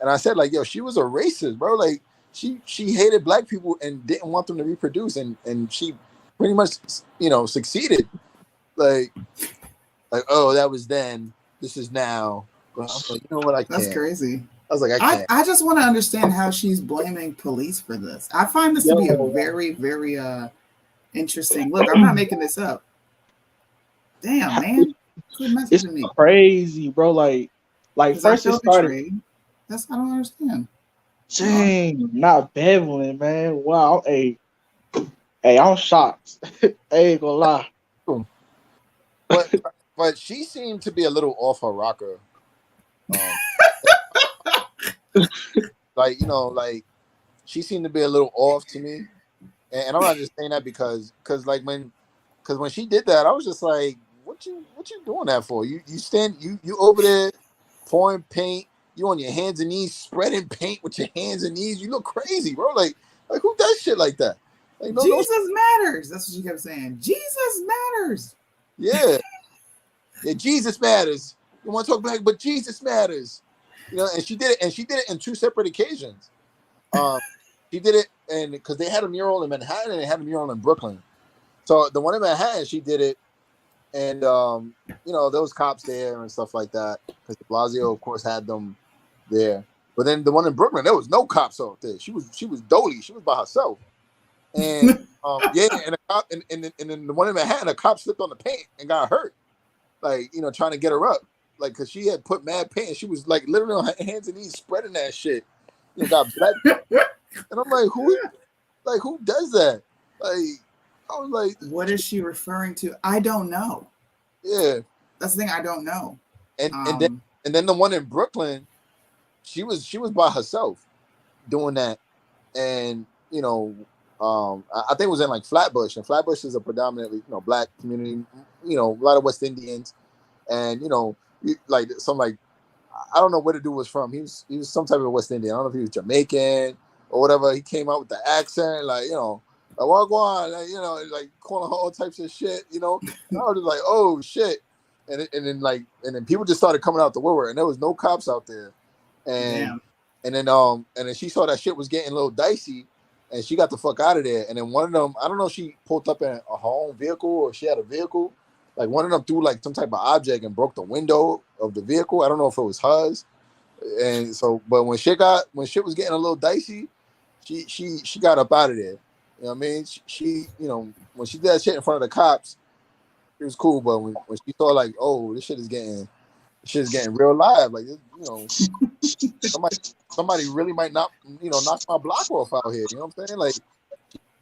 And I said, like, yo, she was a racist, bro. Like, she hated black people and didn't want them to reproduce, and she pretty much, succeeded. Like, oh, that was then. This is now. But I'm like, you know what? I That's can't. crazy. I was like, I I, can't. I just want to understand how she's blaming police for this. I find this to be a very, very interesting. Look, I'm not making this up. Damn, man. Quit It's messaging me. crazy, bro. Like Because I first it feel started. betrayed. I don't understand. Dang, not beveling, man. Wow. Hey, I'm shocked. I ain't gonna lie. But she seemed to be a little off her rocker. Um, like she seemed to be a little off to me, and I'm not just saying that because when she did that, I was just like, what you doing that for? You over there pouring paint, you on your hands and knees spreading paint with your hands and knees. You look crazy, bro. Like who does shit like that? Like Jesus matters. That's what she kept saying. Jesus matters. Yeah, Jesus matters. You want to talk back, but Jesus matters. And she did it in two separate occasions. She did it, and because they had a mural in Manhattan and they had a mural in Brooklyn. So the one in Manhattan, she did it, and there was cops there and stuff like that because de Blasio, of course, had them there. But then the one in Brooklyn, there was no cops out there. She was dolly. She was by herself. And and a cop, and then the one in Manhattan, a cop slipped on the paint and got hurt. Like, trying to get her up, like, because she had put mad paint and she was like literally on her hands and knees spreading that shit. Got black, and I'm like, who does that? Like, I was like, what is she referring to? I don't know. Yeah, that's the thing. I don't know. And then the one in Brooklyn, she was by herself doing that, and I think it was in like Flatbush, and Flatbush is a predominantly black community. A lot of West Indians, and I don't know where the dude was from. He was some type of West Indian. I don't know if he was Jamaican or whatever. He came out with the accent, like Wagwan, like calling her all types of shit. And I was just like, oh shit, and then people just started coming out the woodwork, and there was no cops out there, and then she saw that shit was getting a little dicey. And she got the fuck out of there. And then one of them, I don't know if she pulled up in her own vehicle or she had a vehicle. Like one of them threw like some type of object and broke the window of the vehicle. I don't know if it was hers. And so, but when shit was getting a little dicey, she got up out of there. You know what I mean? She when she did that shit in front of the cops, it was cool. But when she saw like, oh, this shit is getting real live. Like, somebody really might not, knock my block off out here. You know what I'm saying? Like,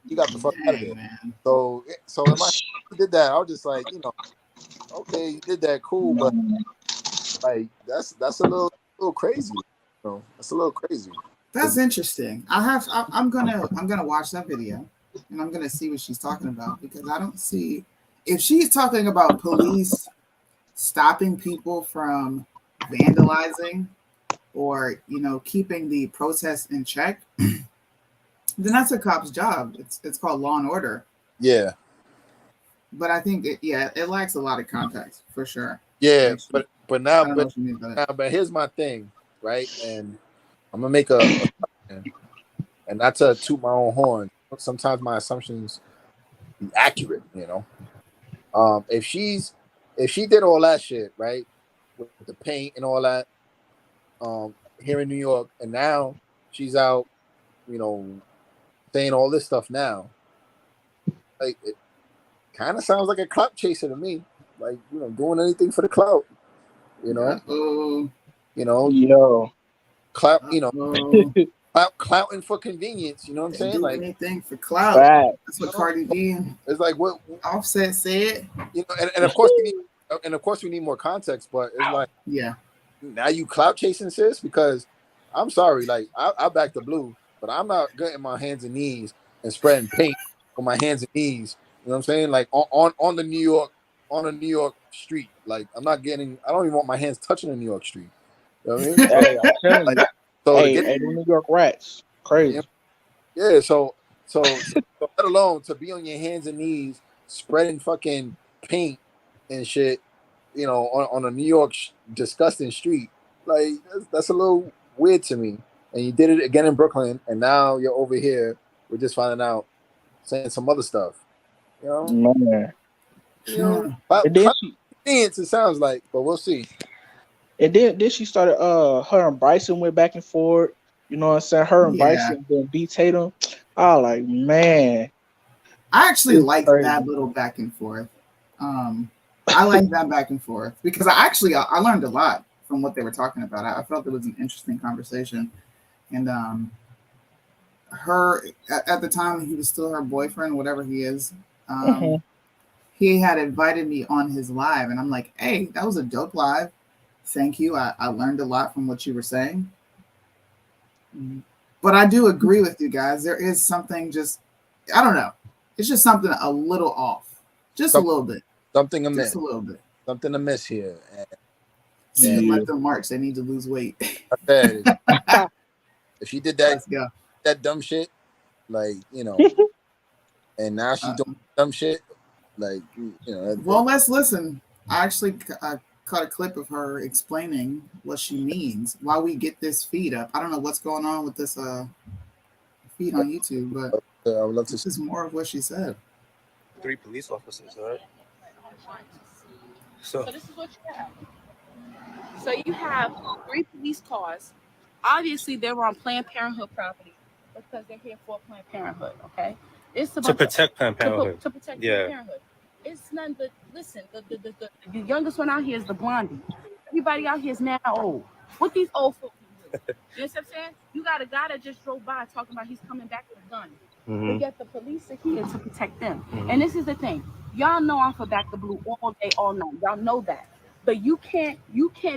you got the fuck out of there. Man. So when my did that, I was just like, okay, you did that, cool, but like that's a little crazy. That's a little crazy. That's interesting. I'm gonna watch that video and I'm gonna see what she's talking about, because I don't see if she's talking about police stopping people from vandalizing or keeping the protests in check, then that's a cop's job. It's called law and order. Yeah. But I think it lacks a lot of context for sure. Yeah, but here's my thing, right? And I'm gonna make a and not to toot my own horn. Sometimes my assumptions be accurate, If she did all that shit, right, with the paint and all that, here in New York, and now she's out, saying all this stuff now. Like, it kind of sounds like a clout chaser to me. Like, doing anything for the clout. Clout, clouting for convenience. You know what I'm saying? Do like anything for clout. That's what Cardi B. It's like what Offset said. And of course we need more context, but it's like, now you clout chasing, sis, because I'm sorry, like I back the blue, but I'm not getting my hands and knees and spreading paint on my hands and knees. You know what I'm saying? Like on the New York street. Like I don't even want my hands touching the New York street. You know what I mean? Hey, I'm telling you. So the New York rats, crazy. Yeah. So let alone to be on your hands and knees spreading fucking paint and shit, on a New York disgusting street. Like that's a little weird to me. And you did it again in Brooklyn, and now you're over here. We're just finding out, saying some other stuff. You know, Man. And then she it sounds like, but we'll see. then she started her and Bryson went back and forth. You know what I'm saying? Her and Yeah. Bryson then beat Tatum. I was like, man. I actually It's like crazy. that little back and forth. I like that back and forth because I learned a lot from what they were talking about. I felt it was an interesting conversation, and her at the time he was still her boyfriend, whatever he is. Mhm. He had invited me on his live, and I'm like, hey, that was a dope live. Thank you. I learned a lot from what you were saying. But I do agree with you guys. There is something I don't know. It's just something a little off. Just a little bit. Something amiss. Just a little bit. Something amiss here. And let them march. They need to lose weight. I said, if she did that, Yeah. that dumb shit, like, you know, and now she's doing dumb shit, like, you know. Well, let's listen. I actually caught a clip of her explaining what she means while we get this feed up. I don't know what's going on with this feed on YouTube, but I would love to this is more of what she said. 3 police officers, all right? So this is what you have. So you have 3 police cars. Obviously, they're on Planned Parenthood property because they're here for Planned Parenthood. Okay, it's To protect Planned Parenthood. To protect Planned Parenthood. It's none but listen. The youngest one out here is the blondie. Everybody out here is now old. What these old folks do? You know what I'm saying? You got a guy that just drove by talking about he's coming back with a gun. But yet the police are here to protect them. And this is the thing. Y'all know I'm for Back the Blue all day, all night. Y'all know that. But you can't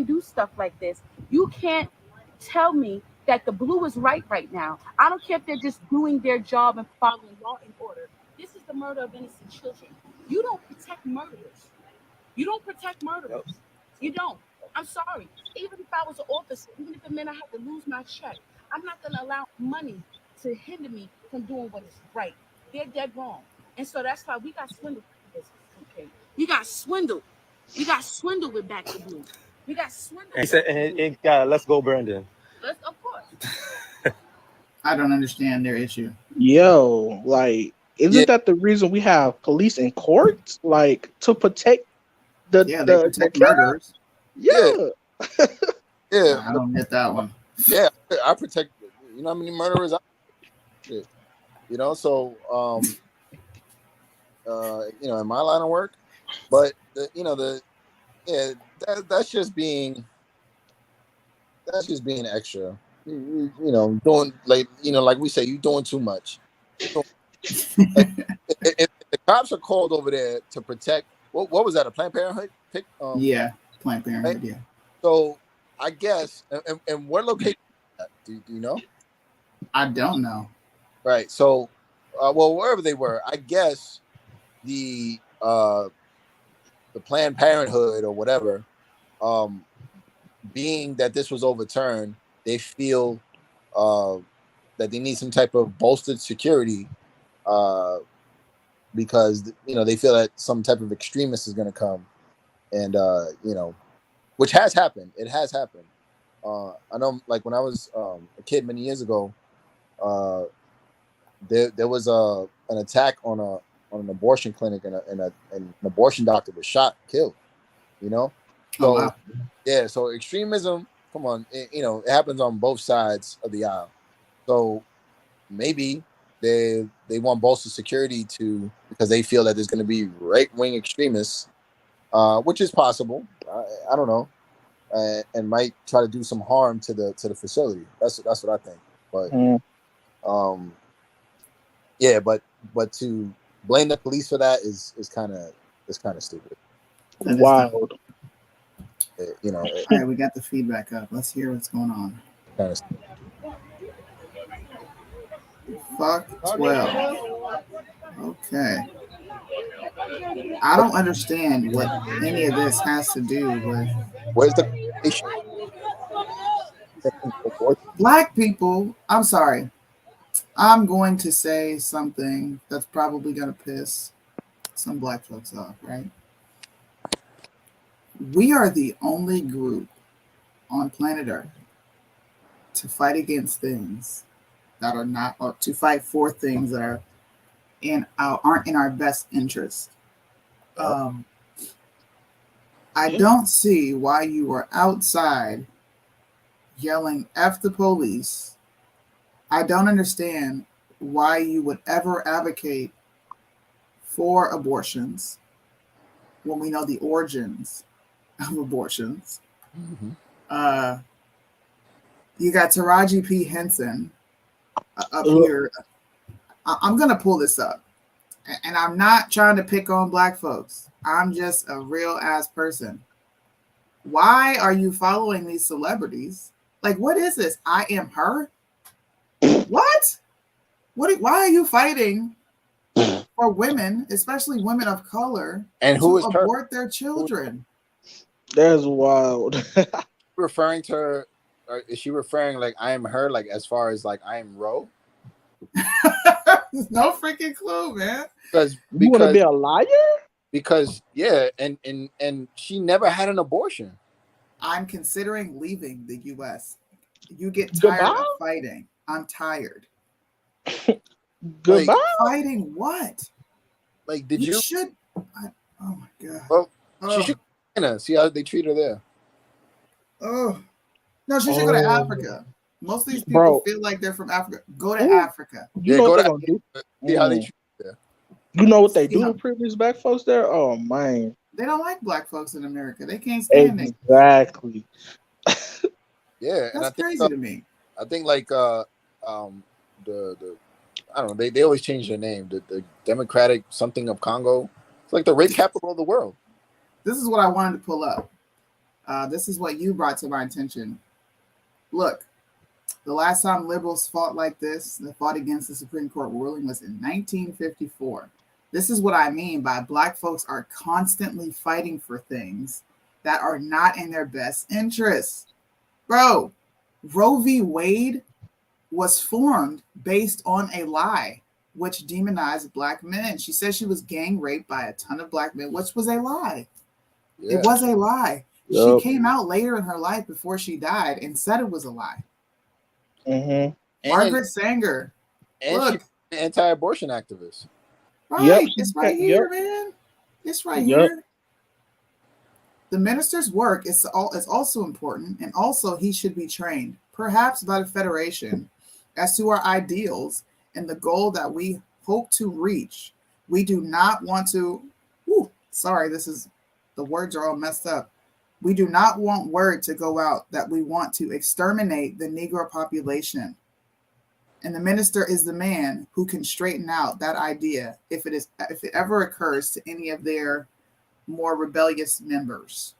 do stuff like this. You can't tell me that the blue is right now. I don't care if they're just doing their job and following law and order. This is the murder of innocent children. You don't protect murderers. You don't protect murderers. You don't. I'm sorry. Even if I was an officer, even if it meant I had to lose my check, I'm not going to allow money to hinder me from doing what is right. They're dead wrong. And so that's why we got swindled. Okay. You got swindled. We got swindled with Back to Blue. We got swindled. He said, and let's go, Brandon. Of course. I don't understand their issue. Yo, like, isn't that the reason we have police in courts? Like, to protect they protect murderers. Yeah. Yeah. I don't get that one. Yeah, I protect. You know how many murderers? You know, so you know, in my line of work, but that's just being extra. You know, doing like we say, you doing too much. So, if the cops are called over there to protect, what was that? A Planned Parenthood? Planned Parenthood. Right? Yeah. So I guess, and what location? Do you know? I don't know. Right. So, well, wherever they were, I guess the Planned Parenthood or whatever, being that this was overturned, they feel that they need some type of bolstered security because they feel that some type of extremist is going to come, and which has happened. It has happened. I know, like when I was a kid many years ago, there was an attack on an abortion clinic, and an abortion doctor was shot, killed. So wow. Yeah, so extremism, come on, it happens on both sides of the aisle. So maybe they want bolster security because they feel that there's going to be right-wing extremists, which is possible. I don't know, and might try to do some harm to the facility. That's what I think. But yeah, but to blame the police for that is kind of stupid. Wild. All right, we got the feedback up. Let's hear what's going on. Kind of stupid. Fuck 12. Okay. I don't understand what any of this has to do with. Where's the Black people? I'm sorry. I'm going to say something that's probably going to piss some black folks off, right? We are the only group on planet Earth to fight against things that are not, or to fight for things that are aren't in our best interest. I don't see why you were outside yelling F the police. I don't understand why you would ever advocate for abortions when we know the origins of abortions. Mm-hmm. You got Taraji P. Henson up here. I'm going to pull this up. And I'm not trying to pick on black folks. I'm just a real ass person. Why are you following these celebrities? Like, what is this? I am her? What? Why are you fighting for women, especially women of color, and who is abort their children? That's wild. Referring to her, or is she referring like I am her, like as far as like I am Ro? No freaking clue, man. Because you want to be a liar? Because and she never had an abortion. I'm considering leaving the U.S. You get tired of fighting. I'm tired. Goodbye. Like, fighting what? Like, did you? Should. Oh my god. Well, she should see how they treat her there. Oh no, she should go to Africa. Most of these people feel like they're from Africa. Go to Africa. You know what they're gonna do? See how they treat her there. You know what they do to previous black folks there? Oh man, they don't like black folks in America. They can't stand it. Exactly. Yeah, that's and I crazy think, to me. I think like the I don't know. They always change their name. The Democratic something of Congo. It's like the rape capital of the world. This is what I wanted to pull up. This is what you brought to my attention. Look, the last time liberals fought like this, they fought against the Supreme Court ruling, was in 1954. This is what I mean by black folks are constantly fighting for things that are not in their best interests. Bro, Roe v. Wade was formed based on a lie, which demonized black men. She said she was gang raped by a ton of black men, which was a lie. Yeah. It was a lie. Yep. She came out later in her life before she died and said it was a lie. Mm-hmm. Margaret Sanger. And look, she's an anti-abortion activist. Right. Yep. It's right here, man. It's right here. The minister's work is also important, and also he should be trained, perhaps by the Federation, as to our ideals and the goal that we hope to reach. We do not want to, the words are all messed up. We do not want word to go out that we want to exterminate the Negro population. And the minister is the man who can straighten out that idea if it ever occurs to any of their more rebellious members.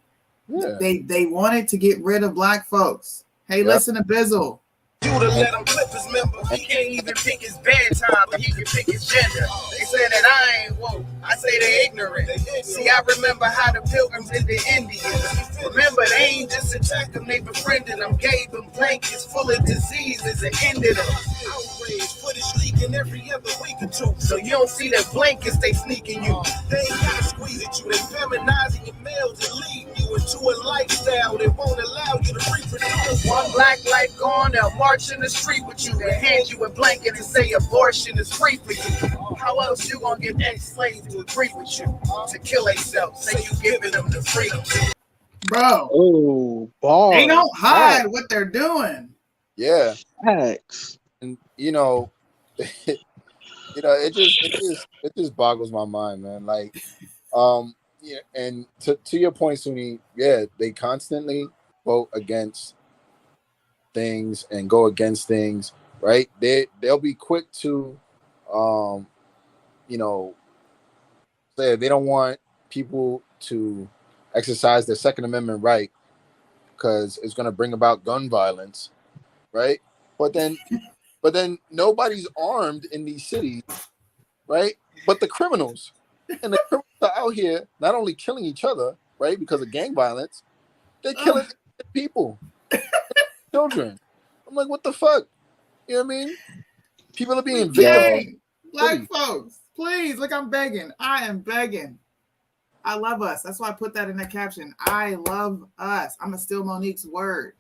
Yeah. They wanted to get rid of black folks. Hey, listen to Bizzle. You to let him flip his member. He can't even pick his bedtime, but he can pick his gender. They say that I ain't woke. I say they ignorant. See, I remember how the pilgrims did the Indians. Remember, they ain't just attacked them, they befriended them, gave them blankets full of diseases and ended them. Outrage, footage leaking every other week or two. So you don't see the blankets they sneaking you. They ain't gotta squeeze at you. They feminizing your males and leading you into a lifestyle that won't allow you to reproduce. One black life gone, they'll march in the street with you. They hand you a blanket and say abortion is free for you. How else you gonna get ex-slaves to agree with you? To kill themselves, say you giving them the freedom. Bro, they don't hide what they're doing. Yeah, facts. And it just boggles my mind, man. Like, yeah. And to your point, Soonie, yeah, they constantly vote against things and go against things, right? They'll be quick to, say they don't want people to exercise their Second Amendment right because it's going to bring about gun violence, right? But then nobody's armed in these cities, right? But the criminals, and the criminals are out here not only killing each other, right, because of gang violence, they're killing people, children. I'm like, what the fuck? You know what I mean? People are being victimized. Black folks, please, look, I'm begging. I am begging. I love us. That's why I put that in the caption. I love us. I'm going to steal Monique's word.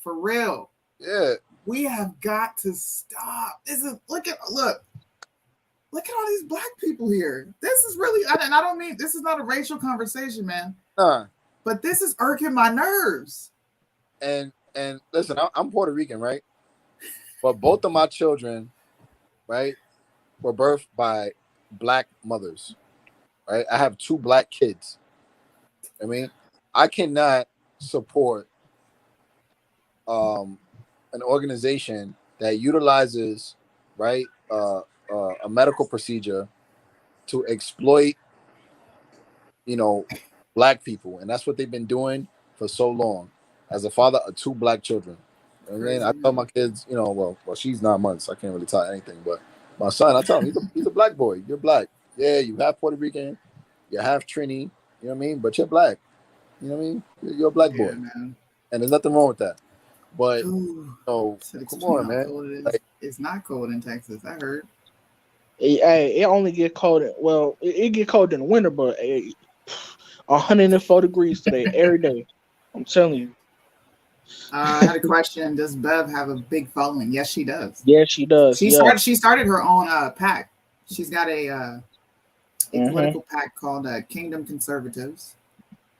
For real. Yeah. We have got to stop. Look at all these black people here. This is really, and I don't mean, this is not a racial conversation, man. Nah. But this is irking my nerves. And listen, I'm Puerto Rican, right? But both of my children, right, were birthed by black mothers, right? I have 2 black kids. I mean, I cannot support an organization that utilizes, right, a medical procedure to exploit, black people, and that's what they've been doing for so long. As a father of 2 black children, I mean, I tell my kids, well, she's 9 months, I can't really tell anything, but my son, I tell him he's a black boy. You're black. Yeah, you have Puerto Rican, you have Trini, you know what I mean, but you're black. You know what I mean? You're a black boy, man. And there's nothing wrong with that. But so come on, man. It's not cold in Texas. I heard. It only get cold. Well, it get cold in the winter, but 104 degrees today every day. I'm telling you. I had a question. Does Bev have a big following? Yes, she does. Yes, she does. She started her own PAC. She's got a political PAC called Kingdom Conservatives.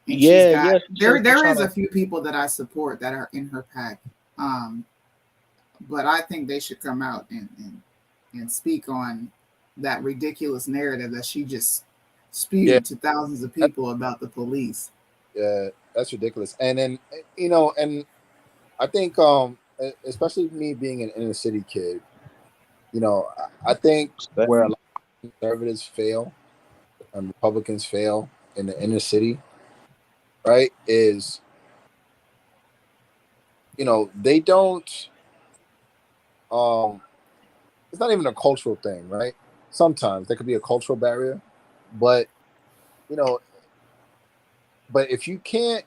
And there is a few people that I support that are in her PAC. But I think they should come out and speak on that ridiculous narrative that she just spewed to thousands of people about the police. Yeah, that's ridiculous. And then, and I think, especially me being an inner city kid, I think where a lot of conservatives fail and Republicans fail in the inner city, right, is, they don't, it's not even a cultural thing, right? Sometimes there could be a cultural barrier, but, but if you can't,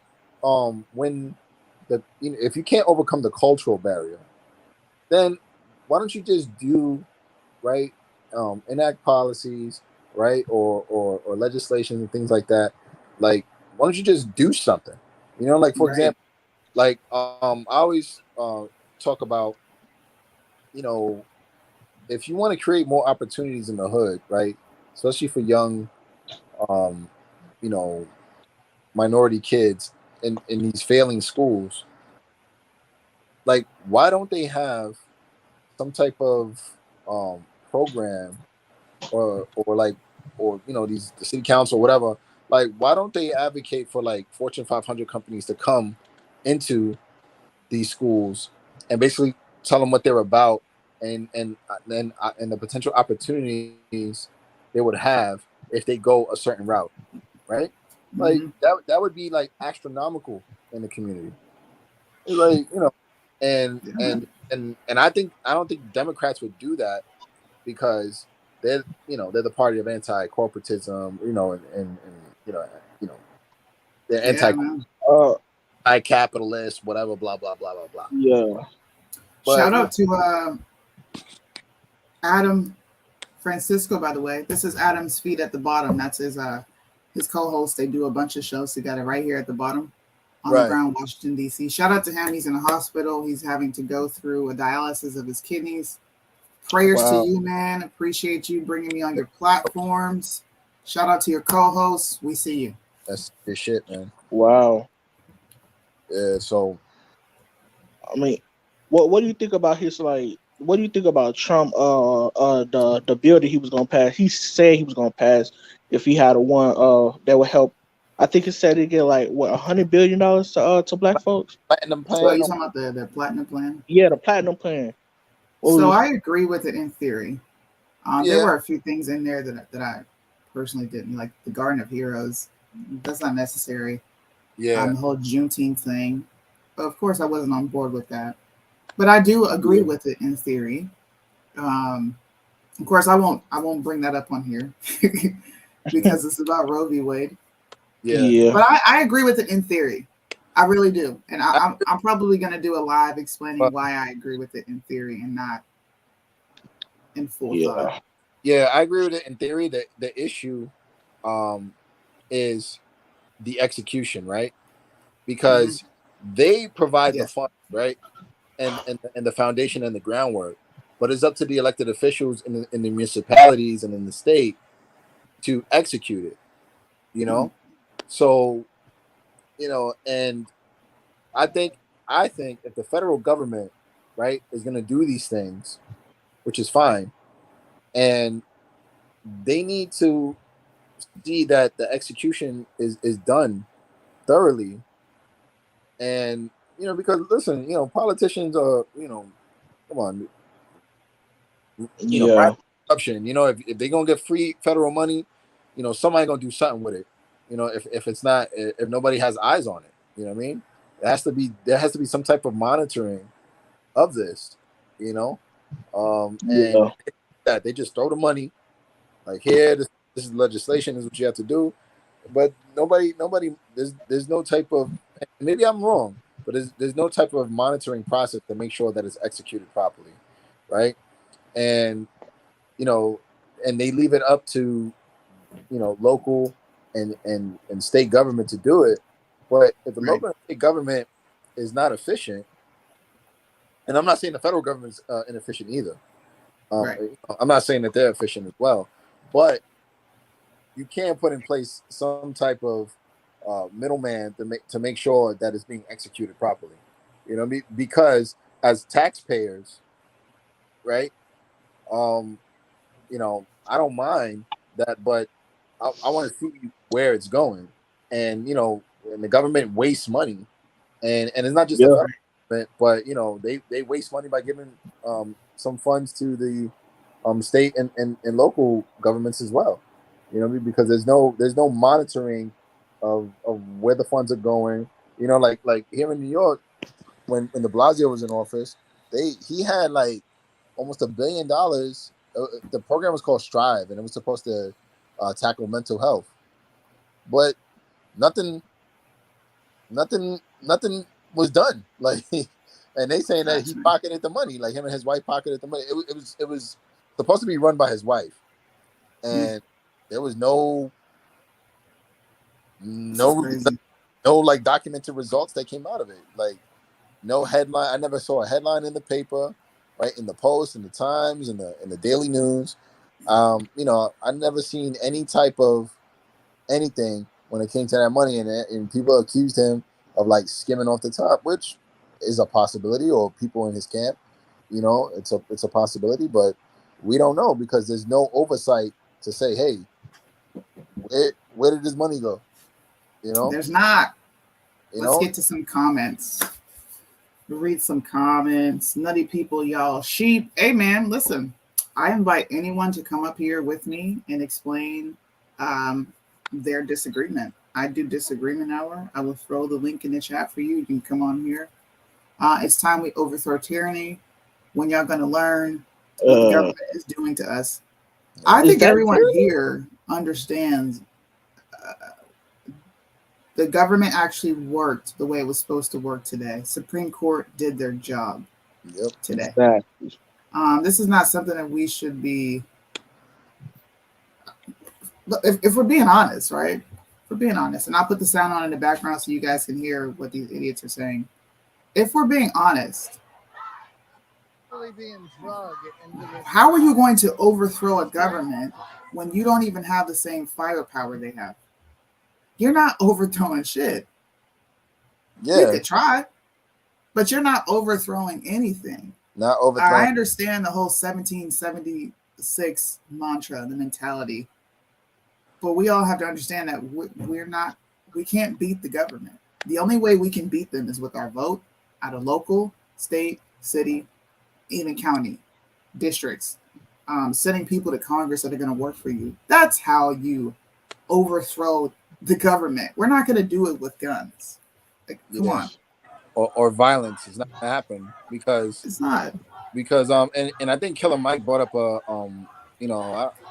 if you can't overcome the cultural barrier, then why don't you just do, right, enact policies, right, or legislation and things like that. Like, why don't you just do something? Like, for example, like I always talk about, if you want to create more opportunities in the hood, right, especially for young, minority kids in these failing schools, like, why don't they have some type of program or the city council or whatever, like, why don't they advocate for, like, Fortune 500 companies to come into these schools and basically tell them what they're about and the potential opportunities they would have if they go a certain route, right? Like, that would be, like, astronomical in the community. It's like, and I don't think Democrats would do that because they're the party of anti-corporatism, and they're anti-capitalist, whatever, blah blah blah blah blah. Yeah. But, shout out to Adam Francisco, by the way. This is Adam's feed at the bottom. That's his co-host. They do a bunch of shows together right here at the bottom on the ground, Washington, D.C. Shout out to him. He's in a hospital. He's having to go through a dialysis of his kidneys. Prayers to you, man. Appreciate you bringing me on your platforms. Shout out to your co-hosts. We see you. That's good shit, man. Wow. Yeah, so, I mean, what do you think about his, like, what do you think about Trump, the bill that he was going to pass? He said he was going to pass if he had a one that would help. I think he said he'd get, like, what, $100 billion to black folks? Platinum plan. So are you talking about the platinum plan? Yeah, the platinum plan. So I agree with it in theory. There were a few things in there that I personally didn't like. The Garden of Heroes, that's not necessary. Yeah. The whole Juneteenth thing. Of course, I wasn't on board with that. But I do agree with it in theory. Of course, I won't bring that up on here because it's about Roe v. Wade. Yeah. But I agree with it in theory. I really do. And I'm probably going to do a live explaining why I agree with it in theory and not in full thought. Yeah, I agree with it in theory. The issue is the execution, right? Because they provide the fund, right? and the foundation and the groundwork. But it's up to the elected officials in the municipalities and in the state to execute it. You know, so and I think if the federal government, right, is going to do these things, which is fine, and they need to see that the execution is done thoroughly, and because listen, politicians are come on, Yeah. corruption. If they're gonna get free federal money, somebody gonna do something with it. If it's not, if nobody has eyes on it, you know what I mean? There has to be some type of monitoring of this, and Yeah. that they just throw the money like here. This is legislation. This is what you have to do, but nobody. There's no type of. Maybe I'm wrong, but there's no type of monitoring process to make sure that it's executed properly, right? And and they leave it up to local and state government to do it. But if the local and state government is not efficient, and I'm not saying the federal government's inefficient either. I'm not saying that they're efficient as well, but you can put in place some type of middleman to make sure that it's being executed properly. Because as taxpayers, right? I don't mind that, but I want to see where it's going, and and the government wastes money, and it's not just the federal government, but they waste money by giving some funds to the state and local governments as well. Because there's no monitoring of where the funds are going. Like here in New York, when De Blasio was in office, he had like almost $1 billion. The program was called Strive, and it was supposed to tackle mental health, but nothing was done. Like, and they saying that he pocketed the money, like him and his wife pocketed the money. It was supposed to be run by his wife, and there was no like documented results that came out of it. Like no headline. I never saw a headline in the paper, right, in the Post, in the Times, in the Daily News. I never seen any type of anything when it came to that money, and people accused him of like skimming off the top, which is a possibility, or people in his camp. It's a possibility, but we don't know because there's no oversight to say, hey, where did this money go? There's not. Let's get to some comments. We'll read some comments. Nutty people, y'all. Sheep. Hey, man, listen. I invite anyone to come up here with me and explain their disagreement. I do disagreement hour. I will throw the link in the chat for you. You can come on here. It's time we overthrow tyranny. When y'all going to learn what the government is doing to us? I think everyone here understands the government actually worked the way it was supposed to work today. Supreme Court did their job today. Exactly. This is not something that we should be. If we're being honest, right? If we're being honest, and I'll put the sound on in the background so you guys can hear what these idiots are saying. If we're being honest, how are you going to overthrow a government when you don't even have the same firepower they have? You're not overthrowing shit. Yeah. You could try, but you're not overthrowing anything. Not overthrowing. I understand the whole 1776 mantra, the mentality, but we all have to understand that we can't beat the government. The only way we can beat them is with our vote at a local, state, city, even county, districts, sending people to Congress that are going to work for you. That's how you overthrow the government. We're not going to do it with guns. Like, come on. Or violence. It's not going to happen because it's not. Because and I think Killer Mike brought up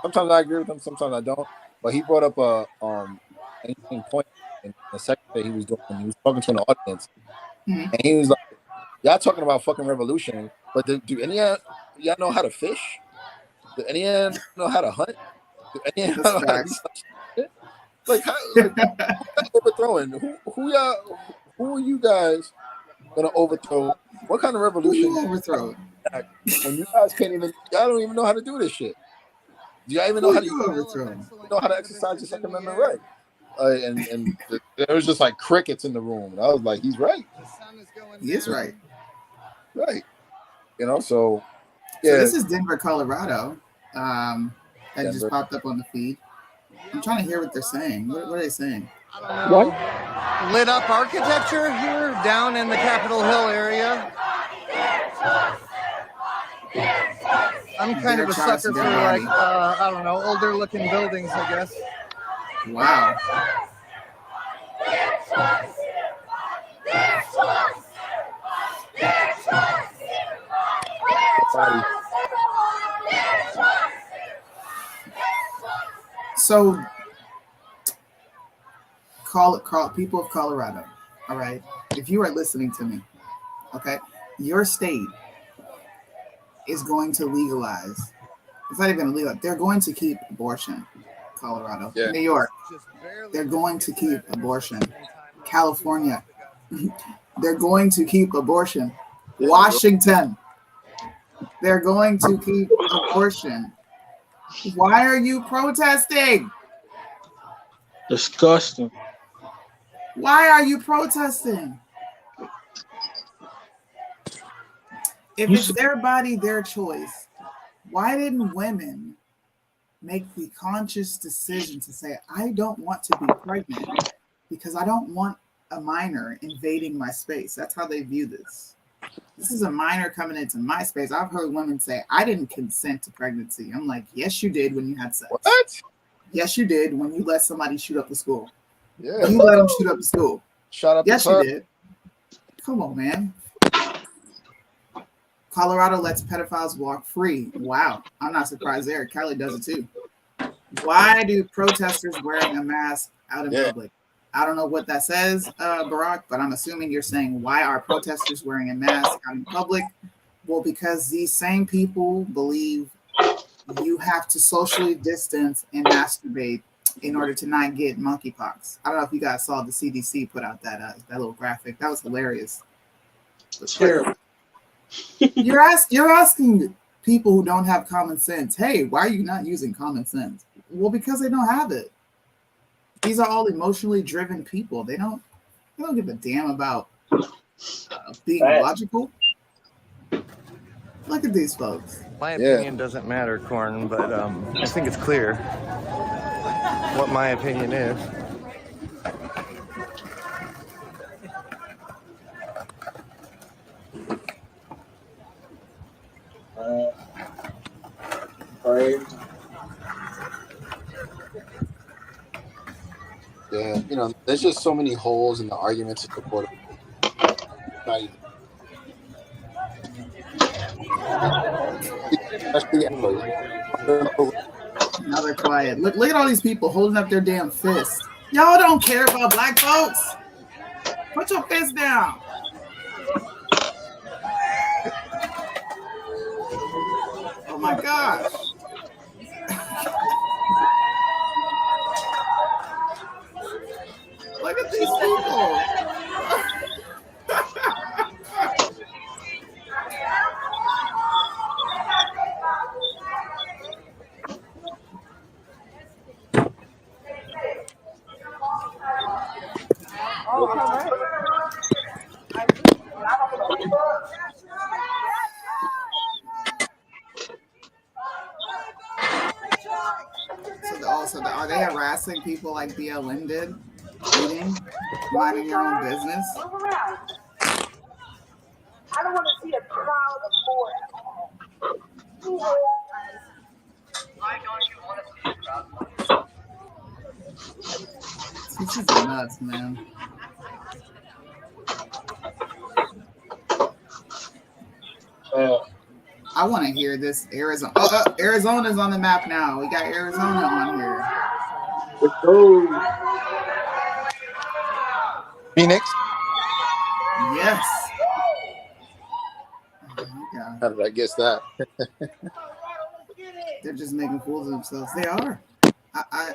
sometimes I agree with him, sometimes I don't. But he brought up an interesting point in the second that he was doing. He was talking to an audience, and he was like, "Y'all talking about fucking revolution, but do any of y'all know how to fish? Do any of y'all know how to hunt? Do any of y'all know how to do shit? Like, overthrowing? Who are you guys gonna overthrow. What kind of Who revolution? you overthrow? When you guys can't even, y'all don't even know how to do this shit. Do y'all even know Who how to you overthrow? know how to exercise your Second Amendment right? There was just like crickets in the room, and I was like, he's right, He is right. right. You know, so So yeah, this is Denver, Colorado. That just Denver. popped up on the feed. I'm trying to hear what they're saying. What are they saying? What? Lit up architecture here down in the Capitol Hill area. I'm kind of a sucker for like, I don't know, older looking buildings, I guess. Wow. So, call people of Colorado. All right. If you are listening to me, okay, your state is going to legalize. It's not even illegal. They're going to keep abortion. Colorado, Yeah. New York, they're going to keep abortion. California, they're going to keep abortion. Washington, they're going to keep abortion. Why are you protesting? Disgusting. Why are you protesting? If it's their body, their choice, why didn't women make the conscious decision to say, I don't want to be pregnant because I don't want a minor invading my space? That's how they view this. This is a minor coming into my space. I've heard women say, I didn't consent to pregnancy. I'm like, yes, you did when you had sex. What? Yes, you did when you let somebody shoot up the school. Yeah. You let them shoot up the school. Shut up. Yes, you did. Come on, man. Colorado lets pedophiles walk free. Wow. I'm not surprised there. Cali does it too. Why do protesters wearing a mask out in public? I don't know what that says, Barack, but I'm assuming you're saying, why are protesters wearing a mask out in public? Well, because these same people believe you have to socially distance and masturbate in order to not get monkeypox. I don't know if you guys saw the CDC put out that little graphic. That was hilarious. Terrible. You're asking people who don't have common sense, hey, why are you not using common sense? Well, because they don't have it. These are all emotionally driven people. They don't give a damn about being logical. Look at these folks. My opinion doesn't matter, Corn, but I think it's clear what my opinion is. Yeah, you know, there's just so many holes in the arguments to support it. Now they're quiet. Look at all these people holding up their damn fists. Y'all don't care about black folks. Put your fist down. Oh my gosh. Look at these people. So are they harassing people like BLM did? Eating, minding your own business? I don't want to see a crowd of boys. Why don't you want to see a crowd of boys? This is nuts, man. I want to hear this. Arizona. Arizona's on the map now. We got Arizona on here. Let's go. Phoenix. Yes. Oh my God. How did I guess that? They're just making fools of themselves. They are. I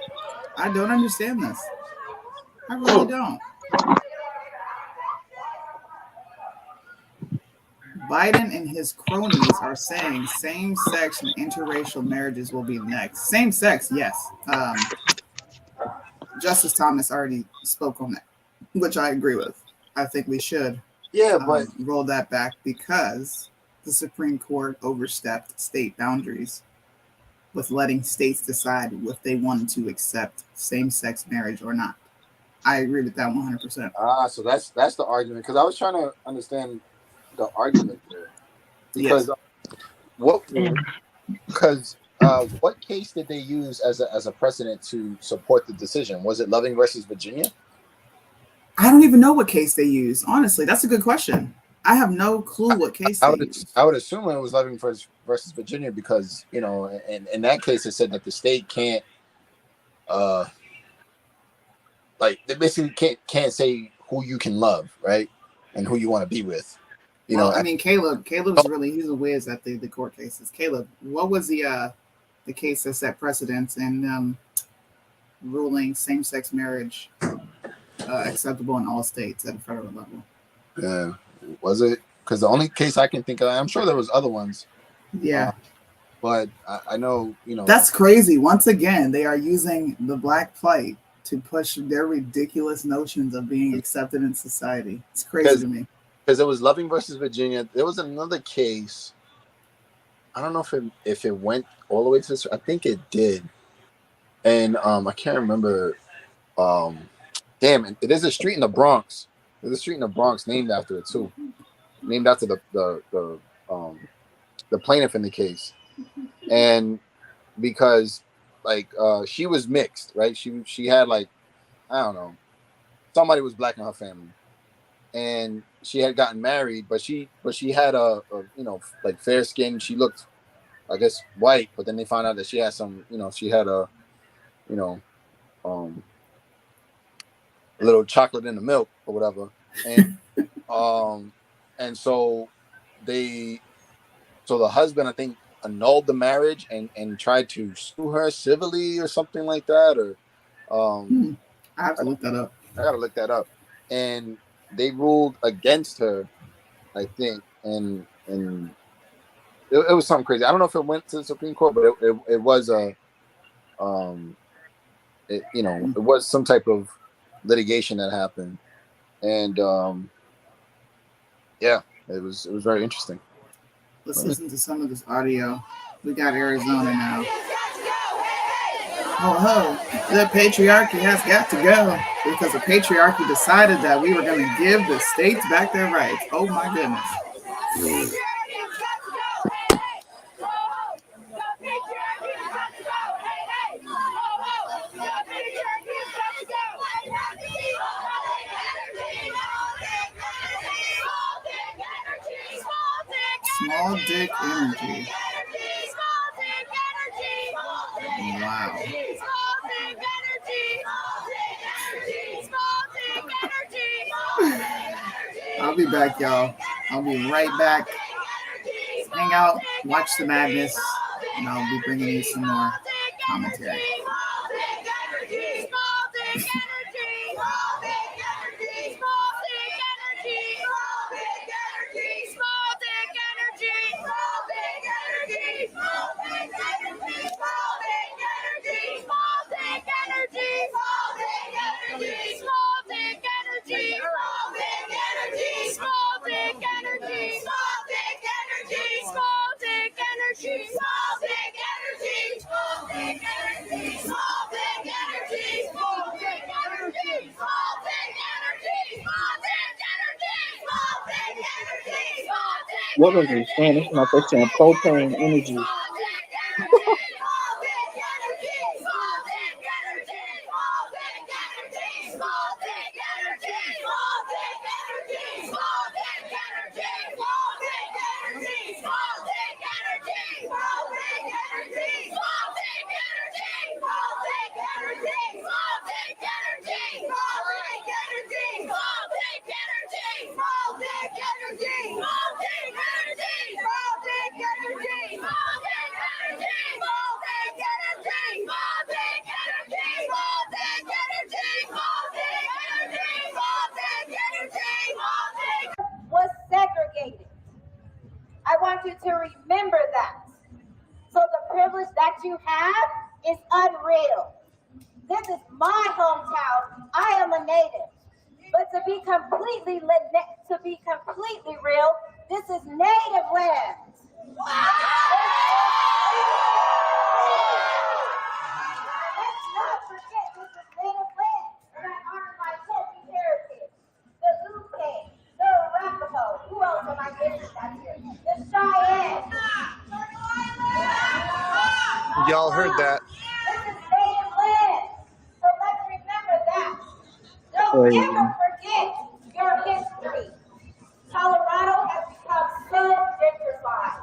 don't understand this. I really don't. Biden and his cronies are saying same-sex and interracial marriages will be next. Same-sex, yes. Justice Thomas already spoke on that, which I agree with. I think we should but roll that back because the Supreme Court overstepped state boundaries with letting states decide if they wanted to accept same-sex marriage or not. I agree with that 100%. so that's the argument, because I was trying to understand the argument there, because what case did they use as a precedent to support the decision? Was it Loving versus Virginia? I don't even know what case they use. Honestly, that's a good question. I have no clue what case they use. I would assume it was Loving versus Virginia, because in that case it said that the state can't they basically can't say who you can love, right, and who you want to be with. I mean, Caleb's really, he's a whiz at the court cases. Caleb, what was the case that set precedents in ruling same-sex marriage acceptable in all states at a federal level? Yeah, was it? Because the only case I can think of, I'm sure there was other ones. Yeah, but I know that's crazy. Once again, they are using the black plight to push their ridiculous notions of being accepted in society. It's crazy to me. Because it was Loving versus Virginia. There was another case. I don't know if it went all the way to this. I think it did, and I can't remember. Damn it! There's a street in the Bronx. There's a street in the Bronx named after it too, named after the plaintiff in the case, and because she was mixed, right? She had I don't know, somebody was black in her family, and she had gotten married, but she had a fair skin. She looked, I guess, white, but then they found out that she had some, she had a little chocolate in the milk or whatever, and so the husband, I think, annulled the marriage and tried to sue her civilly or something like that, or I have to look that up. I gotta look that up. And they ruled against her, I think, and it was something crazy. I don't know if it went to the Supreme Court, but it was it was some type of litigation that happened, and it was very interesting. Let's listen to some of this audio. We got Arizona now. The patriarchy has got to go because the patriarchy decided that we were going to give the states back their rights. Oh my goodness. Small dick energy. Wow. I'll be back, y'all. I'll be right back. Hang out, watch the madness, and I'll be bringing you some more commentary. What was he saying? It's not they saying propane energy. privilege that you have is unreal. This is my hometown. I am a native. But to be completely real, this is native land. Let's not forget this is native land, and I honor my Hopi heritage. The Lupe, the Arapaho, who else am I missing that's here? The Cheyenne. Y'all heard that. This is native land, so let's remember that. Don't Crazy. ever forget your history. Colorado has become so gentrified.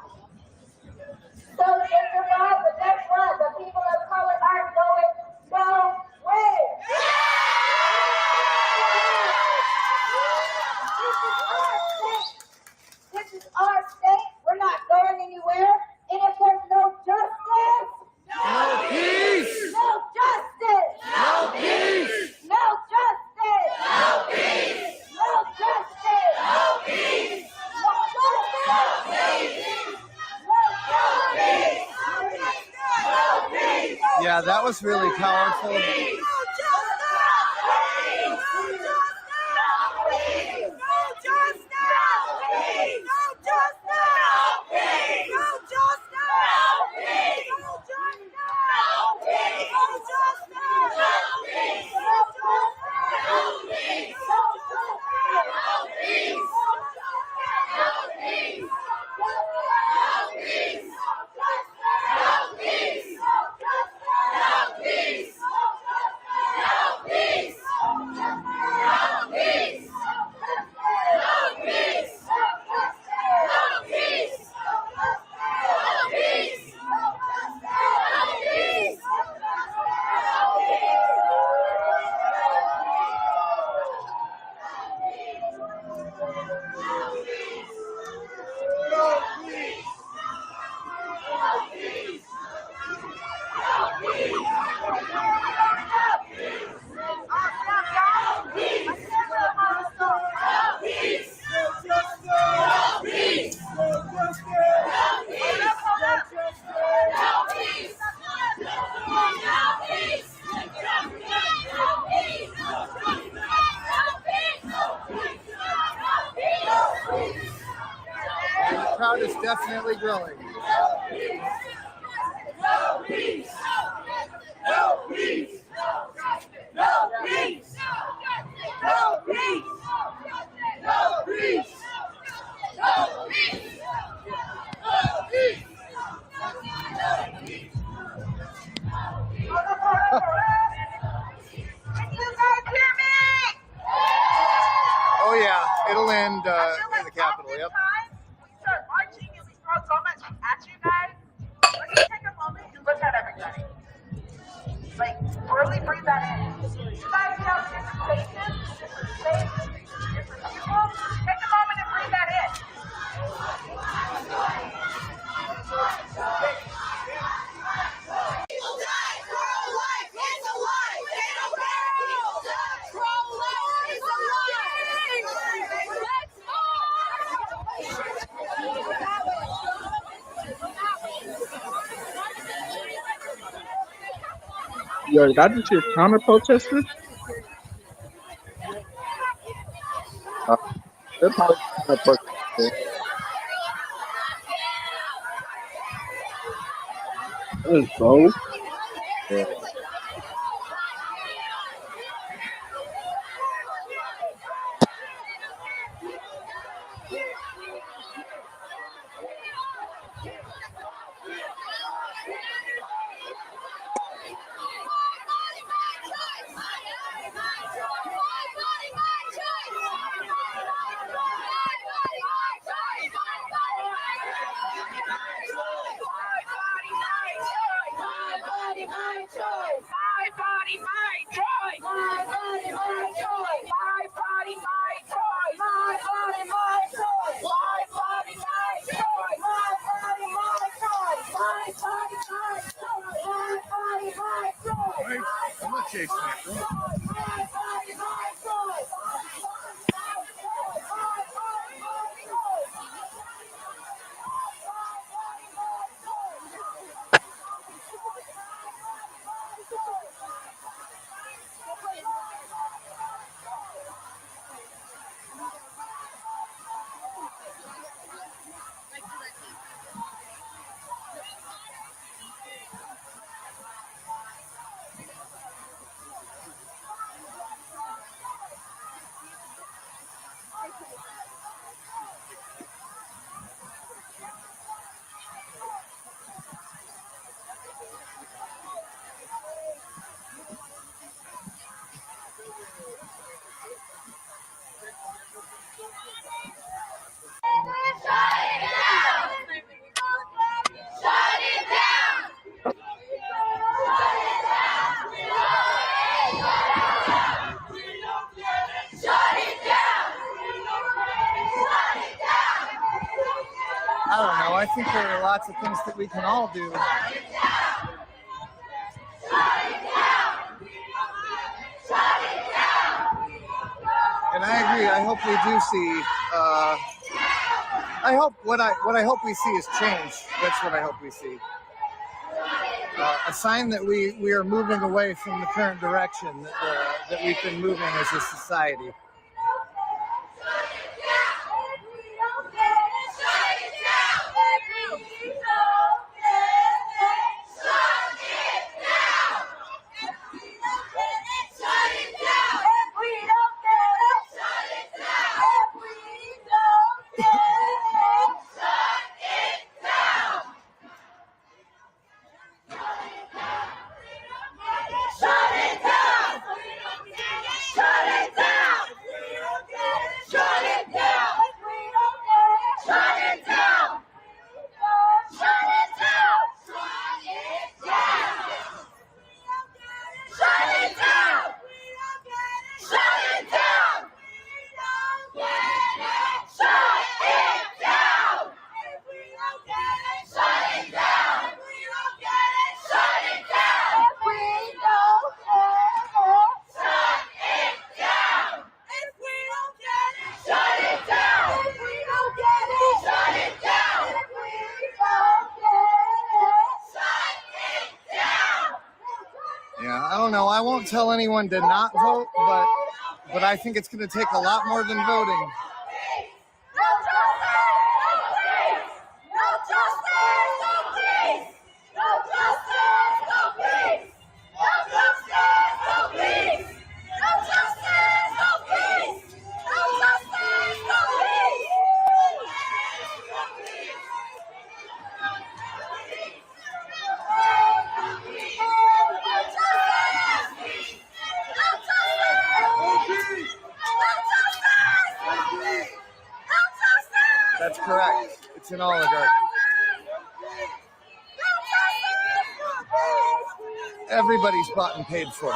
So gentrified, but guess what? The people of color aren't going nowhere. This is our state. We're not going anywhere. And if there's no justice, No peace! no justice, No peace! no justice, no peace, no justice, no peace, no justice, Yeah, that was really powerful. The crowd is definitely growing. Can you guys hear me? Oh yeah, it'll end in the Capitol. Yep. We start marching and we throw so much at you guys. Let's just take a moment and look at everybody. Like, really breathe that in. You guys have different faces, different faces, different people. Take a moment and breathe that in. Yo, that just your counter protesters? They're probably trying to push it. Let's go. Yeah. I'm not chasing it. think there are lots of things that we can all do. And I agree. I hope we do see. I hope what I hope we see is change. That's what I hope we see. A sign that we are moving away from the current direction that we've been moving as a society. I won't tell anyone to not vote, but I think it's going to take a lot more than voting. That's correct. It's an oligarchy. Everybody's bought and paid for.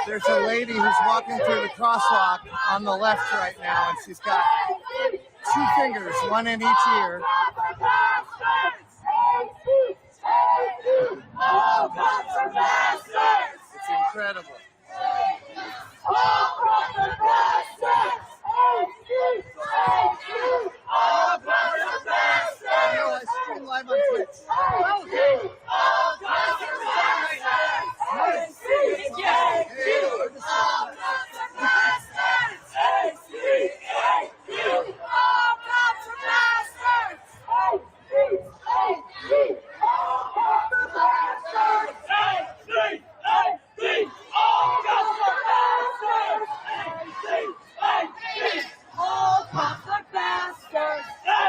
There's a lady who's walking through the crosswalk on the left right now, and she's got two fingers, one in each ear. It's incredible. I stream live on Twitch.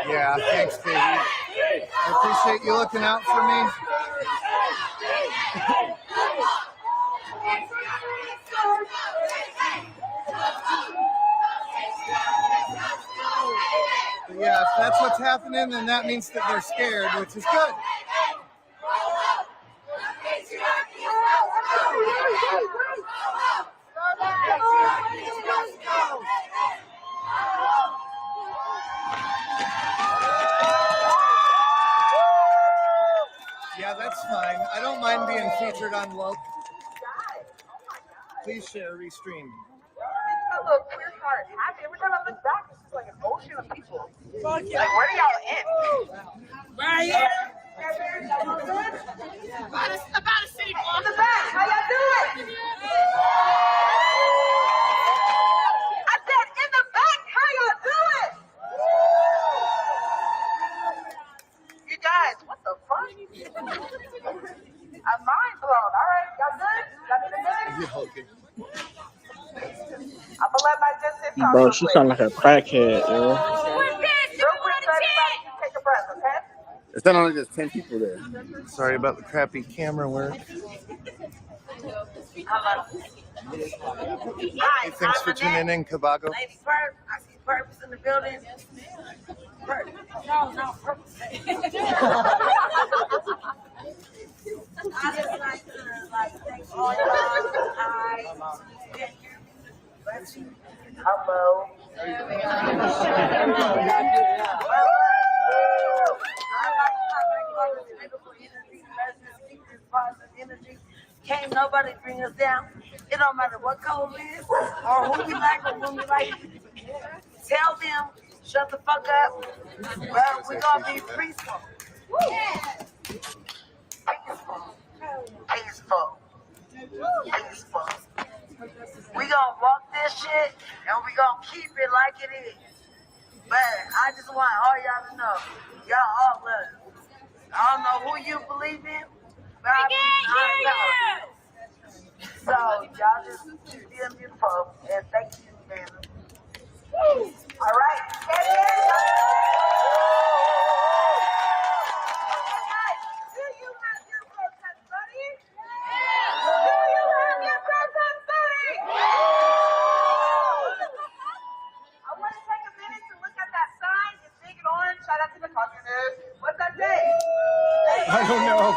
Yeah, thanks, baby. I appreciate you looking out for me. But yeah, if that's what's happening, then that means that they're scared, which is good. That's fine. I don't mind being featured on Woke. Please share, restream. A little queer heart happy. Every time I look back, it's just like an ocean of people. Like, where are y'all in? Right here. About a seat, in the back. How y'all doing? I said, in the back. How y'all doing? You guys, what the fuck? I'm mind blown. All right, y'all good? Y'all need a minute? Yeah, okay. I'm gonna let my distance talk. Bro, she sound like a crackhead, yo. Real quick, so everybody can take a breath, okay? It's not only there's 10 people there. Sorry about the crappy camera work. Hi, Thanks for tuning in, Kabago. Lady Perp, I see Purpose in the building. Perp. No, Purpose. I just like to thank all y'all. Hello. Energy. Can't nobody bring us down. It don't matter what color it is or who we like or when we like. Tell them, shut the fuck up. Well, we're gonna be peaceful. Peaceful. We gonna walk this shit and we gonna keep it like it is. But I just want all y'all to know, y'all all love. I don't know who you believe in, but I so y'all just be beautiful and thank you, man. All right. Do you have your protest buddy? Do you have your protest buddy? I want to take a minute to look at that sign. It's big and orange. Shout out to the communists. What's that say? I don't know.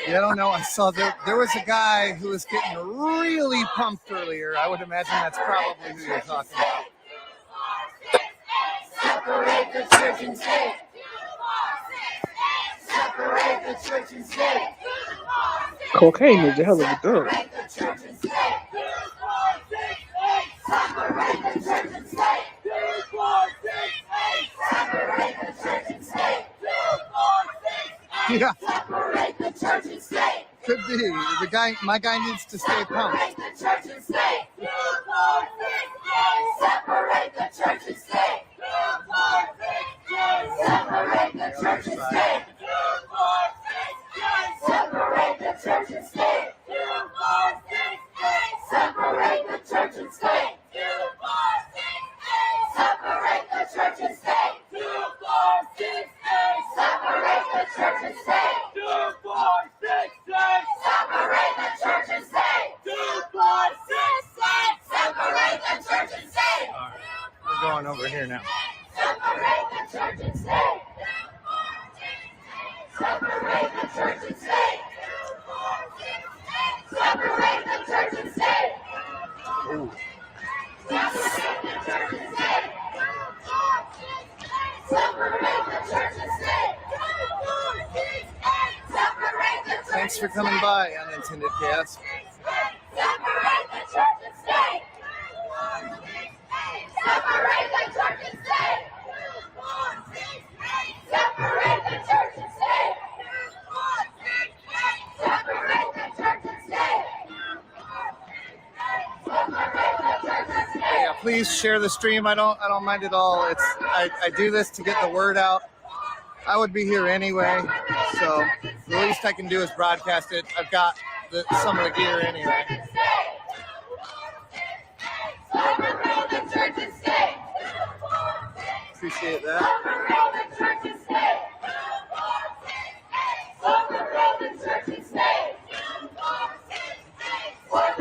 Yeah, I don't know. I saw there was a guy who was getting really pumped earlier. I would imagine that's probably who you're talking about. Separate the church and state. Separate the church and state. Cocaine is a hell of a drug. Separate the church and state. Separate the church and state. Separate the church and state. Yeah. Separate the church and state. Could be. My guy needs to stay pumped. Separate the church and state. Separate the church and state. Separate the church and state. Separate the church and state. Separate the church and state. Separate the church and state. Separate the church and state. Separate the church and state. Separate the church and state. We're going over here now. Separate the church and state. Separate the church and state. Separate the church and state. Ooh. Separate the church and state. Separate the church and state. Separate the church. Thanks for coming by, Unintended Chaos. Separate the church and state. Separate the church and state. Separate the church and state. Separate the church and state. Yeah, please share the stream. I don't mind at all. I do this to get the word out. I would be here anyway, so the least I can do is broadcast it. I've got some of the gear anyway. Appreciate that.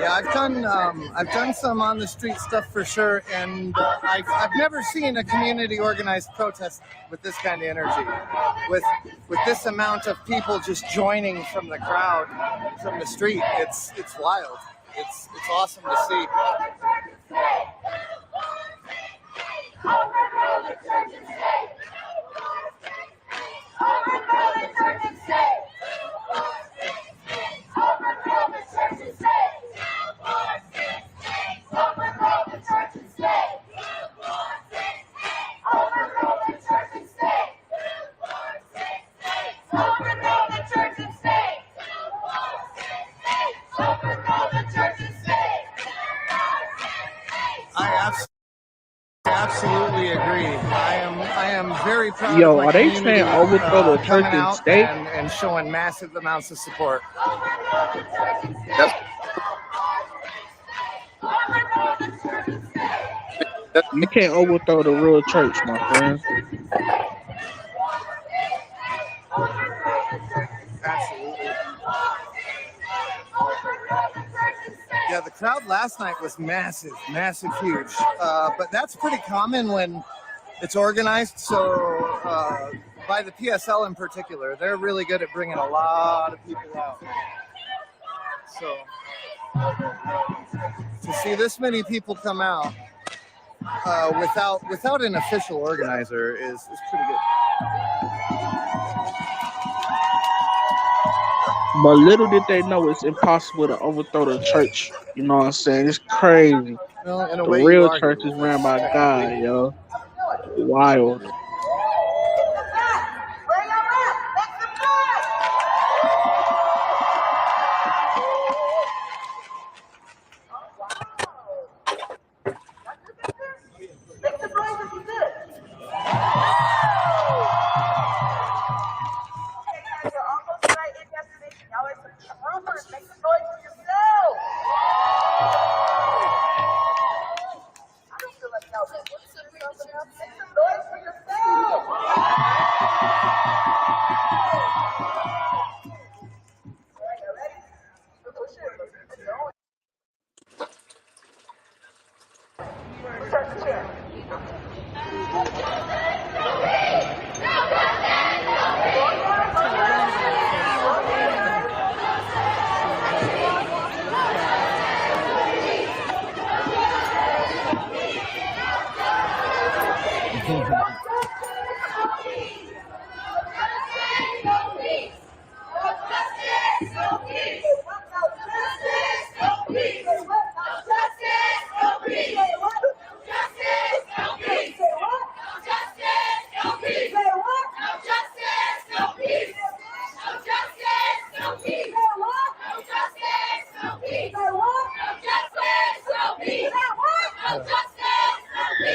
Yeah, I've done some on the street stuff for sure, and I've never seen a community organized protest with this kind of energy, with this amount of people just joining from the crowd, from the street. It's wild. It's awesome to see. I absolutely agree. I am very proud of my Are they community saying overthrow the church coming and out state? and showing massive amounts of support. That's, You can't overthrow the real church, my friend. Absolutely. Yeah, the crowd last night was massive, huge. But that's pretty common when it's organized. So by the PSL in particular, they're really good at bringing a lot of people out. So to see this many people come out without an official organizer is pretty good. But little did they know it's impossible to overthrow the church. You know what I'm saying? It's crazy. Well, in a The way, real you are church here is with ran us, by God, technically. yo. Wild.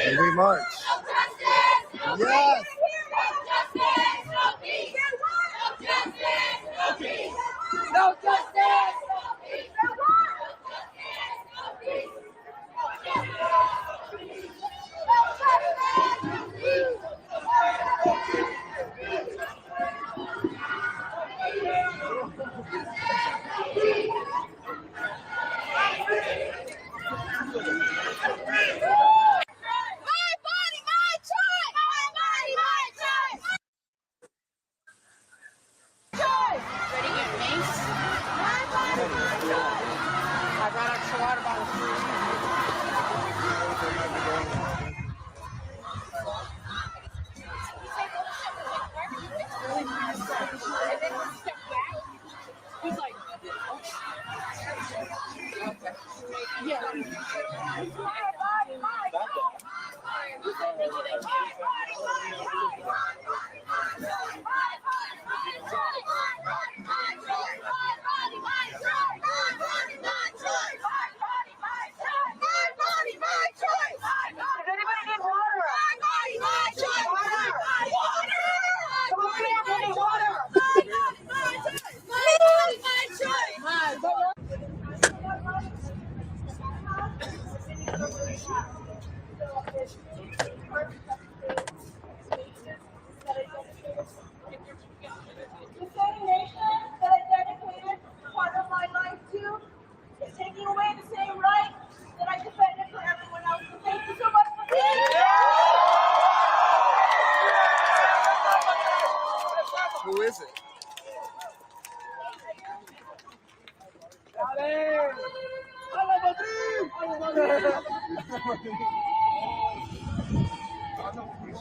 And we march. Yes. No justice. The same nation that I dedicated part of my life to is taking away the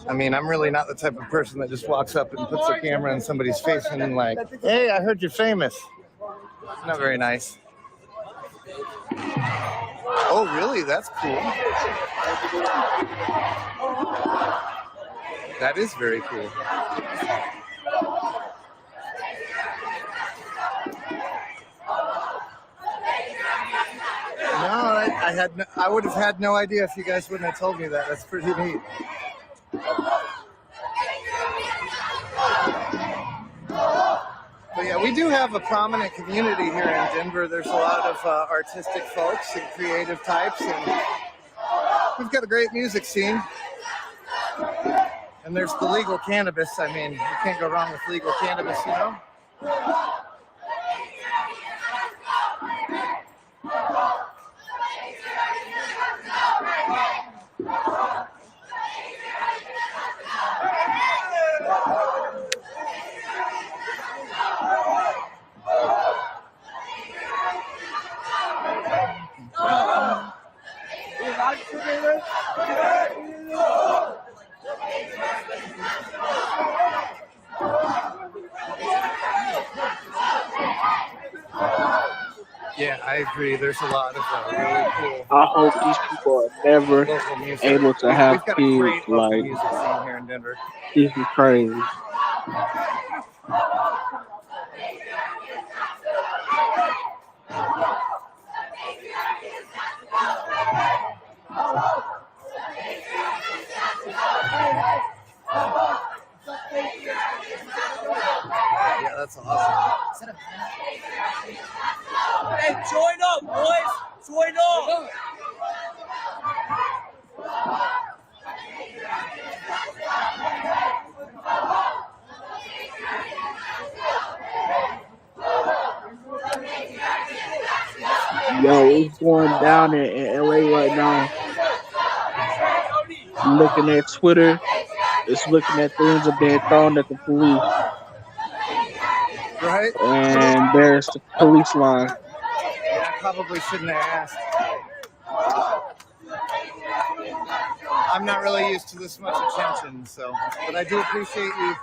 I mean, I'm really not the type of person that just walks up and puts a camera in somebody's face and like, hey, I heard you're famous. It's not very nice. Oh, really? That's cool. That is very cool. No, I would have had no idea if you guys wouldn't have told me that. That's pretty neat. But yeah, we do have a prominent community here in Denver. There's a lot of artistic folks and creative types, and we've got a great music scene. And there's the legal cannabis. I mean, you can't go wrong with legal cannabis, you know? Yeah, I agree. There's a lot of really cool. I hope these people are never local music. able to have We've got a kids. great local Like, music scene here in Denver. this is crazy. Yeah, that's awesome. Hey, join up, boys! Join up! Yo, it's going down in LA right now. Looking at Twitter, it's looking at things are being thrown at the police. Right? And there's the police line. Yeah, I probably shouldn't have asked. I'm not really used to this much attention, so, but I do appreciate you.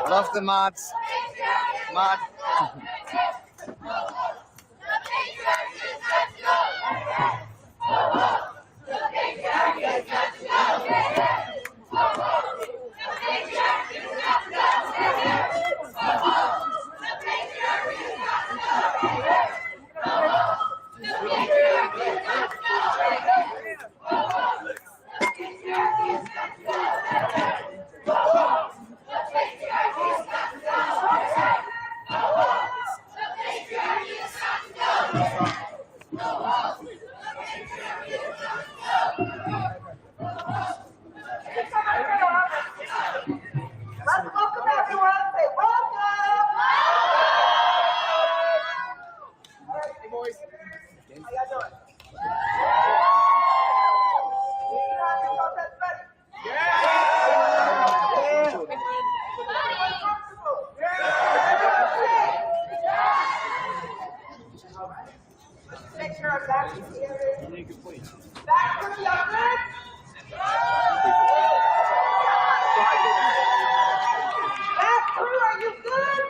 Love the mods. Mod. Let's welcome everyone. Say welcome. All right, hey boys. How y'all doing? Make sure our back is here. Back to the other. Back crew, are you good?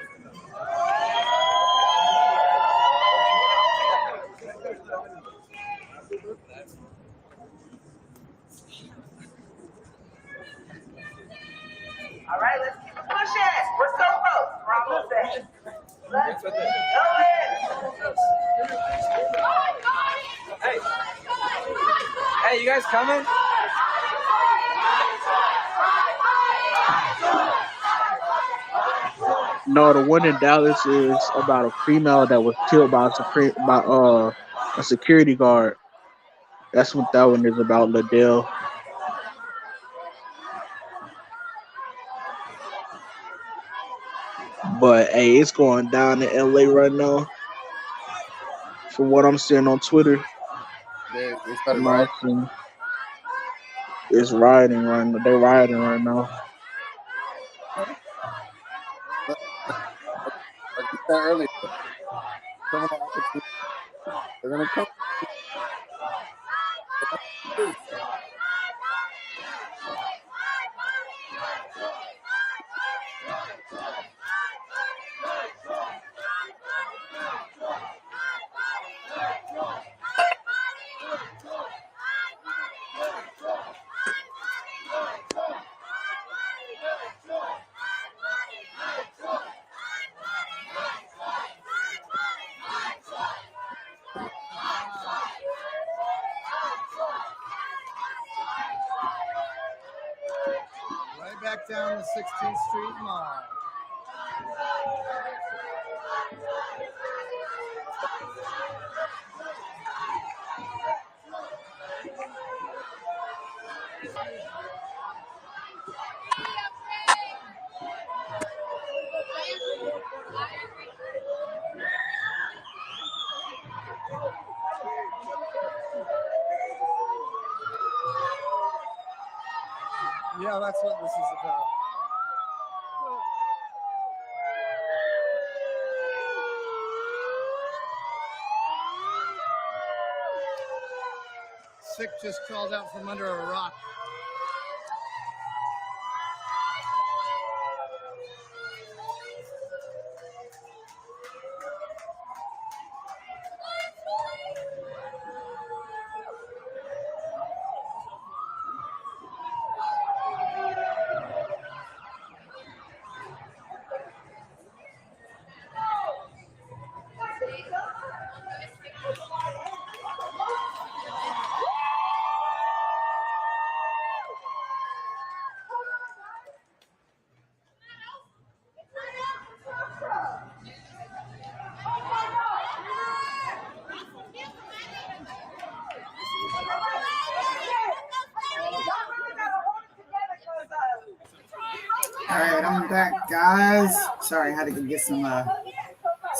All right, let's keep it pushing. We're so close. We're almost there. Let's go in. Hey! Hey, you guys coming? No, the one in Dallas is about a female that was killed by a security guard. That's what that one is about, Liddell. But hey, it's going down in LA right now. From what I'm seeing on Twitter, They started rioting. it's rioting right now. They're rioting right now. Like you said earlier, some of the opportunities are gonna come. back down the 16th Street Mall. Yeah, that's what this is about. Sick just crawled out from under a rock. All right, I'm back, guys. Sorry, I had to go get some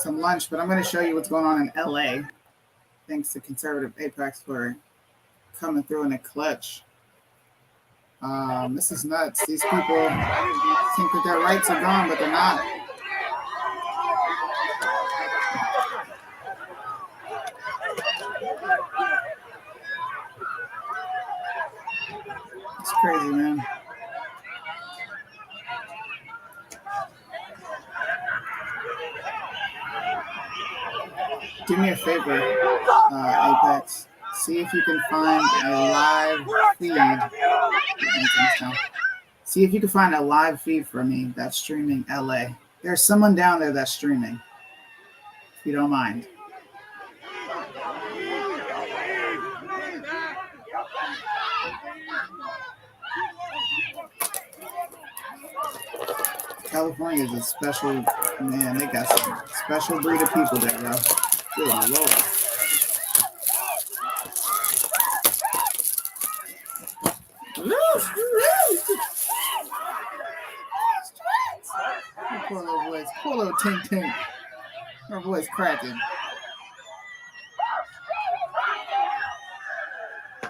lunch, but I'm going to show you what's going on in LA. Thanks to Conservative Apex for coming through in a clutch. This is nuts. These people think that their rights are gone, but they're not. It's crazy, man. Do me a favor, Apex. See if you can find a live feed. See if you can find a live feed for me that's streaming LA. There's someone down there that's streaming. If you don't mind. California is a special, man, they got some special breed of people there, bro. Good Lord. Poor little voice, poor little Tink Tink. Her voice cracking.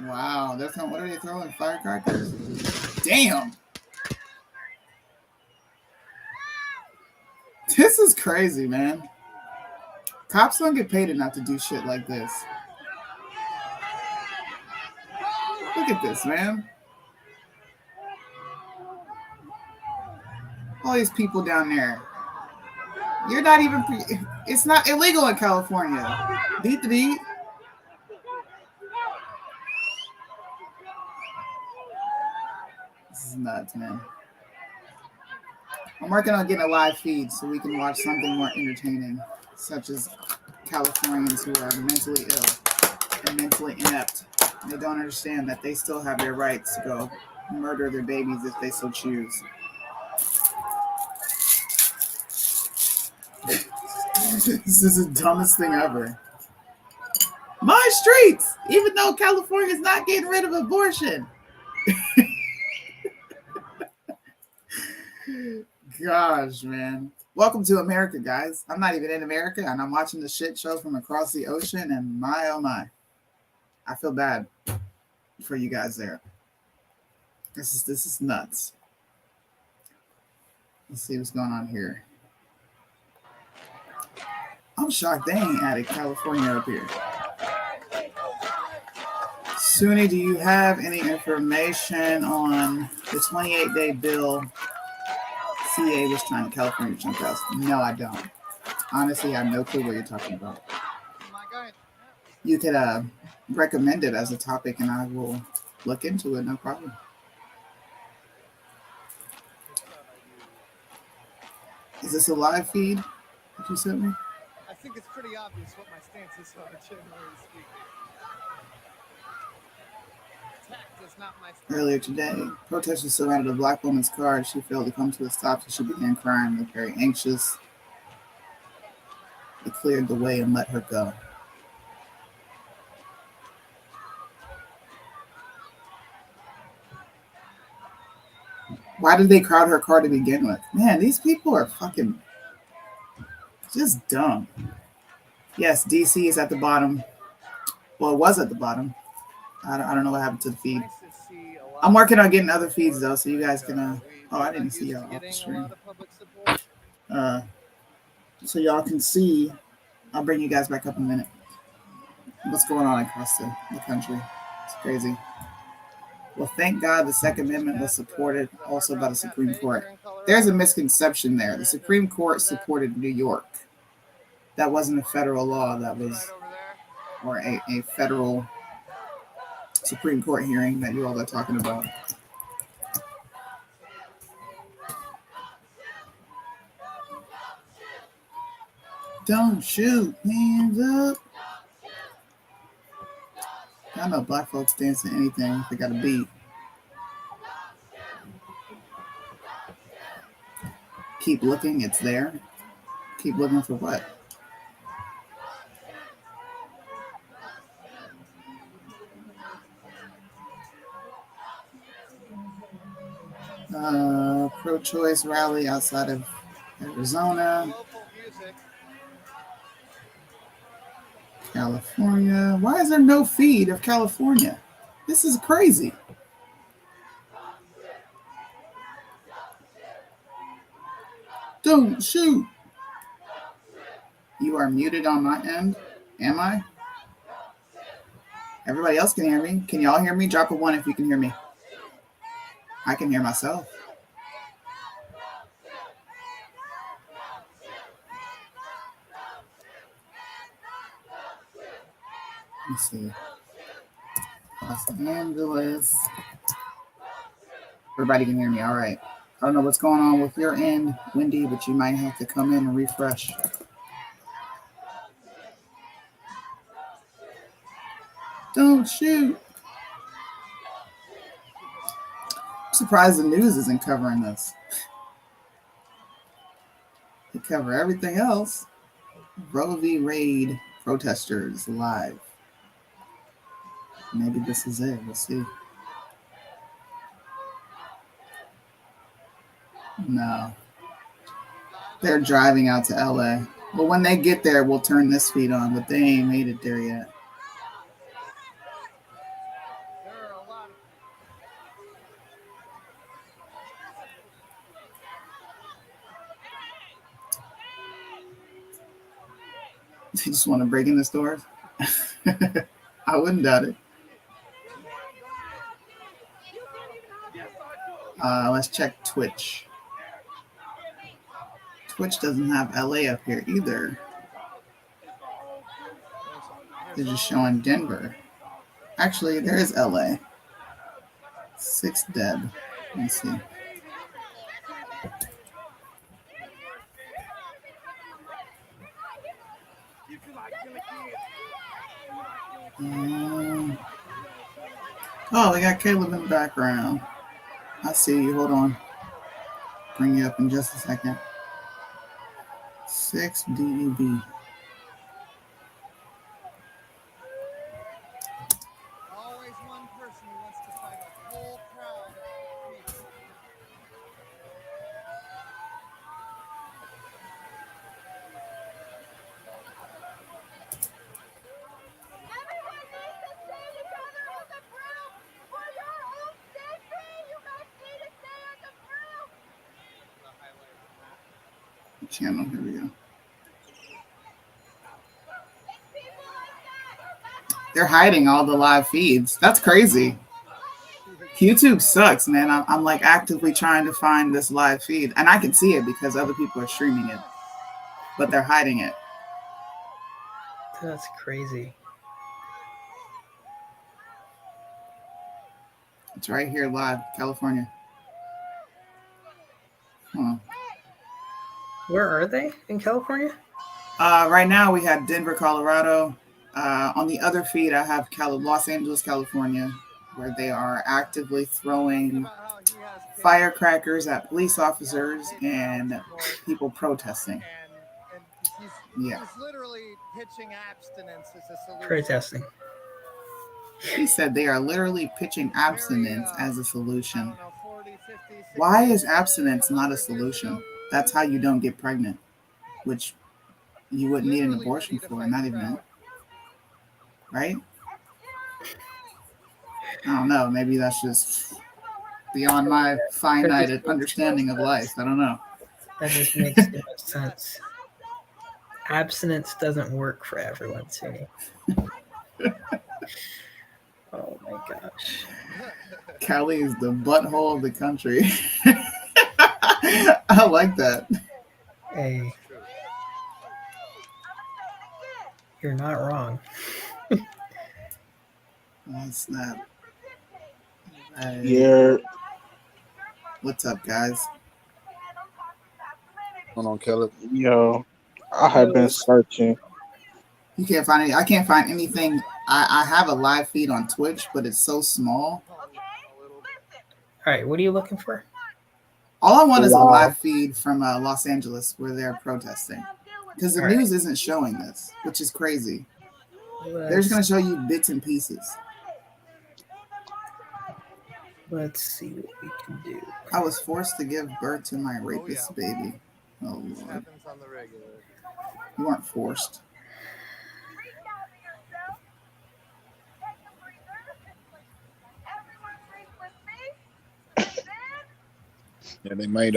Wow, they're throwing, what are they throwing? Firecrackers? Damn. This is crazy, man. Cops don't get paid enough to do shit like this. Look at this, man. All these people down there. You're not even... It's not illegal in California. Beat the beat. This is nuts, man. I'm working on getting a live feed so we can watch something more entertaining, such as Californians who are mentally ill and mentally inept. They don't understand that they still have their rights to go murder their babies if they so choose. This is the dumbest thing ever. My streets, even though California's not getting rid of abortion. Gosh, man. Welcome to America, guys. I'm not even in America, and I'm watching the shit show from across the ocean, and my, oh my. I feel bad for you guys there. This is nuts. Let's see what's going on here. I'm shocked they ain't added California up here. Soonie, do you have any information on the 28-day bill CA was trying to California jump us? No, I don't. Honestly, I have no clue what you're talking about. You could recommend it as a topic, and I will look into it. No problem. Is this a live feed that you sent me? I think it's pretty obvious what my stance is on it, generally speaking. Attacked as Earlier today, protesters surrounded a black woman's car as she failed to come to a stop, so she began crying, looked very anxious. They cleared the way and let her go. Why did they crowd her car to begin with? Man, these people are fucking just dumb. Yes, DC is at the bottom. Well, it was at the bottom. I don't know what happened to the feed. I'm working on getting other feeds though, so you guys can. Oh, I didn't see y'all off the stream. So y'all can see. I'll bring you guys back up in a minute. What's going on across the country? It's crazy. Well, thank God the Second Amendment was supported also by the Supreme Court. There's a misconception there. The Supreme Court supported New York. That wasn't a federal law. That was, or a federal Supreme Court hearing that you all are talking about. Don't shoot, hands up. I know black folks dance to anything if they got a beat. Keep looking, it's there. Keep looking for what? Pro-choice rally outside of Arizona. California. Why is there no feed of California? This is crazy. Don't shoot. You are muted on my end. Am I? Everybody else can hear me. Can y'all hear me? Drop a 1 if you can hear me. I can hear myself. Let me see. Los Angeles. Everybody can hear me. All right. I don't know what's going on with your end, Wendy, but you might have to come in and refresh. Don't shoot. I'm surprised the news isn't covering this. They cover everything else. Roe v. Wade protesters live. Maybe this is it. We'll see. No. They're driving out to LA. But when they get there, we'll turn this feed on, but they ain't made it there yet. They just want to break in the stores? I wouldn't doubt it. Let's check Twitch. Twitch doesn't have LA up here either. They're just showing Denver. Actually, there is LA. 6 Deb. Let me see. Oh, they got Caleb in the background. I see you. Hold on. Bring you up in just a second. 6 DEB. Always one person who wants to fight a whole crowd of people. Channel, here we go. They're hiding all the live feeds. That's crazy. YouTube sucks, man. I'm like actively trying to find this live feed, and I can see it because other people are streaming it, but they're hiding it. That's crazy. It's right here live, California. Huh. Where are they? In California? Right now we have Denver, Colorado. On the other feed, I have Los Angeles, California. where they are actively throwing firecrackers at police officers and people protesting. Yeah. He's literally pitching abstinence as a solution. Protesting. He said they are literally pitching abstinence as a solution. Why is abstinence not a solution? That's how you don't get pregnant, which you wouldn't need an abortion for, not even that. Right? I don't know. Maybe that's just beyond my finite understanding of life. I don't know. That just makes no sense. Abstinence doesn't work for everyone, Soonie. Oh my gosh. Cali is the butthole of the country. I like that. Hey. You're not wrong. That's not. Yeah. What's up, guys? Hold on, Caleb. Yo, I have been searching. You can't find any. I can't find anything. I have a live feed on Twitch, but it's so small. All right, what are you looking for? All I want is a live feed from Los Angeles where they're protesting. Because the news isn't showing this, which is crazy. They're just going to show you bits and pieces. Let's see what we can do. I was forced to give birth to my rapist baby. Oh, Lord. You weren't forced. Yeah, they might.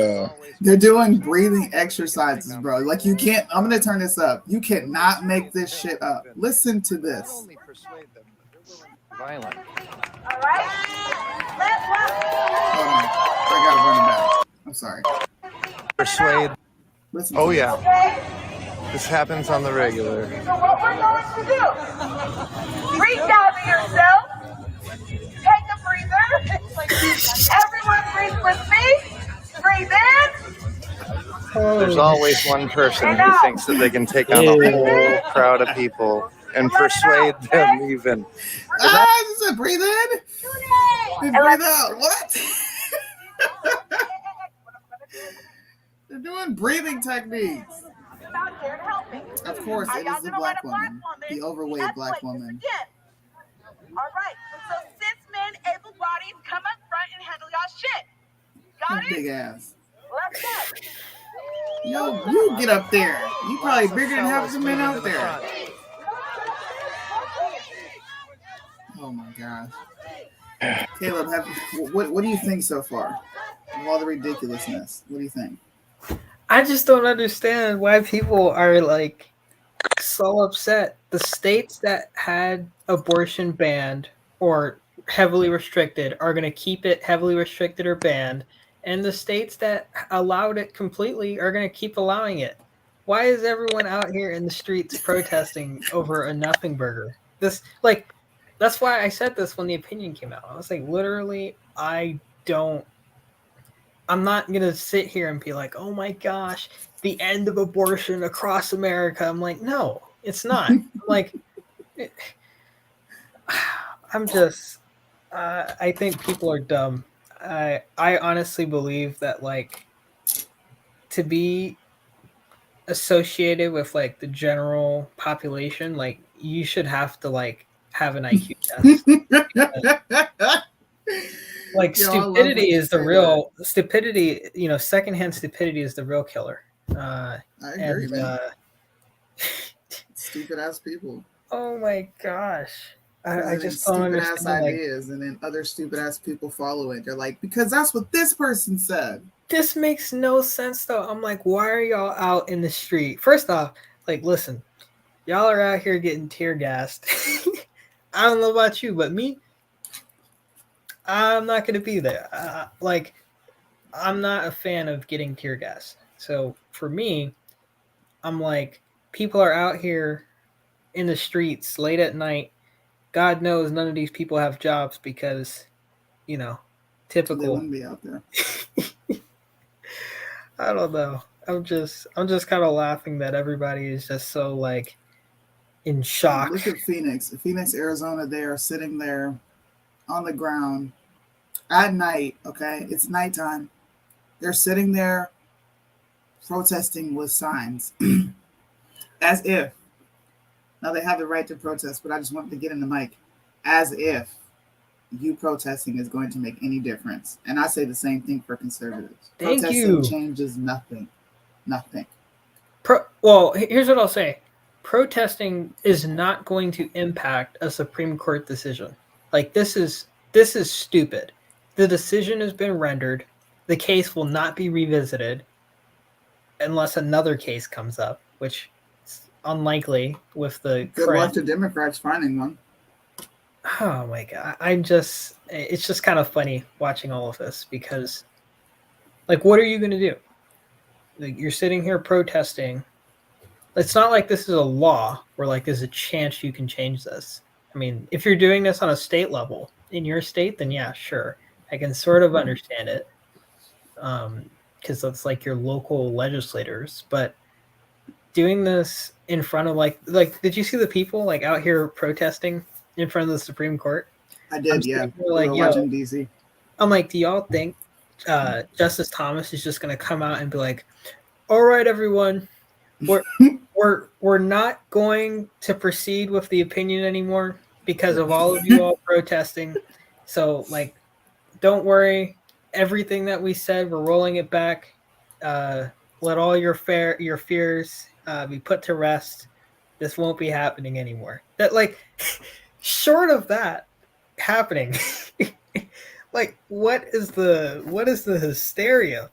They're doing breathing exercises, bro. Like, you can't. I'm gonna turn this up. You cannot make this shit up. Listen to this. Violent. All right. Hold on. I gotta run it back. I'm sorry. Persuade. Listen. Oh to yeah. Okay. This happens on the regular. So what we're going to do? Breathe down to yourself. Take a breather. Everyone breathe with me. Breathe in. There's always one person who thinks that they can take on a whole crowd of people and persuade them even. I said breathe in and breathe out. What? They're doing breathing techniques. Of course, it is the black woman, the overweight black woman. All right, so cis men, able bodies, come up front and handle y'all shit. Got it? Big ass. Let's go. Yo, you get up there. You probably bigger than half the men out there. Oh my gosh. Caleb, what do you think so far? Of all the ridiculousness, what do you think? I just don't understand why people are like so upset. The states that had abortion banned or heavily restricted are going to keep it heavily restricted or banned, and the states that allowed it completely are going to keep allowing it. Why is everyone out here in the streets protesting over a nothing burger? That's why I said this when the opinion came out. I was like, literally, I'm not going to sit here and be like, oh my gosh, the end of abortion across America. I'm like, no, it's not. I think people are dumb. I honestly believe that, like, to be associated with, like, the general population, like, you should have to, like, have an IQ test. Like, stupidity is the real stupidity. You know, secondhand stupidity is the real killer. I agree, man. Stupid ass people. Oh my gosh. I just don't stupid understand. ass ideas, and then other stupid ass people follow it. They're like, because that's what this person said. This makes no sense, though. I'm like, why are y'all out in the street? First off, like, listen, y'all are out here getting tear gassed. I don't know about you, but me, I'm not going to be there. I'm not a fan of getting tear gas. So for me, I'm like, people are out here in the streets late at night. God knows none of these people have jobs because, you know, typical. They wouldn't be out there. I don't know. I'm just kind of laughing that everybody is just so, like, in shock. Look at Phoenix, Arizona. They are sitting there on the ground at night. Okay, it's nighttime. They're sitting there protesting with signs, as if. Now they have the right to protest, but I just wanted to get in the mic, as if you protesting is going to make any difference. And I say the same thing for conservatives. Thank Protesting you. changes nothing. Nothing. Well, here's what I'll say. Protesting is not going to impact a Supreme Court decision. Like, this is stupid. The decision has been rendered. The case will not be revisited unless another case comes up, which is unlikely with the Good luck to Democrats finding one. Oh my god. It's just kind of funny watching all of this because, like, what are you going to do? Like, you're sitting here protesting. It's not like this is a law where, like, there's a chance you can change this. I mean, if you're doing this on a state level in your state, then yeah, sure. I can sort of understand it. Because that's like your local legislators. But doing this in front of like, did you see the people like out here protesting in front of the Supreme Court? I did, yeah. Like, we were watching DC. I'm like, do y'all think Justice Thomas is just going to come out and be like, all right, everyone, we're not going to proceed with the opinion anymore because of all of you all protesting. So, like, don't worry. Everything that we said, we're rolling it back. Let all your fears be put to rest. This won't be happening anymore. That, like, short of that happening, like, what is the hysteria?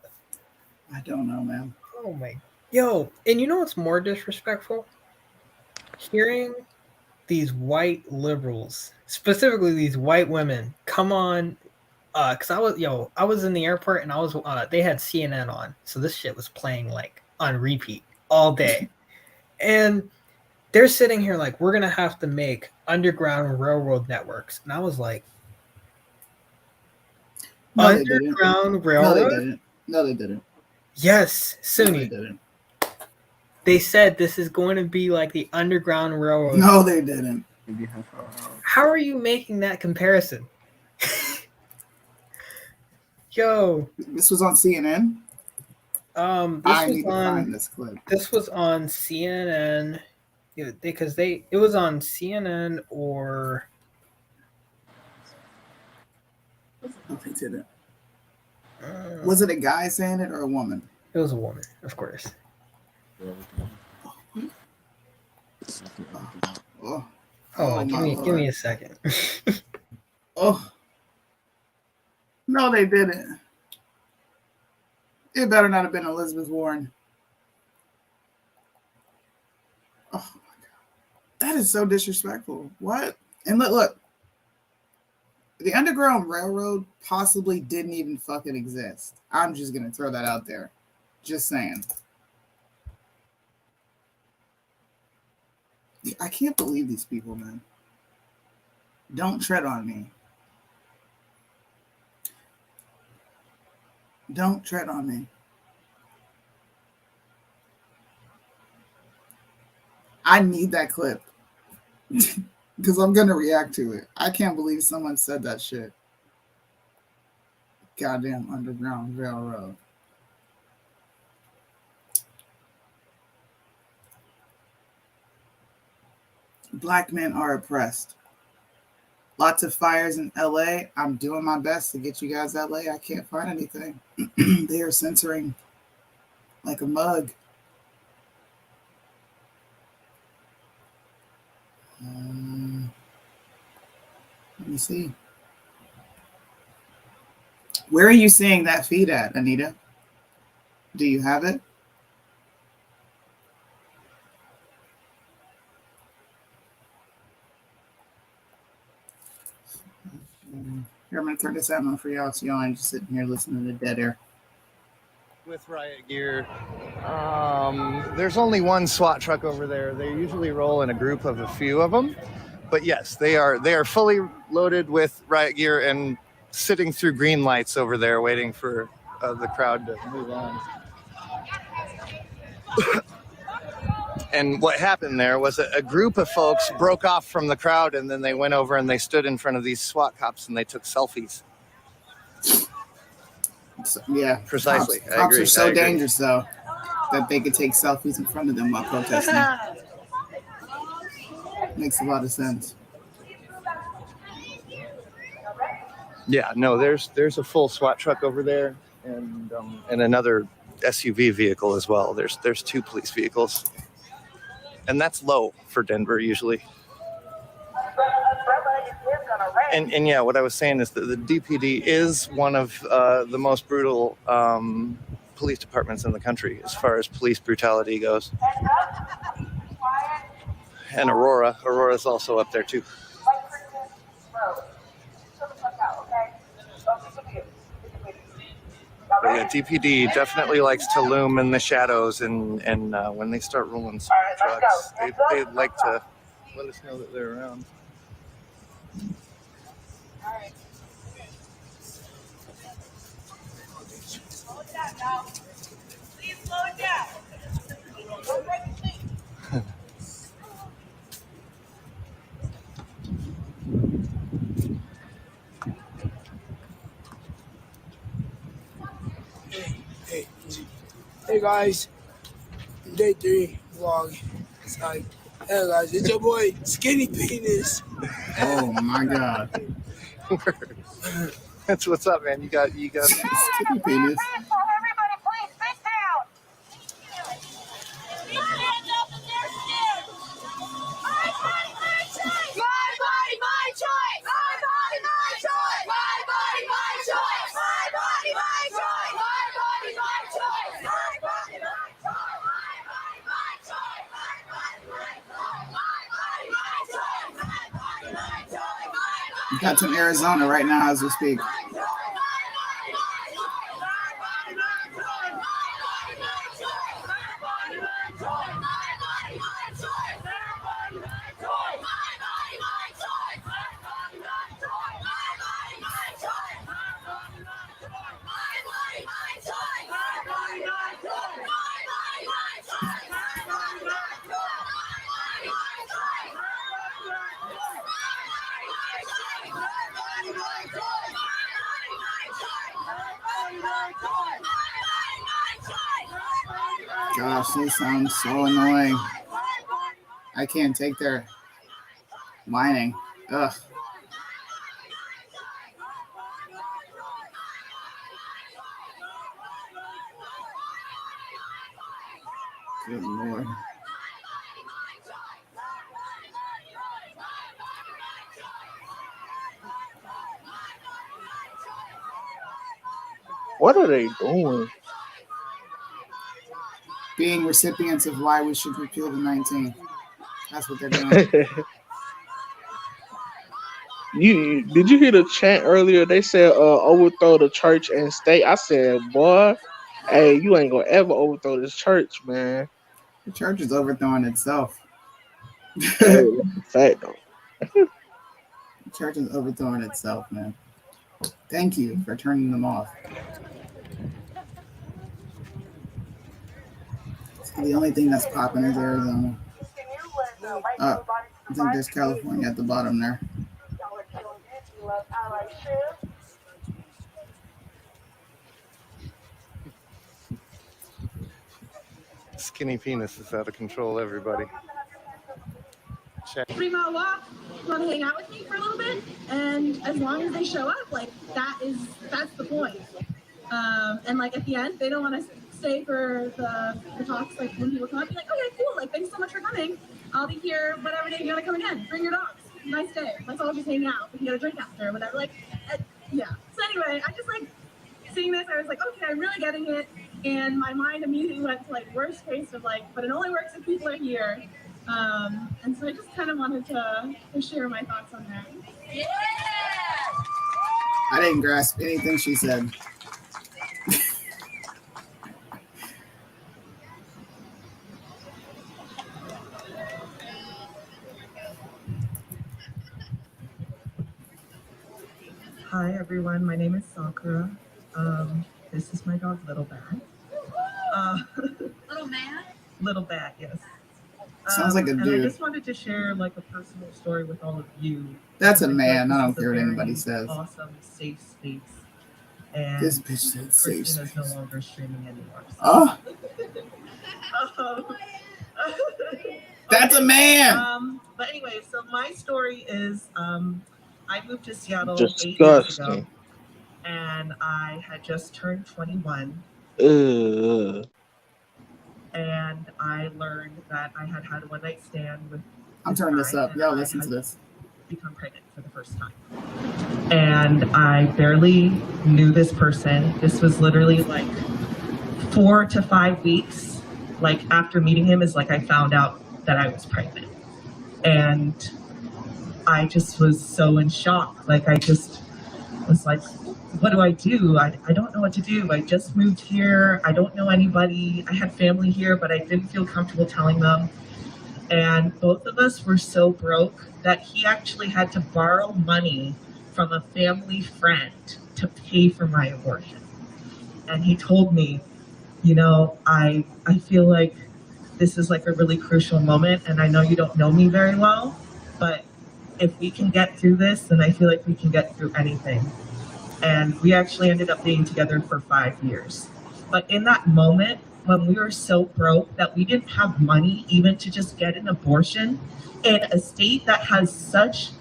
I don't know, man. Oh my, yo! And you know what's more disrespectful? Hearing these white liberals, specifically these white women, come on. Cause I was in the airport and I was they had CNN on, so this shit was playing like on repeat all day, and they're sitting here like, we're gonna have to make underground railroad networks, and I was like, no, underground railroad? No, they didn't. Yes, Soonie. No, they didn't. They said this is going to be like the underground railroad. No, they didn't. How are you making that comparison? Yo, this was on CNN. I need to find this clip. This was on CNN because it was on CNN or. No, they didn't. Was it a guy saying it or a woman? It was a woman, of course. Give me a second. Oh. No, they didn't. It better not have been Elizabeth Warren. Oh my god. That is so disrespectful. What? And look. The Underground Railroad possibly didn't even fucking exist. I'm just gonna throw that out there. Just saying. I can't believe these people, man. Don't tread on me. Don't tread on me. I need that clip. Because I'm going to react to it. I can't believe someone said that shit. Goddamn Underground Railroad. Black men are oppressed. Lots of fires in LA. I'm doing my best to get you guys LA. I can't find anything. They are censoring like a mug. Let me see. Where are you seeing that feed at, Anita? Do you have it? Here, I'm going to turn this on for y'all so y'all ain't just sitting here listening to dead air. With riot gear, there's only one SWAT truck over there. They usually roll in a group of a few of them. But yes, they are fully loaded with riot gear and sitting through green lights over there waiting for the crowd to move on. And what happened there was a group of folks broke off from the crowd, and then they went over and they stood in front of these SWAT cops and they took selfies. So, yeah, Precisely. Cops are so dangerous, though, that they could take selfies in front of them while protesting. Makes a lot of sense. Yeah, no, there's a full SWAT truck over there, and another SUV vehicle as well. There's 2 police vehicles, and that's low for Denver usually. And yeah, what I was saying is that the DPD is one of the most brutal police departments in the country as far as police brutality goes. And Aurora's also up there too. But yeah, DPD definitely likes to loom in the shadows, and when they start rolling trucks, they like to let us know that they're around. Please slow it down. Hey guys, day 3 vlog. It's like, hey guys, it's your boy Skinny Penis. Oh my god. That's what's up, man. You got Skinny Penis. Everybody, please sit down. Stand up if they're scared. My body, my choice. My body, my choice. My body, my choice. My body, my choice. My body, my choice. My body, my choice. My body, my choice. My body, my choice. My body, my choice. My body, my choice. My body, my choice. We got some Arizona right now as we speak. Gosh, they sound so annoying. I can't take their whining. Ugh. Good Lord. What are they doing? Being recipients of why we should repeal the 19. That's what they're doing. Did you hear the chant earlier? They said overthrow the church and state. I said, boy, hey, you ain't gonna ever overthrow this church, man. The church is overthrowing itself. Hey, fact though. The church is overthrowing itself, man. Thank you for turning them off. The only thing that's popping is Arizona. I think there's California at the bottom there. Skinny Penis is out of control, everybody. Check. 3 mile walk, want to hang out with me for a little bit, and as long as they show up, like that's the point. And like at the end, they don't want to stay for the talks. Like when people come up, be like, okay, cool, like thanks so much for coming. I'll be here whatever day you want to come again. Bring your dogs. Nice day. Let's all just hang out. We can get a drink after or whatever. Like, yeah. So anyway, I just like seeing this. I was like, okay, I'm really getting it. And my mind immediately went to like worst case of like, but it only works if people are here. And so I just kind of wanted to share my thoughts on that. Yeah! I didn't grasp anything she said. Hi everyone, my name is Sakura. This is my dog Little Bat. Little man? Little Bat, yes. Sounds like a And I dude. just wanted to share like a personal story with all of you. That's a I feel man. like I this don't is a care what very anybody says. Awesome, safe space. And This bitch said safe Kristen is no space. longer streaming anymore. So. Oh, Um, that's a okay. man. But anyway, so my story is I moved to Seattle 8 years ago, Disgusting. and I had just turned 21, Ugh. and I learned that I had had a one-night stand with I'm this turning this guy, up. and Y'all I listen to had this. become pregnant for the first time. And I barely knew this person. This was literally like 4 to 5 weeks. Like after meeting him is like I found out that I was pregnant. And I just was so in shock. Like I just was like, what do I do? I don't know what to do. I just moved here. I don't know anybody. I had family here, but I didn't feel comfortable telling them. And both of us were so broke that he actually had to borrow money from a family friend to pay for my abortion. And he told me, you know, I feel like this is like a really crucial moment, and I know you don't know me very well, but if we can get through this, then I feel like we can get through anything. And we actually ended up being together for 5 years. But in that moment, when we were so broke that we didn't have money even to just get an abortion in a state that has such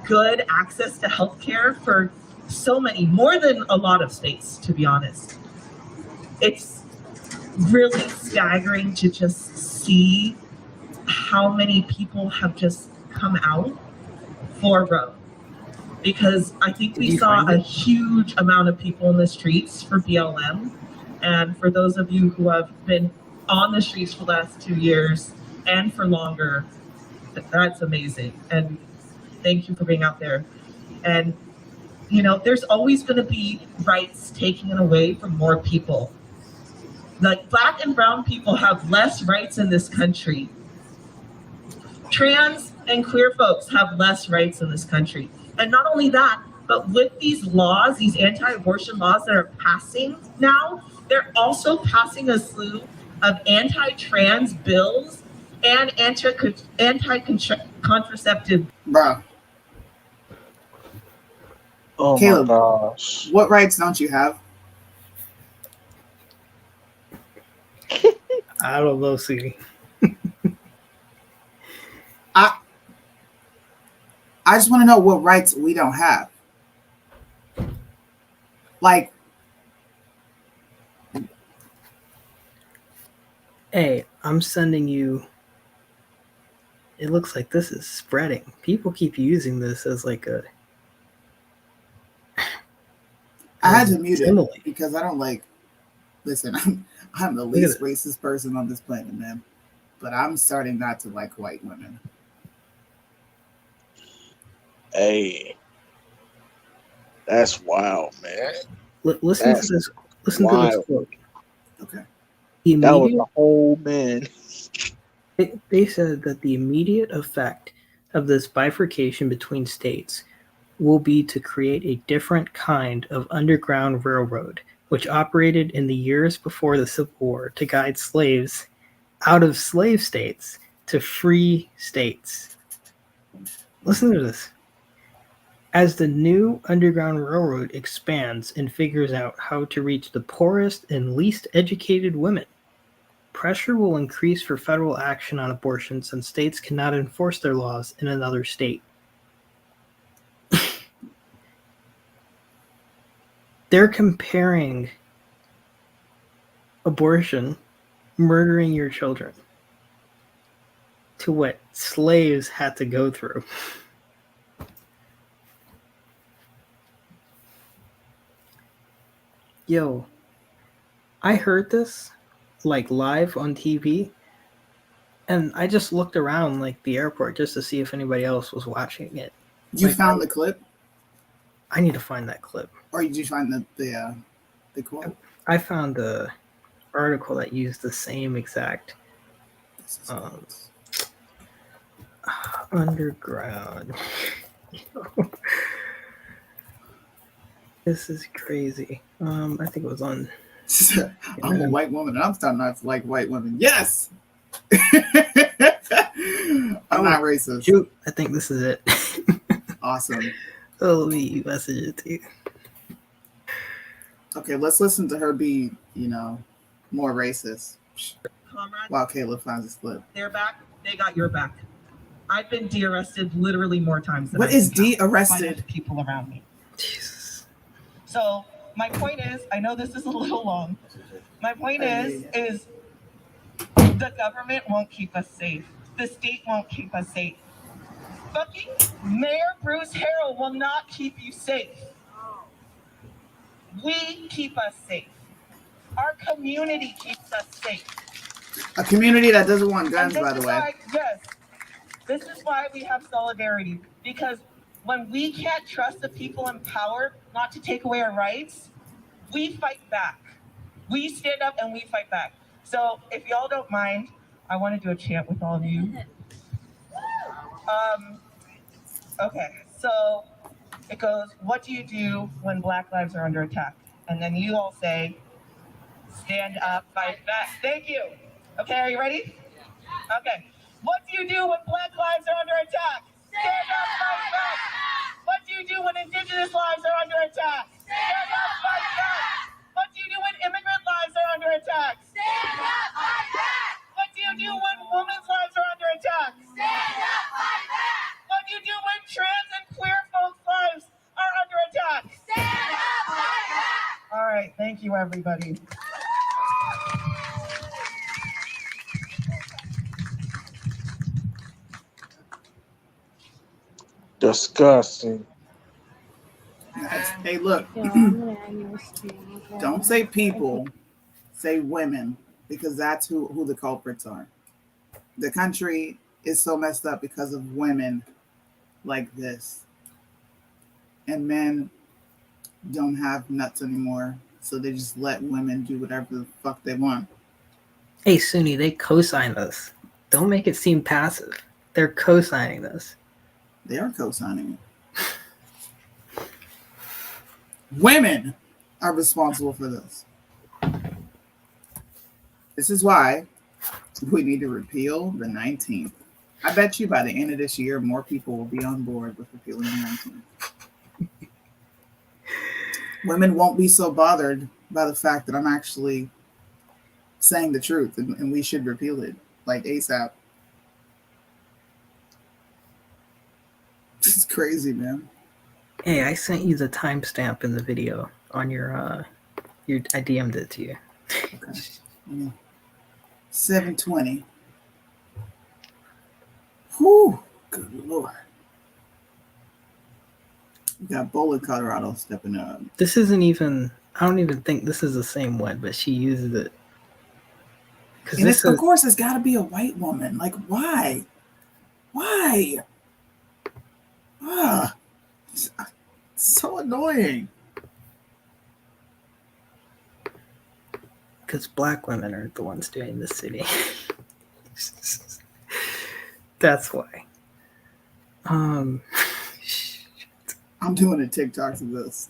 good access to healthcare for so many, more than a lot of states, to be honest. It's really staggering to just see how many people have just come out for Roe. Because I think we saw a huge amount of people in the streets for BLM. And for those of you who have been on the streets for the last 2 years and for longer, that's amazing. And thank you for being out there. And, you know, there's always going to be rights taken away from more people. Like Black and brown people have less rights in this country. Trans and queer folks have less rights in this country. And not only that, but with these laws, these anti-abortion laws that are passing now, they're also passing a slew of anti-trans bills and anti-contraceptive. Bro. Oh Caleb, my gosh. what rights don't you have? I don't know, Soonie. I just want to know what rights we don't have. Like, Hey, I'm sending you. It looks like this is spreading. People keep using this as like a. I had to mute it because I don't like. Listen, I'm the least racist person on this planet, man. But I'm starting not to like white women. Hey, that's wild, man. Listen to this. Listen to this quote. Okay. That was a whole man. They said that the immediate effect of this bifurcation between states will be to create a different kind of underground railroad, which operated in the years before the Civil War to guide slaves out of slave states to free states. Listen to this. As the new Underground Railroad expands and figures out how to reach the poorest and least educated women, pressure will increase for federal action on abortion since states cannot enforce their laws in another state. They're comparing abortion, murdering your children, to what slaves had to go through. Yo, I heard this like live on TV, and I just looked around like the airport just to see if anybody else was watching it. You like, found the clip? I need to find that clip. Or did you find the quote? I found the article that used the same exact underground. This is crazy. I think it was on. I'm a white woman and I'm starting not to like white women. Yes. I'm not racist. Shoot, I think this is it. Awesome. Oh, let me message it to you. Okay, let's listen to her be, more racist. Comrade, While Caleb finds this clip. they're back. They got your back. I've been de-arrested literally more times than What I is can count by de-arrested? the people around me. Jesus. So my point is, I know this is a little long. My point is the government won't keep us safe. The state won't keep us safe. Fucking Mayor Bruce Harrell will not keep you safe. We keep us safe. Our community keeps us safe. A community that doesn't want guns, And by the way. This is why we have solidarity. Because when we can't trust the people in power not to take away our rights, we fight back. We stand up and we fight back. So if y'all don't mind, I want to do a chant with all of you. Okay, so it goes, what do you do when Black lives are under attack? And then you all say, stand up, fight back. Thank you. Okay, are you ready? Okay. What do you do when Black lives are under attack? Stand up, fight back. What do you do when Indigenous lives are under attack? Stand up, fight back. What do you do when immigrant lives are under attack? Stand up, fight back. What do you do when women's lives are under attack? Stand up, fight back. What do you do when trans and queer folks' lives are under attack? Stand up, fight back. All right, thank you, everybody. Disgusting. Hey, look. Don't say people, say women, because that's who the culprits are. The country is so messed up because of women like this. And men don't have nuts anymore, so they just let women do whatever the fuck they want. Hey, Soonie, they co-signed this. Don't make it seem passive. They're co-signing this. They are co-signing it. Women are responsible for this. This is why we need to repeal the 19th. I bet you by the end of this year, more people will be on board with repealing the 19th. Women won't be so bothered by the fact that I'm actually saying the truth, and we should repeal it, like ASAP. This is crazy, man. Hey, I sent you the timestamp in the video on your I DM'd it to you. Okay. 7:20. Whew, good Lord. We got Boulder, Colorado stepping up. This isn't even, I don't even think this is the same one, but she uses it. And of course, it's got to be a white woman. Like, why? Why? Ah, it's so annoying. Because Black women are the ones doing this to me. That's why. I'm doing a TikTok to this.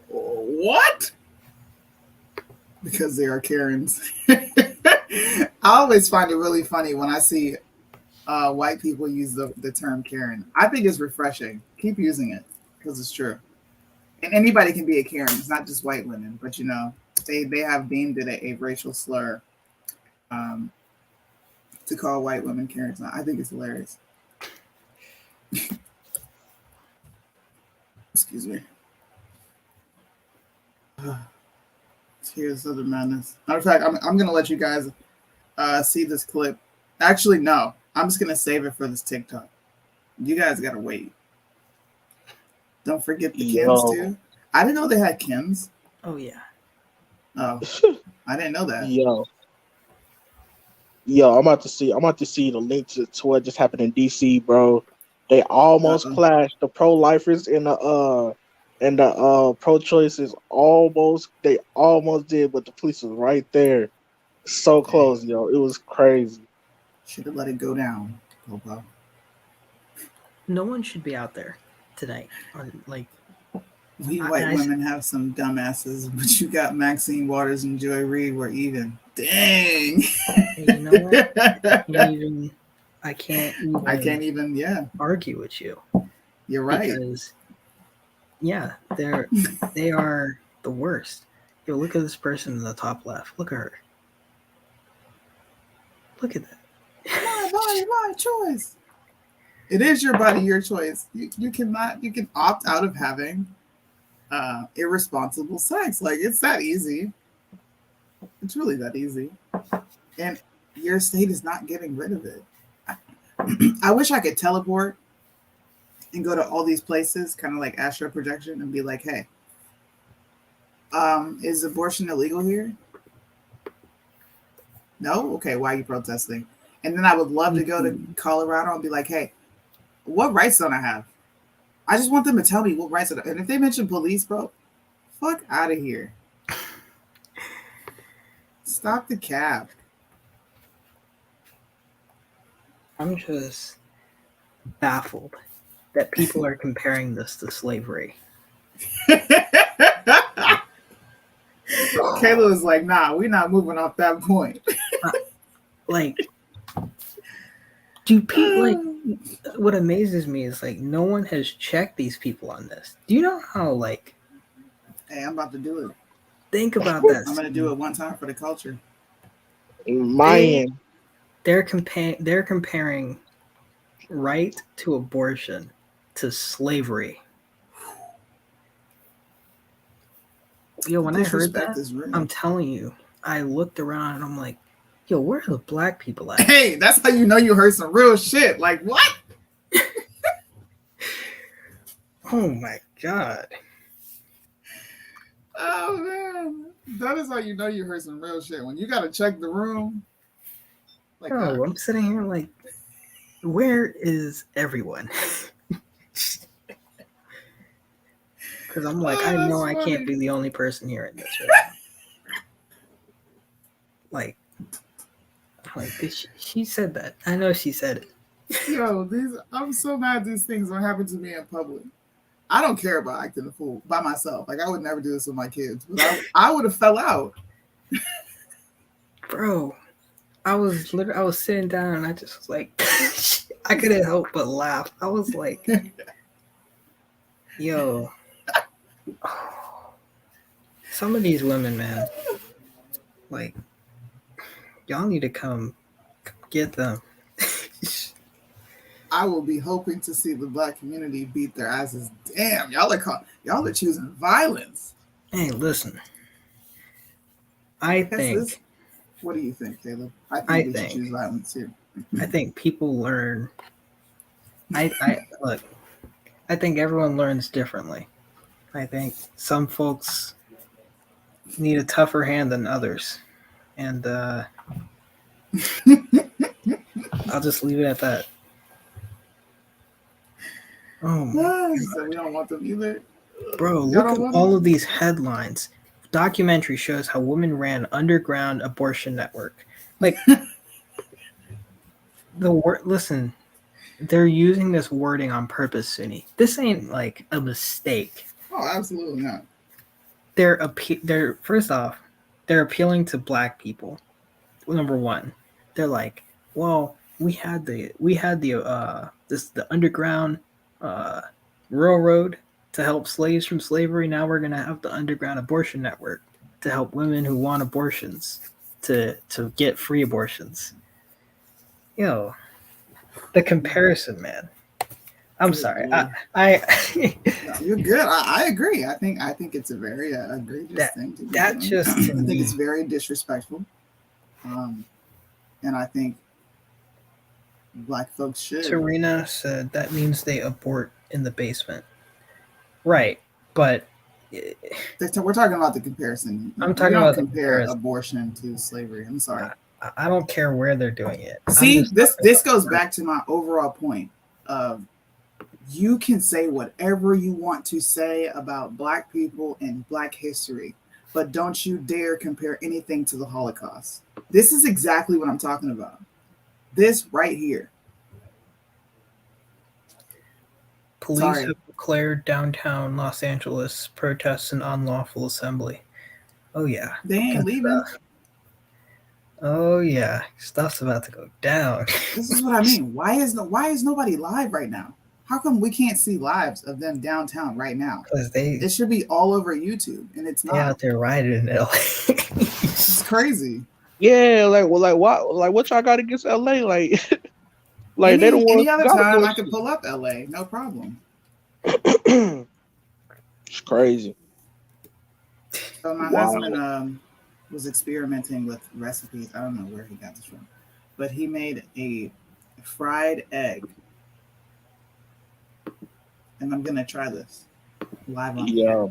What? Because they are Karens. I always find it really funny when I see white people use the term Karen. I think it's refreshing. Keep using it because it's true. And anybody can be a Karen. It's not just white women, but they have deemed it a racial slur to call white women Karens. I think it's hilarious. Excuse me. Here's other madness. Matter of fact, I'm gonna let you guys see this clip. Actually, no. I'm just gonna save it for this TikTok. You guys gotta wait. Don't forget the Kims too. I didn't know they had Kims. Oh yeah. Oh, I didn't know that. Yo, I'm about to see the link to what just happened in DC, bro. They almost clashed. The pro-lifers and the pro-choices they almost did, but the police was right there. So close, yo. It was crazy. Should have let it go down, Popo. No one should be out there tonight. We white women have some dumbasses, but you got Maxine Waters and Joy Reid were even. Dang. You know what? I can't even yeah, argue with you. You're right. Because they are the worst. Yo, look at this person in the top left. Look at her. Look at that. My body, my choice. It is your body, your choice. You can opt out of having irresponsible sex. Like, it's that easy. It's really that easy. And your state is not getting rid of it. I wish I could teleport and go to all these places, kind of like astral projection, and be like, hey, is abortion illegal here? No? Okay, why are you protesting? And then I would love to go to Colorado and be like, hey, what rights don't I have? I just want them to tell me what rights. And if they mention police, bro, fuck out of here. Stop the cap. I'm just baffled that people are comparing this to slavery. Kayla was like, nah, we're not moving off that point. Like, do people, like, what amazes me is, like, no one has checked these people on this. Do you know how, like... Hey, I'm about to do it. Think about that. I'm going to do it one time for the culture. They're comparing right to abortion to slavery. Yo, when I heard that, I'm telling you, I looked around and I'm like, yo, where are the black people at? Hey, that's how you know you heard some real shit. Like, what? Oh my God. Oh man. That is how you know you heard some real shit. When you gotta check the room. Like, oh, I'm sitting here like, where is everyone? Because I'm like, I know I can't be the only person hearing this right now. Like she said that. I know she said it. Yo, I'm so mad these things don't happen to me in public. I don't care about acting a fool by myself. Like, I would never do this with my kids. But I would have fell out. Bro, I was sitting down and I just was like, I couldn't help but laugh. I was like, yo, some of these women, man, like, y'all need to come get them. I will be hoping to see the black community beat their asses. Damn, y'all are choosing violence. Hey, listen. I think. What do you think, Caleb? I think we should choose violence here. I think people learn. Look. I think everyone learns differently. I think some folks need a tougher hand than others, and I'll just leave it at that. Oh my so we don't want them either. Bro, look at all of these headlines. Documentary shows how women ran underground abortion network. Like, listen, they're using this wording on purpose, Soonie. This ain't like a mistake. Oh, absolutely not. They're first off, they're appealing to black people. Number one, they're like, well, we had the underground railroad to help slaves from slavery. Now we're gonna have the underground abortion network to help women who want abortions to get free abortions. Yo, the comparison, man. I'm sorry. I You're good. I agree. I think it's a very egregious thing to do. I think it's very disrespectful. And I think black folks should. Serena said that means they abort in the basement. Right, but we're talking about the comparison. I'm talking about compare abortion to slavery. I'm sorry. I don't care where they're doing it. See, this goes back to my overall point of you can say whatever you want to say about black people and black history, but don't you dare compare anything to the Holocaust. This is exactly what I'm talking about. This right here. Police have declared downtown Los Angeles protests an unlawful assembly. Oh yeah, they ain't leaving. Oh yeah, stuff's about to go down. This is what I mean. Why is nobody live right now? How come we can't see lives of them downtown right now? Because it should be all over YouTube, and it's they not. out there riding in LA. This is crazy. Yeah, what y'all got against LA? Like they don't want any other time I could pull up LA, no problem. It's crazy. So my husband was experimenting with recipes. I don't know where he got this from, but he made a fried egg, and I'm gonna try this live on the air.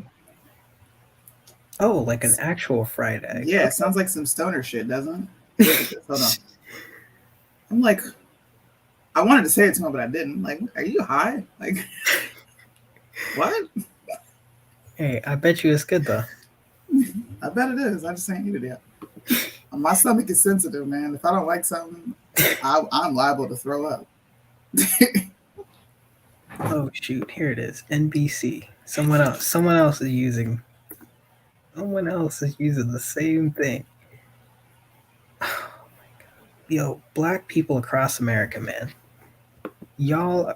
Oh, like an actual fried egg. Yeah, it sounds like some stoner shit, doesn't it? Look at this. Hold on. I'm like, I wanted to say it to him, but I didn't. Like, are you high? Like, what? Hey, I bet you it's good though. I bet it is. I just ain't eat it yet. My stomach is sensitive, man. If I don't like something, I'm liable to throw up. Oh shoot! Here it is. NBC. Someone else is using. Someone else is using the same thing. Oh my god! Yo, black people across America, man. Y'all.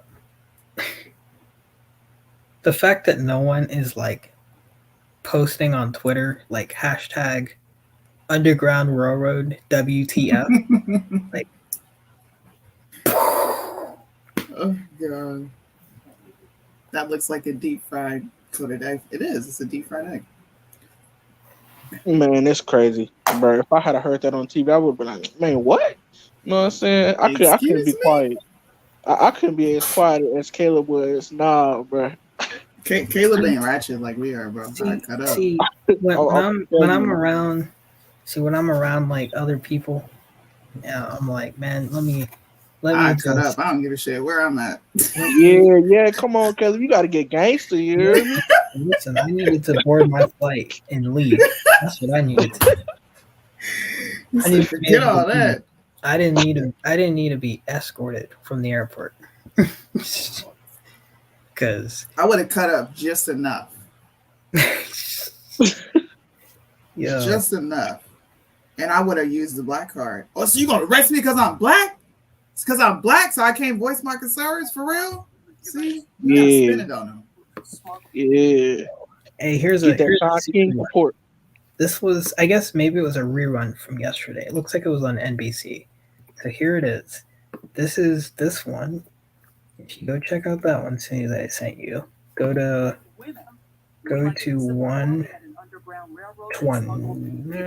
The fact that no one is like posting on Twitter like hashtag Underground Railroad WTF. Like, oh god, that looks like a deep fried coated egg. It is. It's a deep fried egg. Man, it's crazy, bro. If I had heard that on TV, I would be like, man, what? You know what I'm saying? I couldn't be quiet. I couldn't be as quiet as Caleb was. Nah, bro. Caleb ain't ratchet like we are, bro. I cut up. See, when I'm around like other people, yeah, I'm like, man, let me cut up. I don't give a shit where I'm at. Yeah, come on, Caleb. You gotta get gangster, you hear me? Listen, I needed to board my flight and leave. That's what I needed to do. I need to forget all that. I didn't need to be escorted from the airport. Because I would have cut up just enough. Yeah. Just enough. And I would have used the black card. Oh, so you gonna arrest me because I'm black? It's because I'm black, so I can't voice my concerns for real? See? You gotta spin it on them. Yeah. Hey, here's a report. This was, I guess maybe it was a rerun from yesterday. It looks like it was on NBC. So here it is. This is this one. If you go check out that one, see that I sent you. Go to 120.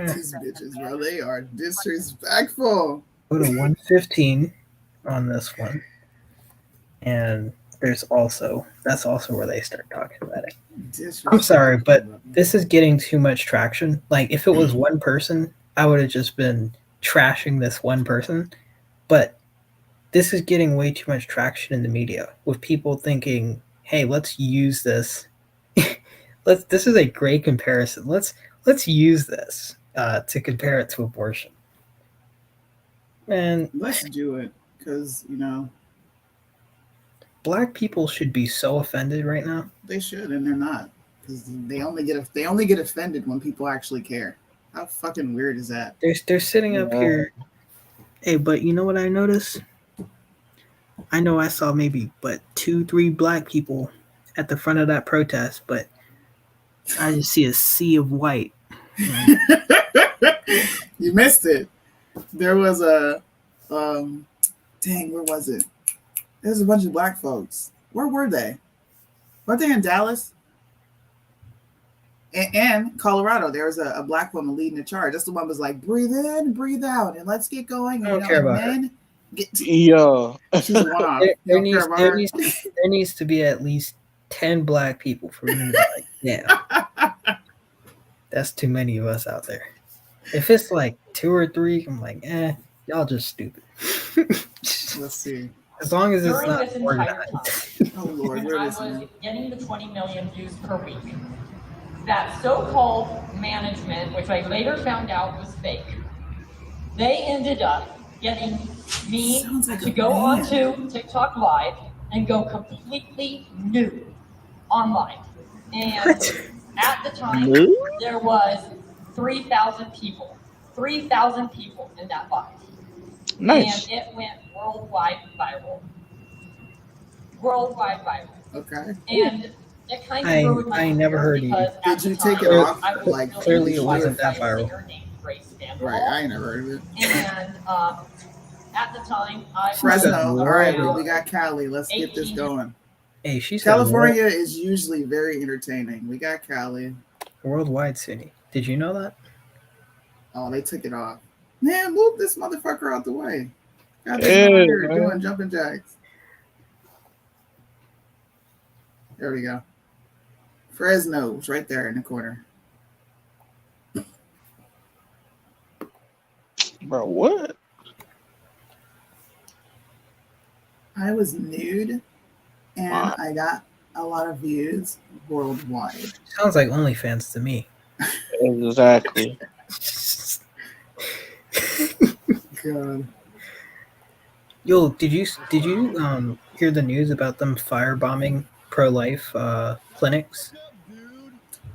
These bitches, bro, they are disrespectful. Go to 115 on this one. And that's also where they start talking about it. I'm sorry, but this is getting too much traction. Like, if it was one person, I would have just been trashing this one person. But this is getting way too much traction in the media with people thinking, hey, let's use this. This is a great comparison. Let's use this to compare it to abortion. And let's do it, because black people should be so offended right now. They should, and they're not, because they only get offended when people actually care. How fucking weird is that? They're sitting up here. Hey, but you know what I noticed? I know I saw maybe 2-3 black people at the front of that protest, but I just see a sea of white. You missed it. There was a dang, where was it? There's a bunch of black folks. Where were they? Weren't they in Dallas? And Colorado, there was a black woman leading the charge. That's the one was like, breathe in, breathe out, and let's get going. I don't care about her. Yeah. She's a one-off. There needs to be at least 10 black people for me to be like, yeah. That's too many of us out there. If it's like 2 or 3, I'm like, y'all just stupid. Let's see. As long as it's not organized. Oh Lord, I was getting the 20 million views per week. That so-called management, which I later found out was fake, they ended up getting me to go onto TikTok Live and go completely nude online. And at the time, there was 3,000 people. 3,000 people in that box. Nice. And it went worldwide viral. Worldwide viral. Okay. And it kind of ruined my I never career heard of you. because at Did you the take time, it off? I was Like, really Clearly it inspired wasn't by that a viral. singer named Grace Vanderbilt. Right, I ain't never heard of it. And at the time, I was Fresno. All right, worldwide. we got Cali. Let's get this going. Hey, she said California is usually very entertaining. We got Cali. worldwide city. Did you know that? Oh, they took it off. Man, move this motherfucker out the way. Got Yeah, this here man. doing jumping jacks. There we go. Fresno's right there in the corner. Bro, what? I was nude and I got a lot of views worldwide. Sounds like OnlyFans to me. Exactly. God. Yo, did you hear the news about them firebombing pro-life clinics?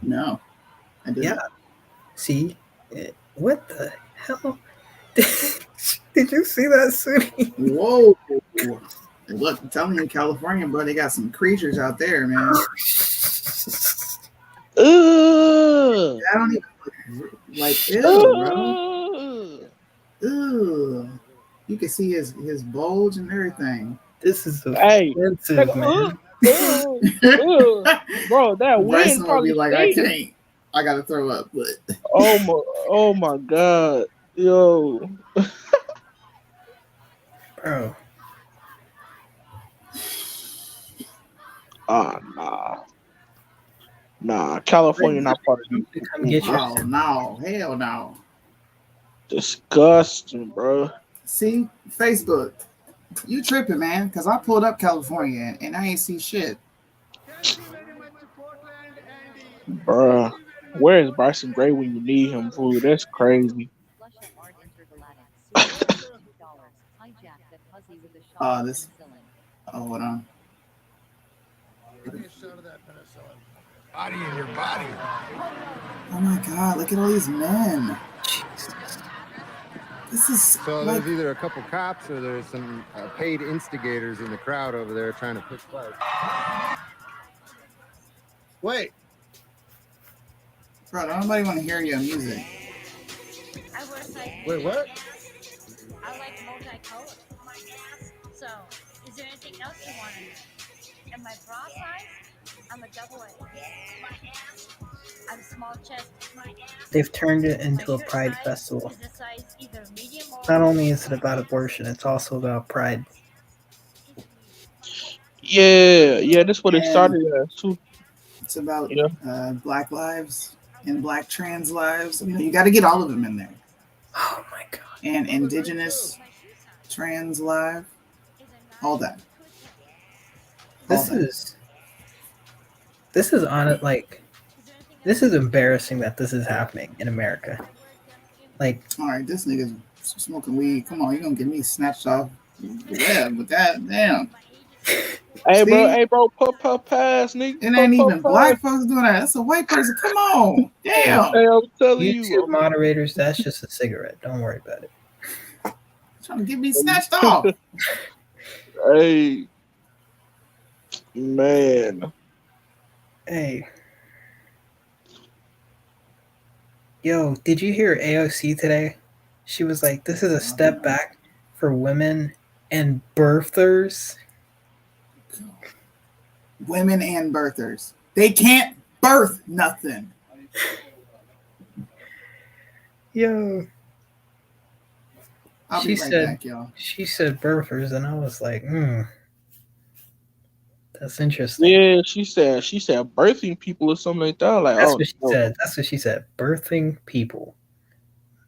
No, I didn't. Yeah. See, what the hell? Did you see that, Soonie? Whoa! Look, I'm telling you, California, bro, they got some creatures out there, man. Ugh. I don't even like ew, bro. Ew. You can see his bulge and everything. This is offensive, man. Bro, that Bryson wind will probably be like, I stayed. can't. I gotta throw up, but Oh my god, yo, bro. Nah, California not part of you. Come get your oh no, hell no. Disgusting, bro. See, Facebook, you tripping, man? Because I pulled up California and I ain't see shit. Bruh, where is Bryson Gray when you need him, fool? That's crazy. This. Oh, hold on. Body in your body. Oh my god, look at all these men. This is So like, there's either a couple cops or there's some paid instigators in the crowd over there trying to push fights. Wait. bro, don't nobody want to hear your music. Wait, what? I like multicolored. So, is there anything else you want to know? Am I bra size? I'm a double A. I'm small chest. They've turned it into a pride festival. Not only is it about abortion, it's also about pride. Yeah, that's what it started as too. It's about black lives and black trans lives. You know, you got to get all of them in there. Oh my god. And indigenous trans life, all that. This is on it. Like, this is embarrassing that this is happening in America. Like, all right, this nigga's smoking weed. Come on, you're gonna get me snatched off the web with that. Damn. Hey, bro, puff pass, nigga. It ain't even black folks doing that. That's a white person. Come on. Damn. Hey, I'm telling YouTube you, moderators, that's just a cigarette. Don't worry about it. Trying to get me snatched off. Hey, man. Hey. Yo, did you hear AOC today? She was like, this is a step back for women and birthers. Women and birthers. They can't birth nothing. Yo. I'll be right back, y'all. She said birthers, and I was like, that's interesting. Yeah, she said birthing people or something like that. Like, That's what she said. That's what she said. Birthing people.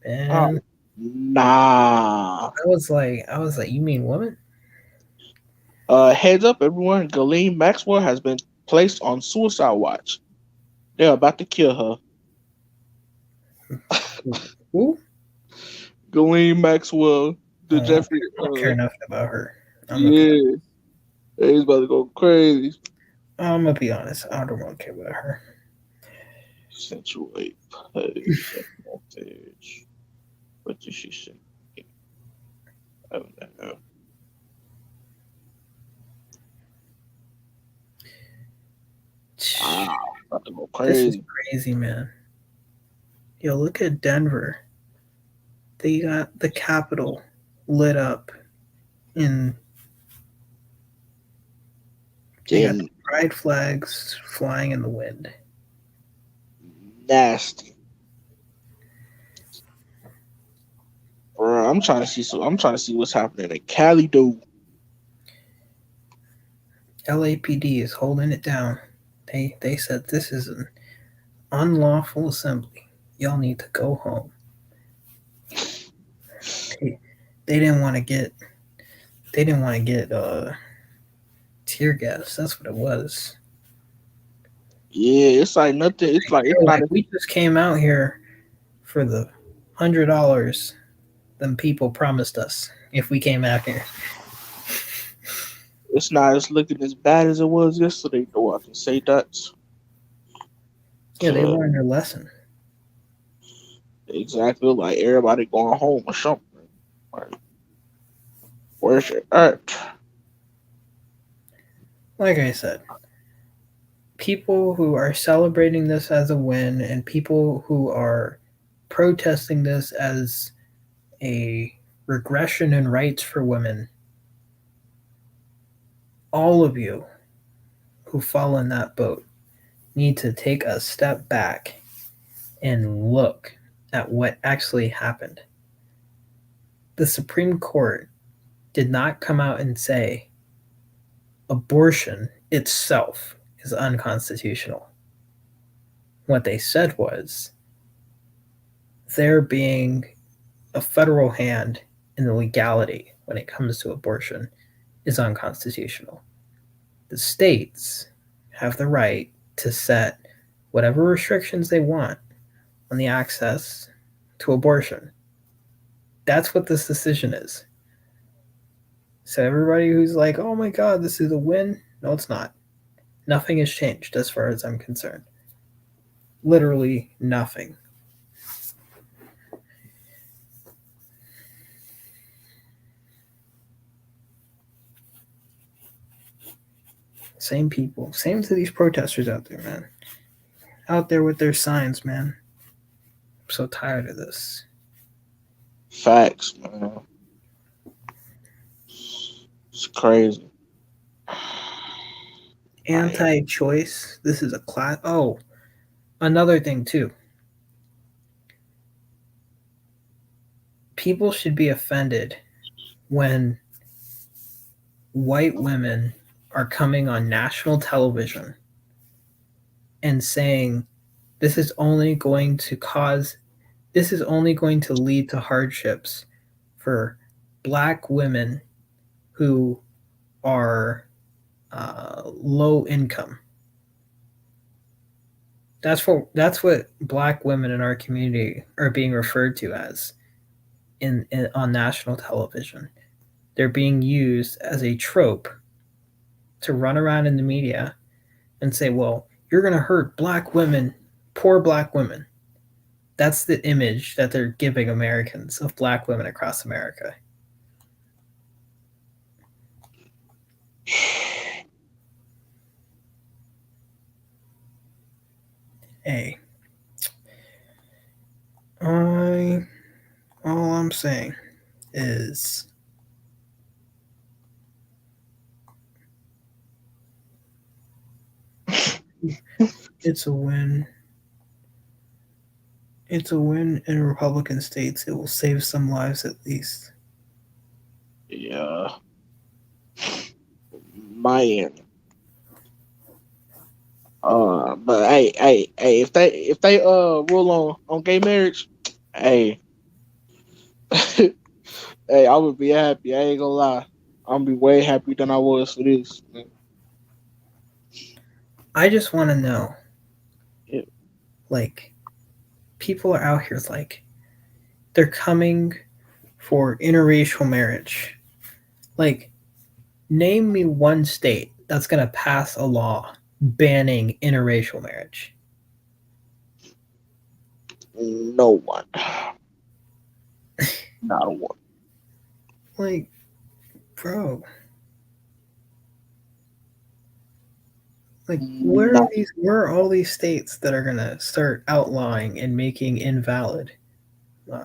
Man. Nah. I was like, you mean woman? Heads up, everyone. Ghislaine Maxwell has been placed on suicide watch. They're about to kill her. Who? Ghislaine Maxwell. The Jeffrey. I don't care nothing about her. He's about to go crazy. I'm gonna be honest. I don't really care about her. Accentuate page. What did she say? Wow, about to go This is crazy. crazy, man. Yo, look at Denver. They got the Capitol lit up in. They got the pride flags flying in the wind. Nasty. Bro, I'm trying to see. So I'm trying to see what's happening in Cali, dude. LAPD is holding it down. They said this is an unlawful assembly. Y'all need to go home. They didn't want to get. They didn't want to get tear gas. That's what it was. Yeah, it's like nothing. It's like it's not. We just came out here for the $100 them people promised us if we came out here. It's not as looking as bad as it was yesterday. Though I can say that. Yeah, they learned their lesson. Exactly, like everybody going home or something. Like, where's your art? Like I said, people who are celebrating this as a win and people who are protesting this as a regression in rights for women, all of you who fall in that boat need to take a step back and look at what actually happened. The Supreme Court did not come out and say abortion itself is unconstitutional. What they said was there being a federal hand in the legality when it comes to abortion is unconstitutional. The states have the right to set whatever restrictions they want on the access to abortion. That's what this decision is. So everybody who's like, oh my God, this is a win. No, it's not. Nothing has changed as far as I'm concerned. Literally nothing. Same people. Same to these protesters out there, man. Out there with their signs, man. I'm so tired of this. Facts, man. It's crazy. Anti-choice. This is a class. Oh, another thing too. People should be offended when white women are coming on national television and saying this is only going to lead to hardships for black women who are low income. That's what black women in our community are being referred to as on national television. They're being used as a trope to run around in the media and say, well, you're going to hurt black women, poor black women. That's the image that they're giving Americans of black women across America. Hey, all I'm saying is it's a win. It's a win in Republican states. It will save some lives at least. Yeah. Miami. But hey, if they rule on gay marriage, hey, hey, I would be happy. I ain't gonna lie. I'm gonna be way happy than I was for this. I just want to know, like, people are out here like they're coming for interracial marriage. Like, name me one state that's gonna pass a law banning interracial marriage. No one. Not a one. Like, bro. Like, Not where are all these states that are gonna start outlawing and making invalid uh,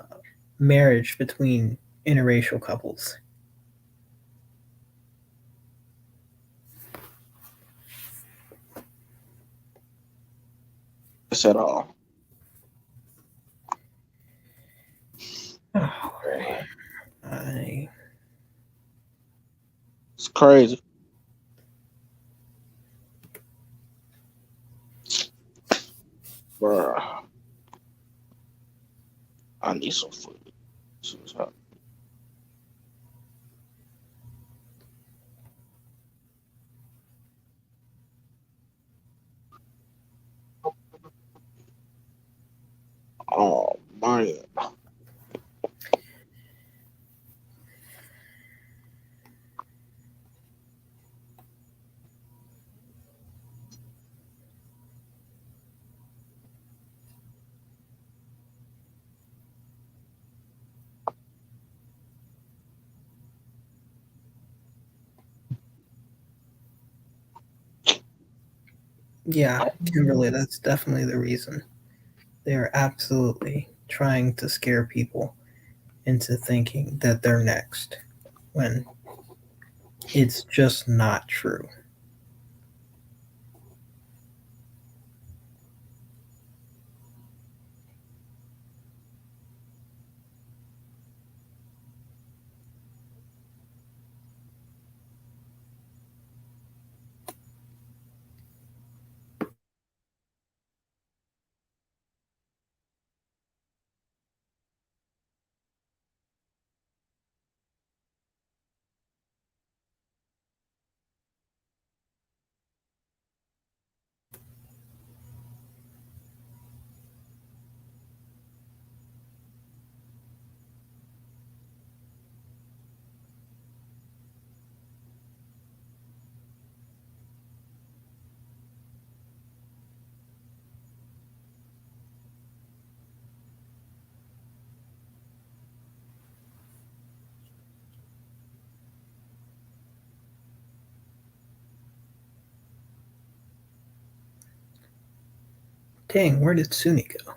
marriage between interracial couples? at all. I It's crazy. Bruh. I need some food. See what's happening. Oh man. Yeah, Kimberly, that's definitely the reason. They are absolutely trying to scare people into thinking that they're next when it's just not true. Dang, where did Soonie go?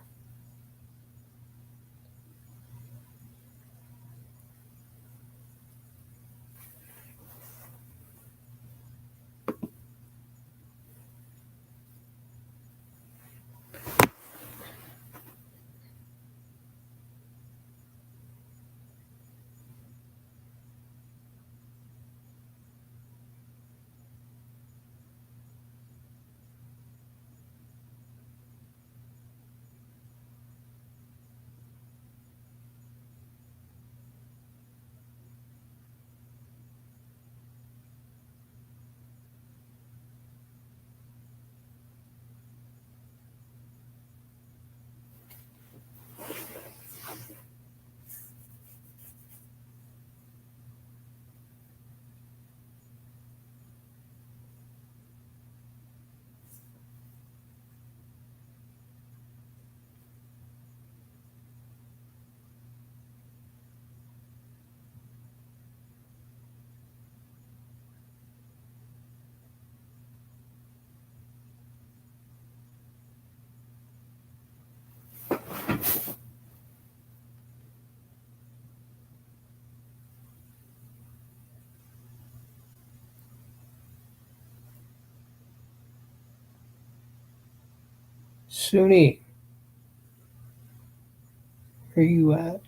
Soonie, where you at?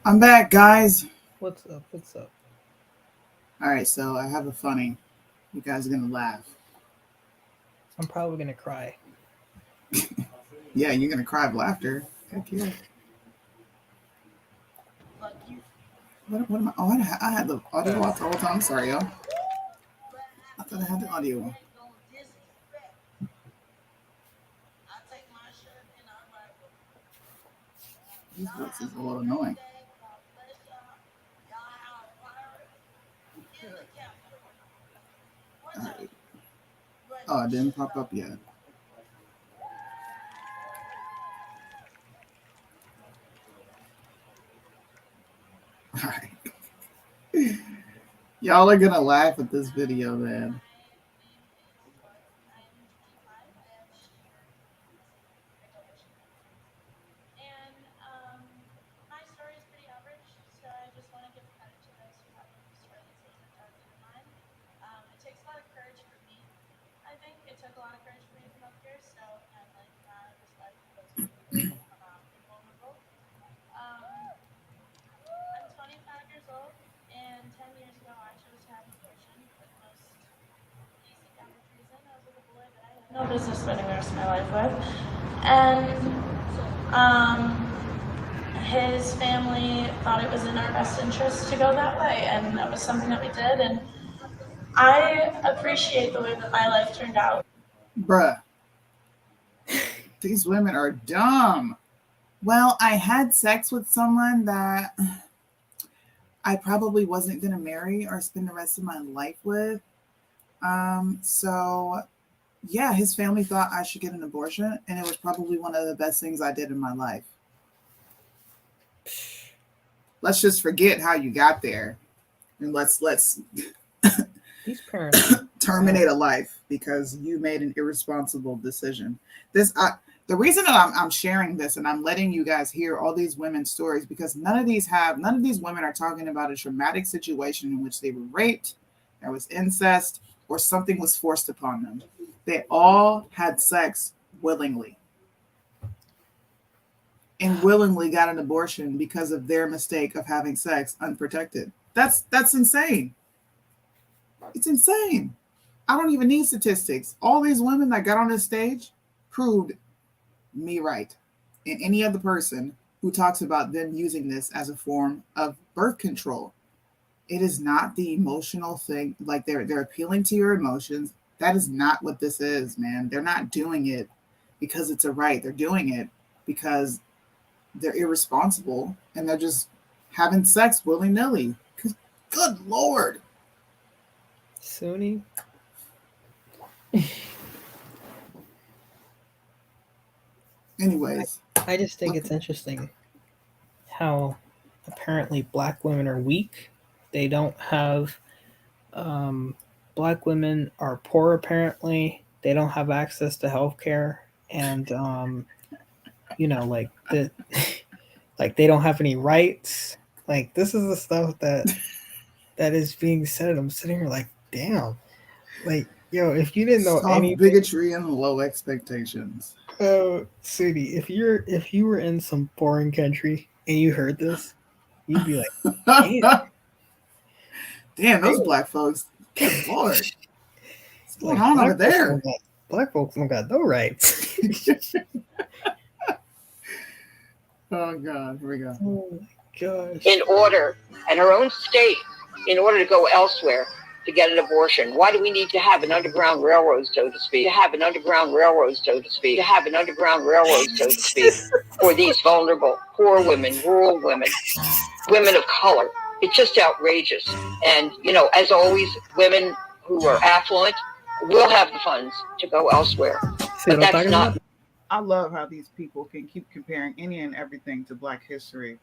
I'm back, guys. What's up? What's up? All right, so I have a funny. You guys are gonna laugh. I'm probably gonna cry. Yeah, you're gonna cry of laughter. Heck yeah. What am I? Oh, I had the audio off the whole time. I'm sorry, y'all. I thought I had the audio on. These voices are a little annoying. All right. Oh, it didn't pop up yet. All right. Y'all are gonna laugh at this video, man. My story is pretty average, so I just want to give credit to those who have a story that's a little darker than mine. It takes a lot of courage for me. I think it took a lot of courage for me to come up here, so I respect those people who come out and vulnerable. I'm 25 years old, and 10 years ago I chose to have an abortion for the most basic average reason. I was with a boy that I had no business spending the rest of my life with, and his family thought it was in our best interest to go that way, and that was something that we did, and I appreciate the way that my life turned out. Bruh. These women are dumb. Well, I had sex with someone that I probably wasn't going to marry or spend the rest of my life with. So, yeah, his family thought I should get an abortion, and it was probably one of the best things I did in my life. Let's just forget how you got there, and let's These parents terminate a life because you made an irresponsible decision. The reason that I'm sharing this and I'm letting you guys hear all these women's stories because none of these women are talking about a traumatic situation in which they were raped, there was incest, or something was forced upon them. They all had sex willingly. And willingly got an abortion because of their mistake of having sex unprotected. That's insane. It's insane. I don't even need statistics. All these women that got on this stage proved me right. And any other person who talks about them using this as a form of birth control. It is not the emotional thing. Like they're appealing to your emotions. That is not what this is, man. They're not doing it because it's a right. They're doing it because they're irresponsible and they're just having sex willy-nilly. Good Lord. Soonie. Anyways. I just think it's interesting how apparently black women are weak. They don't have black women are poor apparently. They don't have access to healthcare and like they don't have any rights. Like this is the stuff that is being said. I'm sitting here like, damn. Like, yo, if you didn't know any bigotry and low expectations. Oh, Soonie, if you were in some foreign country and you heard this, you'd be like, damn, those black folks. Good Lord. What's going on over there? Black folks don't got no rights. Oh God, here we go. Oh my gosh. In order to go elsewhere to get an abortion. Why do we need to have an underground railroad, so to speak? For these vulnerable, poor women, rural women, women of color. It's just outrageous. And, as always, women who are affluent will have the funds to go elsewhere. But that's not. I love how these people can keep comparing any and everything to Black history,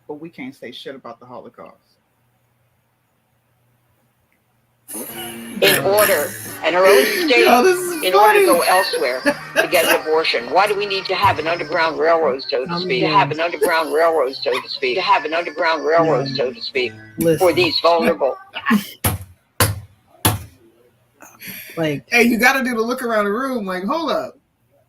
but we can't say shit about the Holocaust. In order to go elsewhere to get an abortion. Why do we need to have an underground railroad, so to speak? For these vulnerable. Like, hey, you got to do the look around the room. Like, hold up,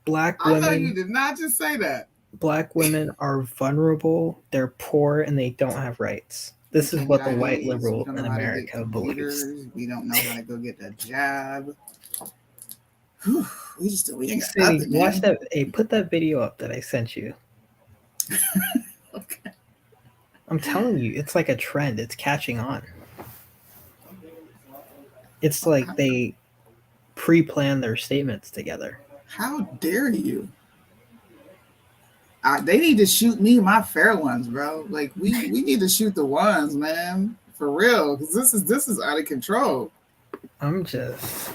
black I women. know you did not just say that. Black women are vulnerable, they're poor, and they don't have rights. This is Can't what get the white IDs. We liberal don't in know how to get America believes. computers. We don't know how to go get a job. Whew, we ain't got Cindy, nothing, watch man. that. Hey, put that video up that I sent you. Okay. I'm telling you, it's like a trend. It's catching on. It's like they pre-plan their statements together. How dare you? They need to shoot me my fair ones, bro. Like we need to shoot the ones, man, for real, because this is out of control. I'm just.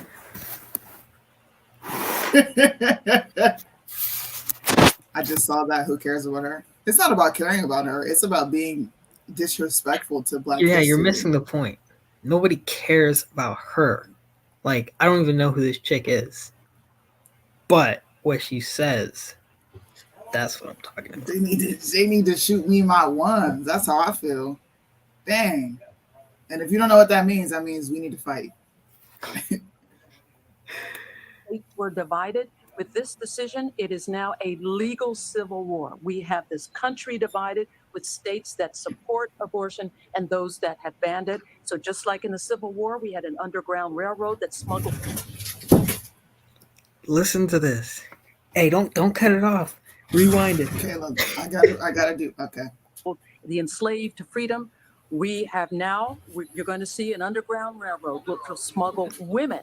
I just saw that. Who cares about her? It's not about caring about her. It's about being disrespectful to Black Yeah, history. you're missing the point. Nobody cares about her. Like, I don't even know who this chick is. But what she says, that's what I'm talking about. They need to shoot me my ones. That's how I feel. Dang. And if you don't know what that means we need to fight. States were divided. With this decision, it is now a legal civil war. We have this country divided with states that support abortion and those that have banned it. So just like in the Civil War, we had an underground railroad that smuggled. Listen to this. Hey, don't cut it off. Rewind it. Caleb, I gotta do. Okay. The enslaved to freedom. We have now, you're going to see an underground railroad which will smuggle women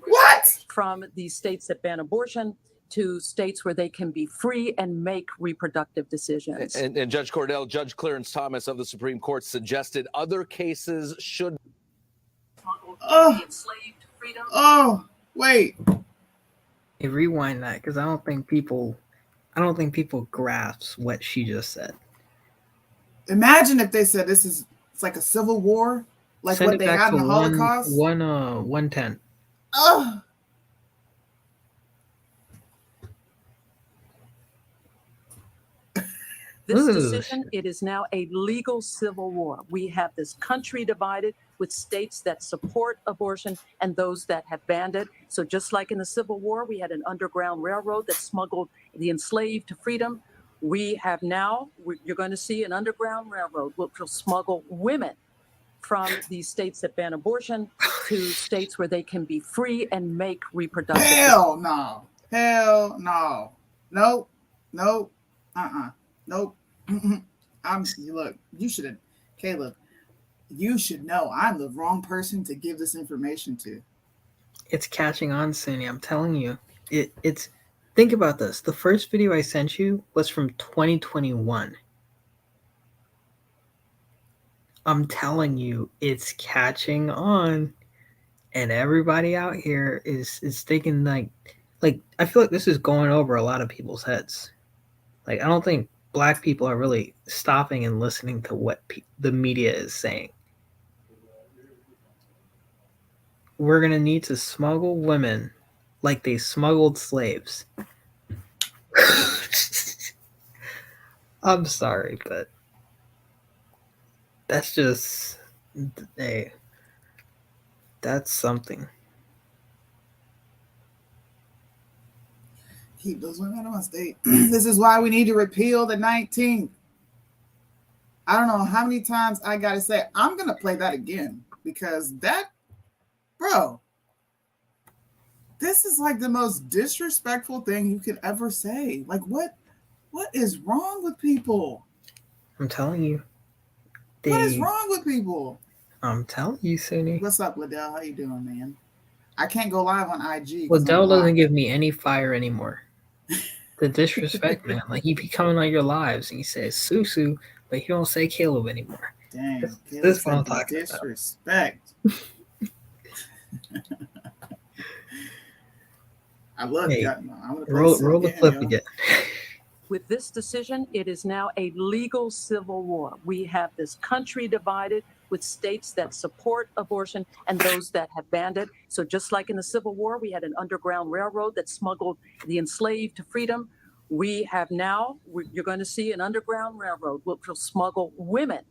from these states that ban abortion to states where they can be free and make reproductive decisions. And Judge Cordell, Judge Clarence Thomas of the Supreme Court suggested other cases should. Oh, wait. Hey, rewind that because I don't think people grasp what she just said. Imagine if they said it's like a civil war, like Send what it they back had to in the Holocaust. 110. Oh. This decision, it is now a legal civil war. We have this country divided with states that support abortion and those that have banned it. So just like in the Civil War, we had an underground railroad that smuggled the enslaved to freedom. We have now, you're going to see an underground railroad which will smuggle women from these states that ban abortion to states where they can be free and make reproductive. Hell no. Hell no. Nope. Nope. Nope. Look, you should have, Caleb, you should know I'm the wrong person to give this information to. It's catching on, Soonie. I'm telling you. It's think about this. The first video I sent you was from 2021. I'm telling you, it's catching on. And everybody out here is thinking like I feel like this is going over a lot of people's heads. Like, I don't think Black people are really stopping and listening to what the media is saying. We're going to need to smuggle women like they smuggled slaves. I'm sorry, but that's just, hey, that's something. Keep those women on state. This is why we need to repeal the 19th. I don't know how many times I got to say, I'm going to play that again because that, bro, this is like the most disrespectful thing you could ever say. Like, what is wrong with people? I'm telling you. What is wrong with people? I'm telling you, Soonie. What's up, Liddell? How you doing, man? I can't go live on IG. Liddell doesn't give me any fire anymore. The disrespect, man. Like, he be coming on your lives and he says Susu, but he don't say Caleb anymore. Dang, this is what I'm talking about. Disrespect. I love that. Roll the clip again. With this decision, it is now a legal civil war. We have this country divided with states that support abortion and those that have banned it. So just like in the Civil War, we had an underground railroad that smuggled the enslaved to freedom. We have now, you're going to see an underground railroad which will smuggle women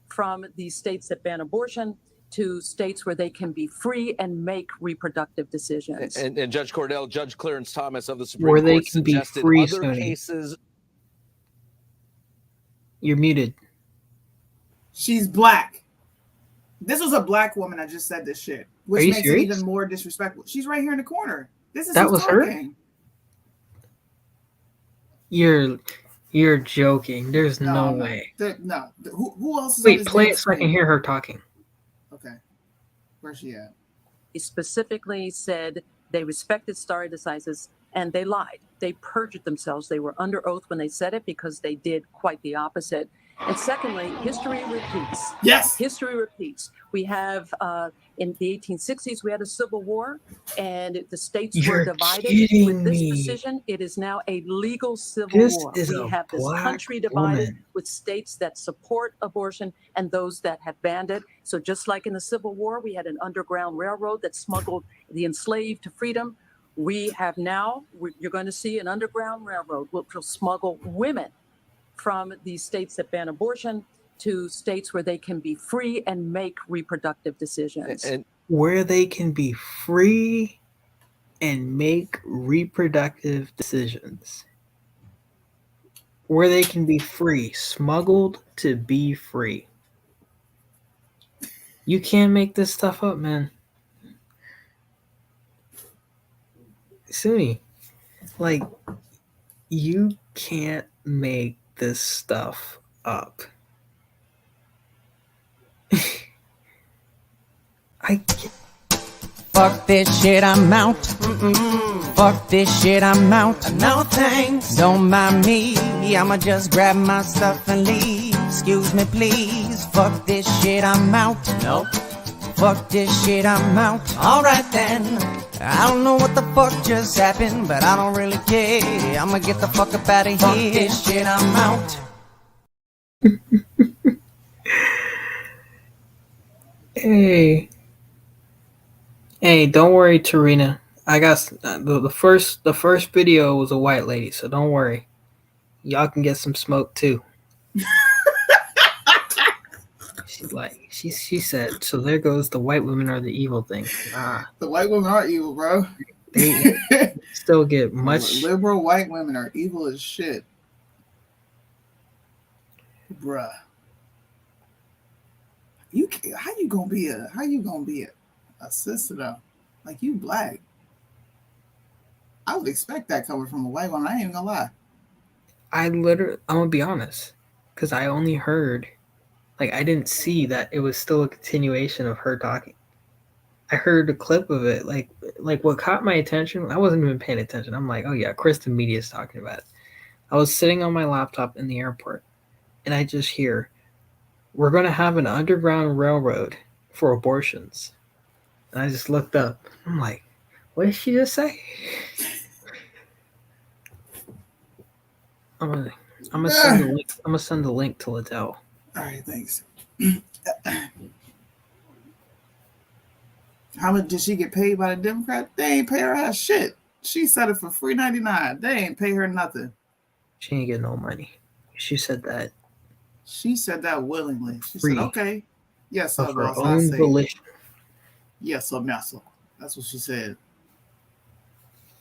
from these states that ban abortion to states where they can be free and make reproductive decisions. And Judge Cordell, Judge Clarence Thomas of the Supreme Where they Court can be suggested free, other Soonie. cases. You're muted. She's black. This was a black woman that just said this shit, which Are you makes serious? it even more disrespectful. She's right here in the corner. This is That who's was her? talking. You're joking. There's no I'm not. way. No. Who else is on Wait, this play damn it so I can screen? hear her talking. Okay. Where's she at? He specifically said they respected stare decisis and they lied. They perjured themselves. They were under oath when they said it because they did quite the opposite. And secondly, history repeats. Yes. History repeats. We have, in the 1860s, we had a civil war and the states were You're divided. kidding With this me. decision, it is now a legal civil This war. is We a have this black country divided woman. with states that support abortion and those that have banned it. So just like in the Civil War, we had an underground railroad that smuggled the enslaved to freedom. We have now, you're going to see an underground railroad which will smuggle women from these states that ban abortion to states where they can be free and make reproductive decisions. And where they can be free and make reproductive decisions. Where they can be free, smuggled to be free. You can't make this stuff up, man. Soonie, like, you can't make this stuff up. I can't. Fuck this shit, I'm out. Fuck this shit, I'm out. No thanks. Don't mind me. I'ma just grab my stuff and leave. Excuse me, please. Fuck this shit, I'm out. Nope. Fuck this shit, I'm out. Alright then. I don't know what the fuck just happened, but I don't really care. I'ma get the fuck up out of here. Fuck this shit, I'm out. Hey, don't worry, Tarina. I got the first video was a white lady, so don't worry. Y'all can get some smoke too. She said, so there goes the white women are the evil thing. Nah, The white women are evil, bro. they still get much. Liberal white women are evil as shit, bruh. How you gonna be a sister though? Like, you black. I would expect that coming from a white woman. I ain't even gonna lie. I'm gonna be honest, because I only heard, like, I didn't see that it was still a continuation of her talking. I heard a clip of it, like what caught my attention. I wasn't even paying attention. I'm like, oh yeah, Kristen Media's talking about it. I was sitting on my laptop in the airport, and I just hear, we're gonna have an underground railroad for abortions. And I just looked up. I'm like, what did she just say? I'm gonna send the link. I'm gonna send the link to Liddell. All right, thanks. How much did she get paid by the Democrat? They ain't pay her ass shit. She said it for $3.99. They ain't pay her nothing. She ain't get no money. She said that. She said that willingly. She Free. said, "Okay, yes, Of sir, her boss. I own say volition. yes, sir, master." That's what she said.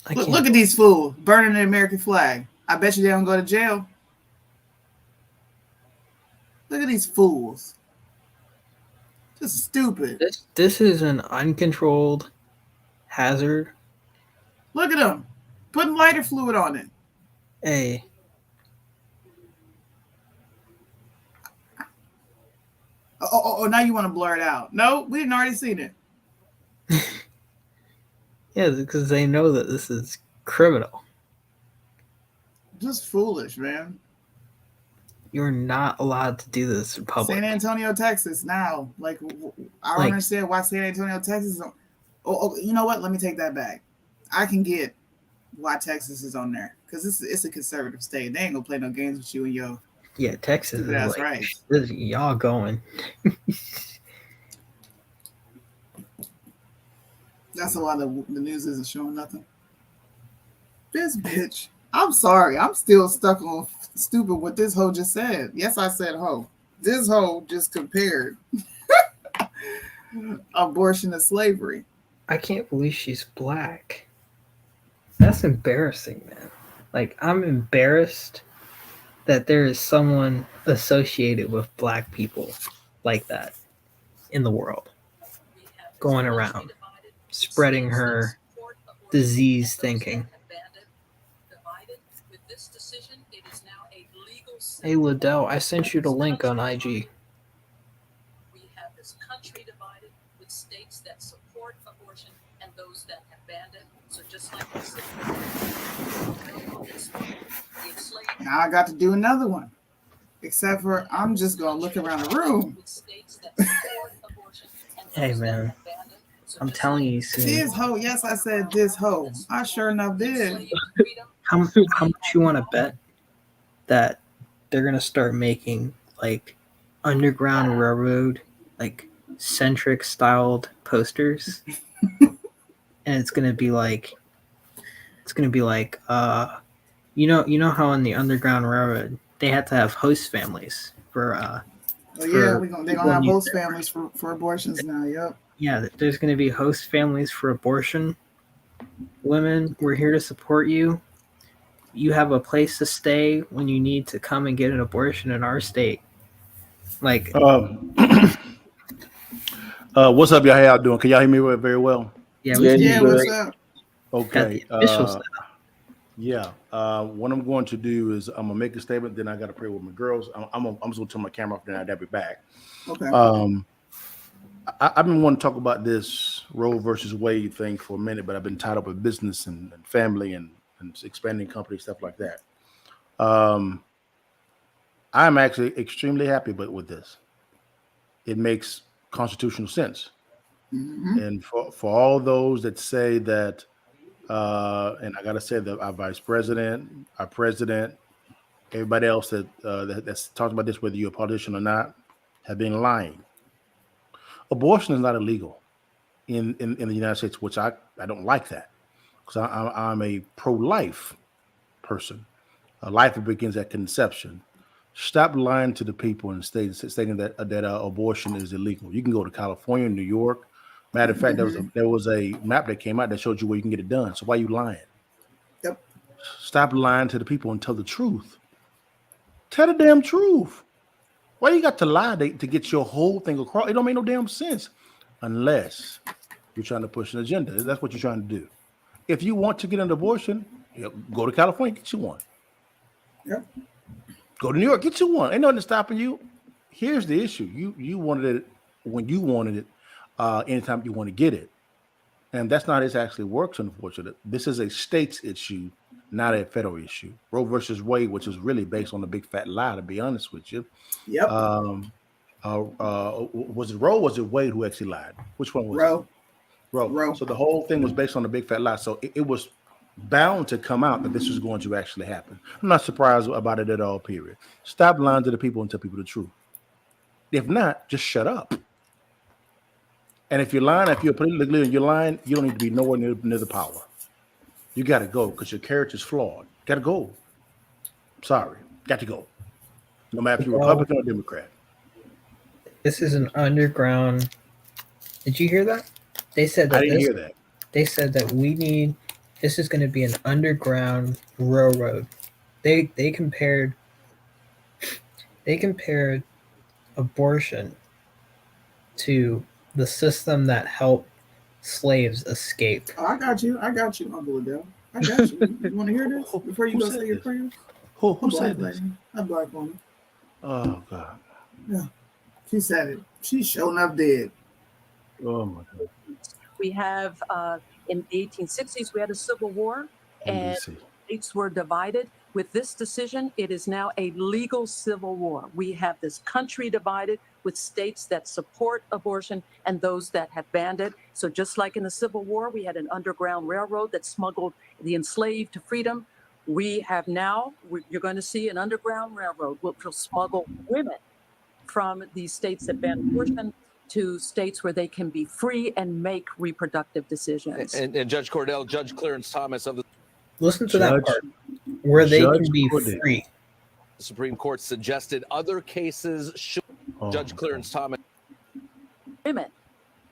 I Look, can't- look at these fools burning the American flag. I bet you they don't go to jail. Look at these fools. Just stupid. This is an uncontrolled hazard. Look at them putting lighter fluid on it. Hey. Oh, now you want to blur it out. No, we didn't already seen it. Yeah, because they know that this is criminal. Just foolish, man. You're not allowed to do this in public. San Antonio, Texas. Now, like, I don't understand why San Antonio, Texas. Oh, you know what? Let me take that back. I can get why Texas is on there, because it's a conservative state. They ain't gonna play no games with you and your Yeah, Texas is that's like, right. This, y'all going. That's why the news isn't showing nothing. This bitch. I'm sorry. I'm still stuck on stupid what this hoe just said. Yes, I said hoe. This hoe just compared abortion to slavery. I can't believe she's black. That's embarrassing, man. Like, I'm embarrassed that there is someone associated with black people like that in the world going around spreading her disease thinking. Hey Liddell, I sent you the link on IG. We have this country divided with states that support abortion and those that have banned it. So just like Now I got to do another one. Except for I'm just gonna look around the room. Hey man, I'm telling you soon. This hoe, yes, I said this hoe. I sure enough did. How much you want to bet that they're gonna start making like Underground Railroad, like centric styled posters, and it's gonna be like, you know how on the Underground Railroad they had to have host families for Oh yeah, they're gonna have host families for abortions now. Yep. Yeah, there's gonna be host families for abortion. Women, we're here to support you. You have a place to stay when you need to come and get an abortion in our state. Like, what's up, y'all? How y'all doing? Can y'all hear me very well? Yeah, what's up? Okay. Yeah. What I'm going to do is I'm gonna make a statement. Then I got to pray with my girls. I'm just gonna turn my camera off. Then I'll be back. Okay. I've been wanting to talk about this Roe versus Wade thing for a minute, but I've been tied up with business and family and expanding company stuff like that. I'm actually extremely happy with this. It makes constitutional sense. Mm-hmm. And for all those that say that, and I gotta say that our vice president, our president, everybody else that's talking about this, whether you're a politician or not, have been lying. Abortion is not illegal in the United States, which I don't like that, because I'm a pro-life person. Life begins at conception. Stop lying to the people and stating that abortion is illegal. You can go to California, New York. Matter of fact, there was a map that came out that showed you where you can get it done. So why are you lying? Yep. Stop lying to the people and tell the truth. Tell the damn truth. Why you got to lie to get your whole thing across? It don't make no damn sense unless you're trying to push an agenda. That's what you're trying to do. If you want to get an abortion, go to California, get you one. Yep. Go to New York, get you one. Ain't nothing stopping you. Here's the issue. You wanted it when you wanted it, anytime you want to get it. And that's not how it actually works, unfortunately. This is a state's issue, not a federal issue. Roe versus Wade, which is really based on a big fat lie, to be honest with you. Yep. Was it Roe or was it Wade who actually lied? Which one was it? Roe. So the whole thing was based on a big fat lie. So it was bound to come out that this was going to actually happen. I'm not surprised about it at all, period. Stop lying to the people and tell people the truth. If not, just shut up. And if you're lying, if you're politically and you're lying, you don't need to be nowhere near the power. You got to go because your character's flawed. Got to go. Sorry. Got to go. No matter if you're Republican or Democrat. This is an underground. Did you hear that? They said that. I didn't hear that. They said that this is going to be an underground railroad. They compared abortion to the system that helped slaves escape. Oh, I got you, Uncle Liddell. I got you. You want to hear this before you go say your prayers? Who said this? A black woman. Oh God. Yeah, she said it. She's showing up dead. Oh my God. We have in the 1860s we had a civil war, and states were divided. With this decision, it is now a legal civil war. We have this country divided with states that support abortion and those that have banned it. So just like in the Civil War, we had an underground railroad that smuggled the enslaved to freedom. We have now, you're going to see an underground railroad which will smuggle women from these states that ban abortion to states where they can be free and make reproductive decisions. And Judge Cordell, Judge Clarence Thomas of the Listen to that part where they can be free. The Supreme Court suggested other cases should Judge Clarence Thomas. Women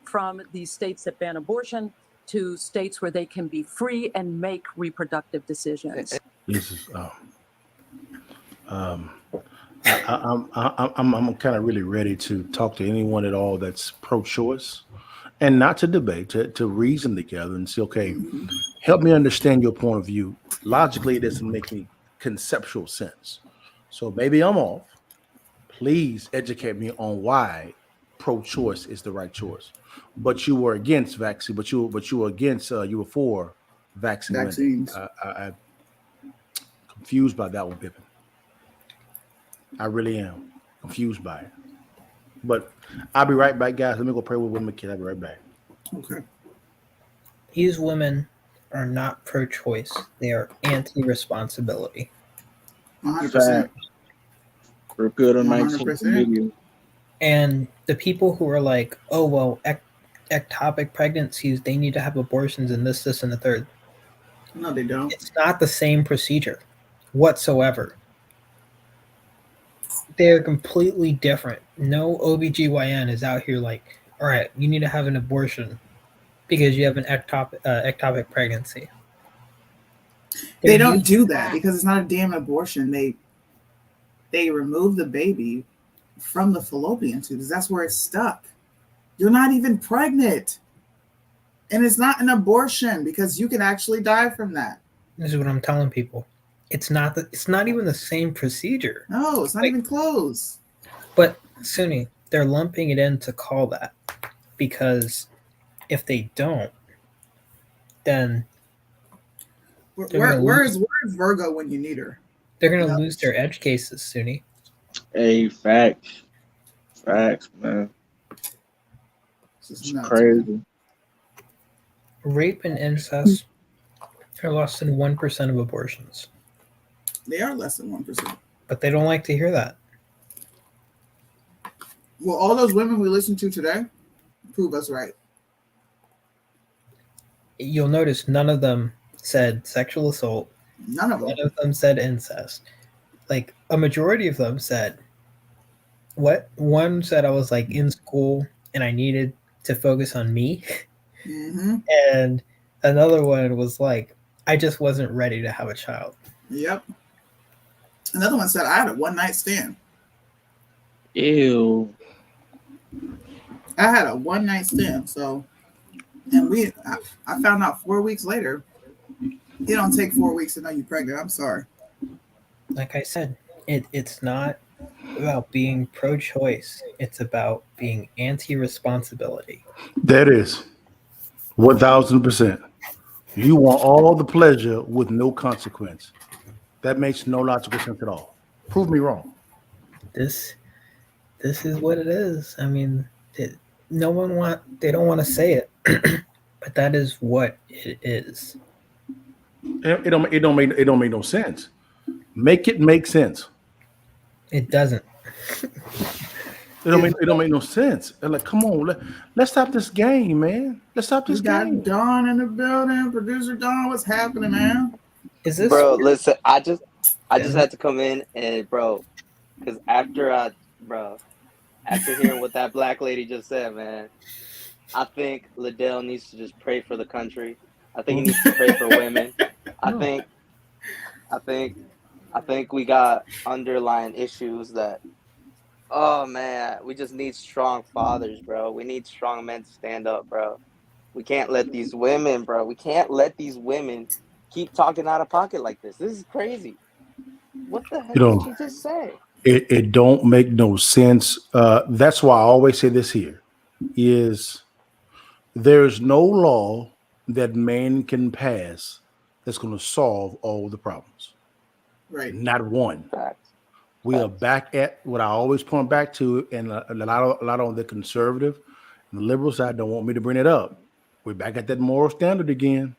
from these states that ban abortion to states where they can be free and make reproductive decisions. This is Um, I'm kind of really ready to talk to anyone at all that's pro-choice, and not to debate, to reason together and say, okay, help me understand your point of view. Logically, it doesn't make any conceptual sense. So maybe I'm off. Please educate me on why pro-choice is the right choice. But you were against vaccine, but you were against you were for vaccine mandate. Vaccines. I'm confused by that one, Pippin. I really am confused by it. But I'll be right back, guys. Let me go pray with my kid. I'll be right back. Okay. These women are not pro-choice. They are anti-responsibility. 100%. We're good on 100%. And the people who are like, oh, well, ectopic pregnancies, they need to have abortions and this, and the third. No, they don't. It's not the same procedure whatsoever. They're completely different. No OBGYN is out here like, all right, you need to have an abortion because you have an ectopic pregnancy. They don't do that because it's not a damn abortion. They remove the baby from the fallopian tubes. That's where it's stuck. You're not even pregnant. And it's not an abortion because you can actually die from that. This is what I'm telling people. It's not even the same procedure. No, it's not even close. But Soonie, they're lumping it in to call that because if they don't, then where's Virgo when you need her? They're gonna lose their edge cases, Soonie. Hey, facts, man. It's crazy. Rape and incest are less than 1% of abortions. They are less than 1%. But they don't like to hear that. Well, all those women we listened to today prove us right. You'll notice none of them said sexual assault. None of them. None of them said incest. Like a majority of them said, what? One said I was like in school and I needed to focus on me. Mm-hmm. And another one was like, I just wasn't ready to have a child. Yep. Another one said I had a one-night stand. Ew. I had a one-night stand. So, and I found out 4 weeks later. It don't take 4 weeks to know you're pregnant. I'm sorry. Like I said, it's not about being pro-choice. It's about being anti-responsibility. That is 1,000%. You want all the pleasure with no consequence. That makes no logical sense at all. Prove me wrong. This is what it is. I mean, they don't want to say it, but that is what it is. It don't make no sense. Make it make sense. It doesn't. It don't make no sense. They're like, come on, let's stop this game, man. Let's stop this game. Dawn in the building. Producer Dawn, what's happening, man? Is this bro? Listen, I just had to come in and bro, because after hearing what that black lady just said, man, I think Liddell needs to just pray for the country. I think he needs to pray for women. I think we got underlying issues that, oh man, we just need strong fathers, bro. We need strong men to stand up, bro. We can't let these women, bro. We can't let these women keep talking out of pocket like this. This is crazy. What the heck did she just say? It don't make no sense. That's why I always say this here is there's no law that man can pass that's going to solve all the problems. Right. Not one. We are back at what I always point back to, and a lot on the conservative and the liberal side don't want me to bring it up. We're back at that moral standard again.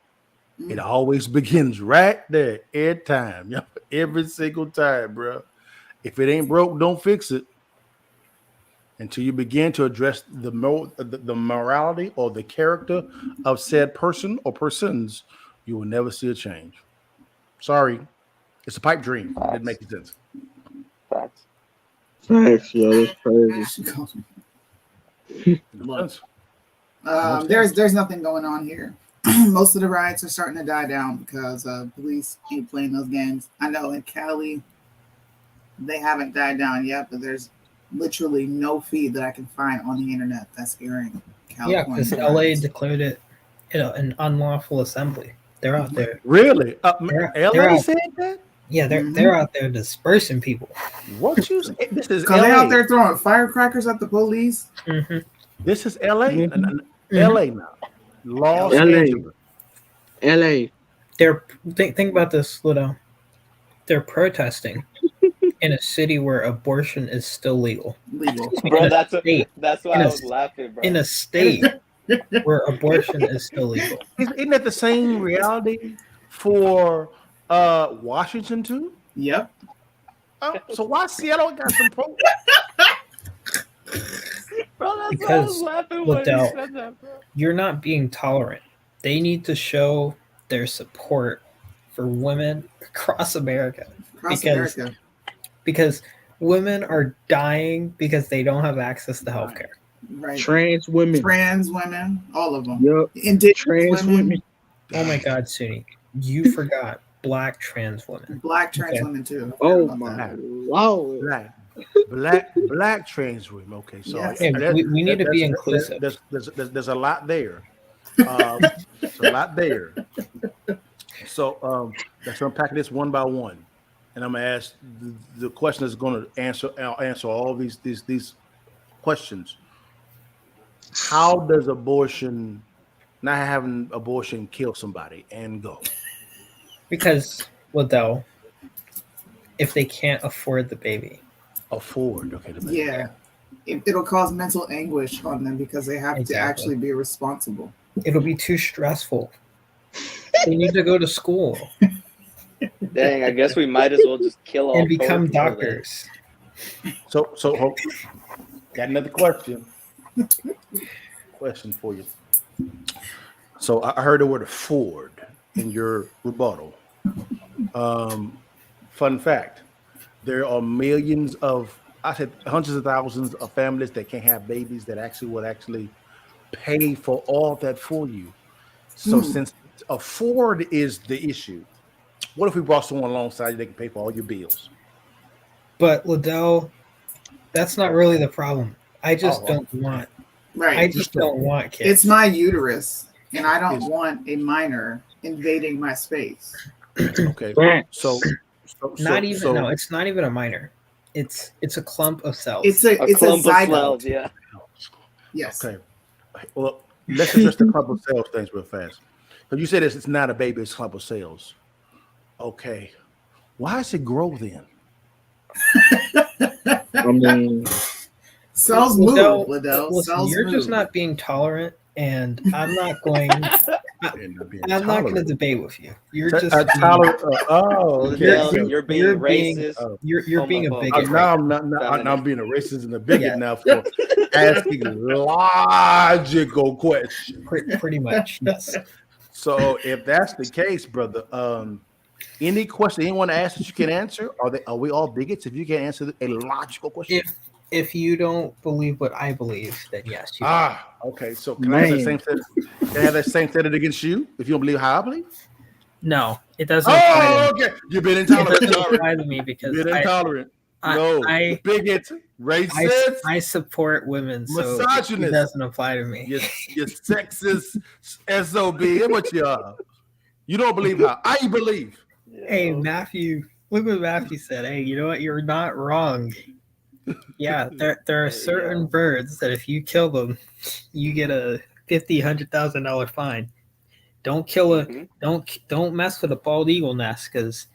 It always begins right there every time. Every single time, bro. If it ain't broke, don't fix it. Until you begin to address the morality or the character of said person or persons, you will never see a change. Sorry. It's a pipe dream. It didn't make sense. Facts. Yo, that's crazy. There's nothing going on here. Most of the riots are starting to die down because police ain't playing those games. I know in Cali, they haven't died down yet, but there's literally no feed that I can find on the internet that's airing Yeah, California. because LA declared it, an unlawful assembly. They're out there. Really? They're LA out, said that? yeah, they're out there dispersing people. What you say? This is Because LA. they out there throwing firecrackers at the police. Mm-hmm. This is LA. Mm-hmm. LA now. Los LA. Angeles. LA. They're think about this, Ludo. They're protesting in a city where abortion is still legal. Bro, that's why I was laughing, bro. In a state where abortion is still legal. Isn't that the same reality for Washington too? Yep. So why Seattle got some pro? Bro, that's Because, why I was laughing when Liddell, you said that, bro. You're not being tolerant. They need to show their support for women across America. Because women are dying because they don't have access to healthcare. Right. Trans women, all of them. Yep. Indigenous women. Oh my God, Soonie, you forgot black trans women. Black trans women too. Oh my Lord. Black trans women. Okay, so Yes. Yeah, we need to be inclusive. There's a lot there. There's a lot there. So let's unpack this one by one, and I'm gonna ask the question is going to answer all these questions. How does not having abortion kill somebody and go? Because, Liddell, if they can't afford the baby. Okay. Yeah. It'll cause mental anguish on them because they have to actually be responsible. It'll be too stressful. They need to go to school. Dang, I guess we might as well just kill all and become people doctors. So got another question. Question for you. So I heard the word afford in your rebuttal. Fun fact: there are millions of, I said hundreds of thousands of families that can't have babies that would pay for all that for you. So since afford is the issue, what if we brought someone alongside you that can pay for all your bills? But Liddell, that's not really the problem. I just don't want. Right. I just don't want kids. It's my uterus, and I don't want a minor invading my space. Okay. So it's not even a minor. It's a clump of cells. It's a clump of zygote. cells, yeah. Yes. Okay. Well, let's address the clump of cells things real fast. Because you said it's not a baby, it's a clump of cells. Okay. Why does it grow then? I mean, cells move, Liddell. Listen, Cells you're move. just not being tolerant, and I'm not going. I'm not going to debate with you. You're just tolerant. Okay. You're being racist. You're being a bigot. Now I'm being a racist and a bigot now for asking logical questions. Pretty much, yes. So if that's the case, brother, any question anyone asks that you can answer? Are we all bigots if you can't answer a logical question? If you don't believe what I believe, then yes. You okay. So can I have that same set against you if you don't believe how I believe? No, it doesn't. Apply to me. Okay. You've been intolerant. It doesn't apply to me because you've been intolerant. Bigot, racist. I support women, so misogynist. It doesn't apply to me. You're sexist, SOB. What you are? You don't believe how I believe. Hey, Matthew, look what Matthew said. Hey, you know what? You're not wrong. Yeah, there are certain birds that if you kill them, you get a $100,000 fine. Don't kill don't mess with a bald eagle nest because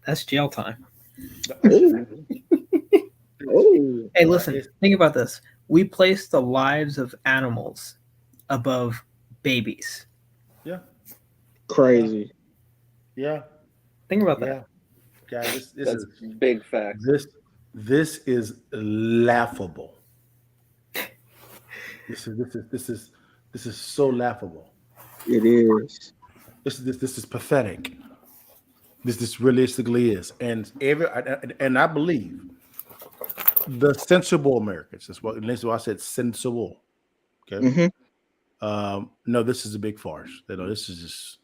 that's jail time. Hey, listen, think about this. We place the lives of animals above babies. Yeah. Crazy. Yeah. Think about that. Yeah. This That's is big fact. This is laughable. This is so laughable. It is. This is pathetic. This realistically is, and I believe the sensible Americans. That's why I said sensible. Okay. Mm-hmm. No, this is a big farce. This is just.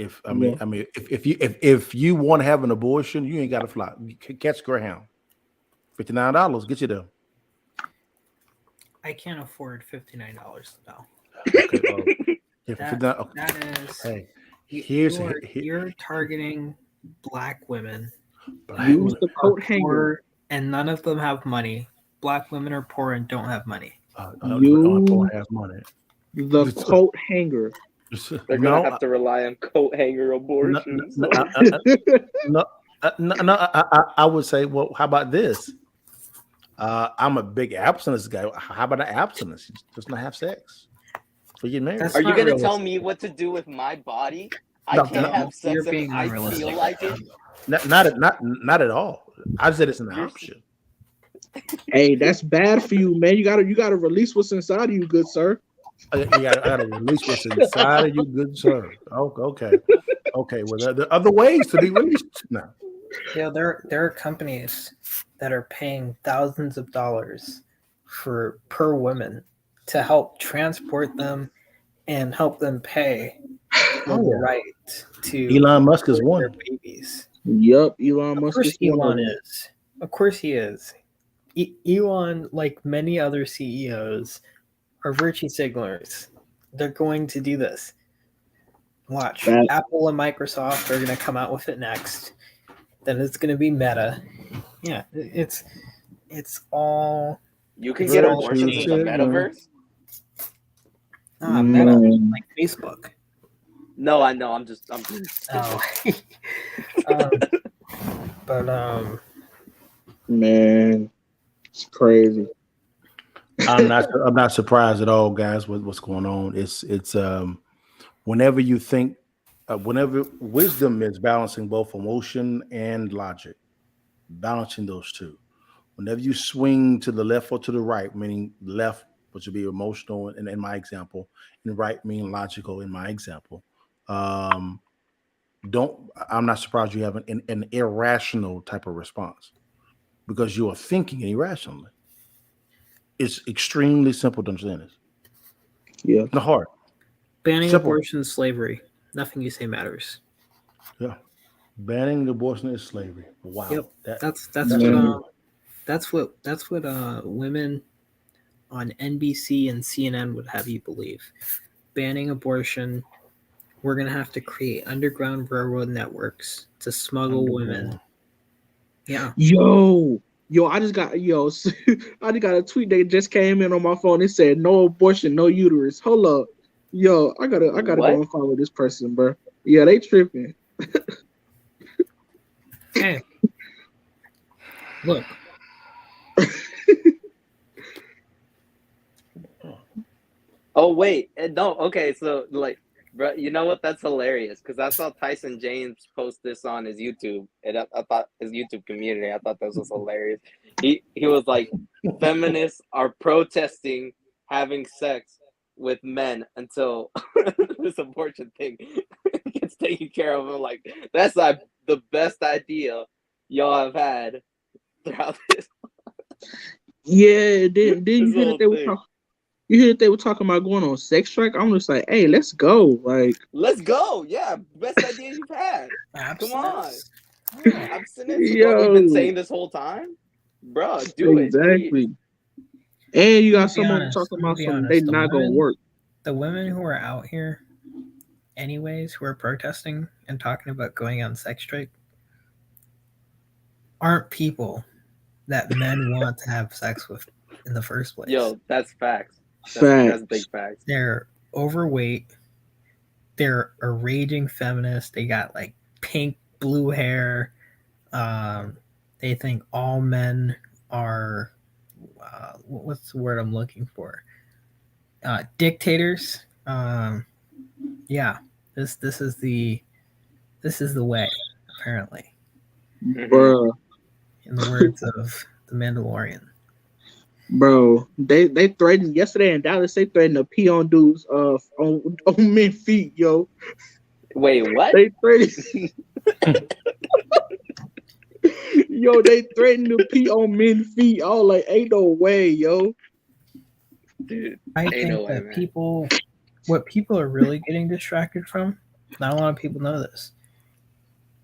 If you want to have an abortion, you ain't got to fly. You catch Greyhound. $59 get you there. I can't afford $59 now. Okay, that is. Hey, you're targeting black women. Use the coat hanger, and none of them have money. Black women are poor and don't have money. Use has money. The coat hanger. They're gonna have to rely on coat hanger abortions. I would say, well, how about this? I'm a big abstinence guy. How about an abstinence? Just not have sex. So get married. Are you gonna tell me what to do with my body? I can't have sex if I feel like it. Not at all. I said it's an option. Hey, that's bad for you, man. You gotta release what's inside of you, good sir. I gotta release what's inside of you, good sir. Okay. Well, there are other ways to be released now. Yeah, there are companies that are paying thousands of dollars per woman to help transport them and help them pay for the right to Elon Musk is one. Babies. Yep, Elon Musk is one. Of course he is. Elon, like many other CEOs, are virtue signalers. They're going to do this. Watch. Apple and Microsoft are going to come out with it next. Then it's going to be Meta. Yeah, it's all. You can get abortions in the metaverse. Meta, like Facebook. No, I know. I'm just. Oh. Man, it's crazy. I'm not surprised at all, guys, with what's going on. It's whenever you think, whenever wisdom is balancing both emotion and logic, balancing those two. Whenever you swing to the left or to the right, meaning left, which would be emotional in my example, and right meaning logical in my example. I'm not surprised you have an irrational type of response because you are thinking irrationally. It's extremely simple to understand this. Yeah. Not hard. Banning abortion is slavery. Nothing you say matters. Yeah. Banning abortion is slavery. Wow. Yep. That's what women on NBC and CNN would have you believe. Banning abortion, we're gonna have to create underground railroad networks to smuggle women. Yeah. Yo, I just got a tweet that just came in on my phone. It said no abortion, no uterus. Hold up. Yo, I gotta go and follow this person, bro. Yeah, they tripping. Hey. Look. Oh wait, no. Okay, so like, bro, you know what? That's hilarious because I saw Tyson James post this on his YouTube, and I thought his YouTube community. I thought this was hilarious. He was like, feminists are protesting having sex with men until this abortion thing gets taken care of. I'm like, that's like the best idea y'all have had throughout this. Yeah, then you hear that they were talking. You hear that they were talking about going on sex strike? I'm just like, hey, let's go. Like, let's go. Yeah, best idea you've had. Come on. Abstinence. Yo. What we've been saying this whole time, bro. Do it. Exactly. And you got someone talking about something they not gonna work. The women who are out here, anyways, who are protesting and talking about going on sex strike, aren't people that men want to have sex with in the first place. Yo, that's facts. That's big facts. They're overweight. They're a raging feminist. They got like pink, blue hair. They think all men are what's the word I'm looking for? Dictators. Yeah. This is the way, apparently. Bruh. In the words of the Mandalorian. Bro, they threatened yesterday in Dallas. They threatened to pee on dudes on men's feet, yo. Wait, what? They threatened. Yo, they threatened to pee on men's feet. I was like, ain't no way, yo. Dude, I think that what people are really getting distracted from Not a lot of people know this.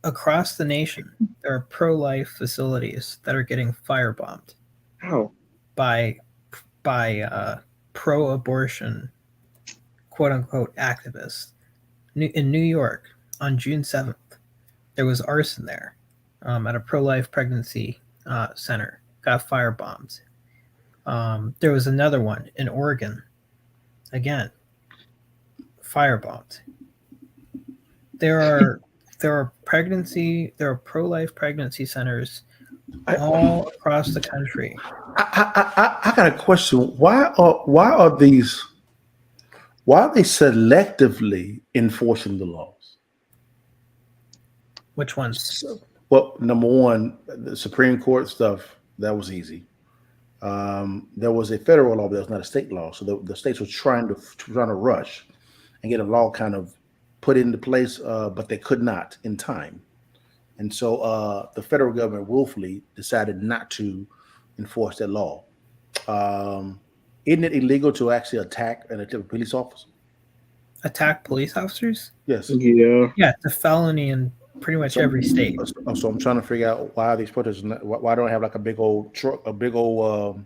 Across the nation, there are pro-life facilities that are getting firebombed. How? By pro-abortion, quote unquote, activists. In New York, on June 7th, there was arson there at a pro-life pregnancy center. Got firebombed. There was another one in Oregon. Again, firebombed. There are pro-life pregnancy centers all across the country. I got a question. Why are they selectively enforcing the laws? Which ones? Well, number one, the Supreme Court stuff, that was easy. There was a federal law, but that was not a state law. So the states were trying to rush and get a law kind of put into place, but they could not in time. And so the federal government willfully decided not to enforce that law. Isn't it illegal to actually attack a police officer? Attack police officers? Yes. Yeah. Yeah, it's a felony in pretty much every state. So I'm trying to figure out why these protesters, why don't I have like a big old truck, a big old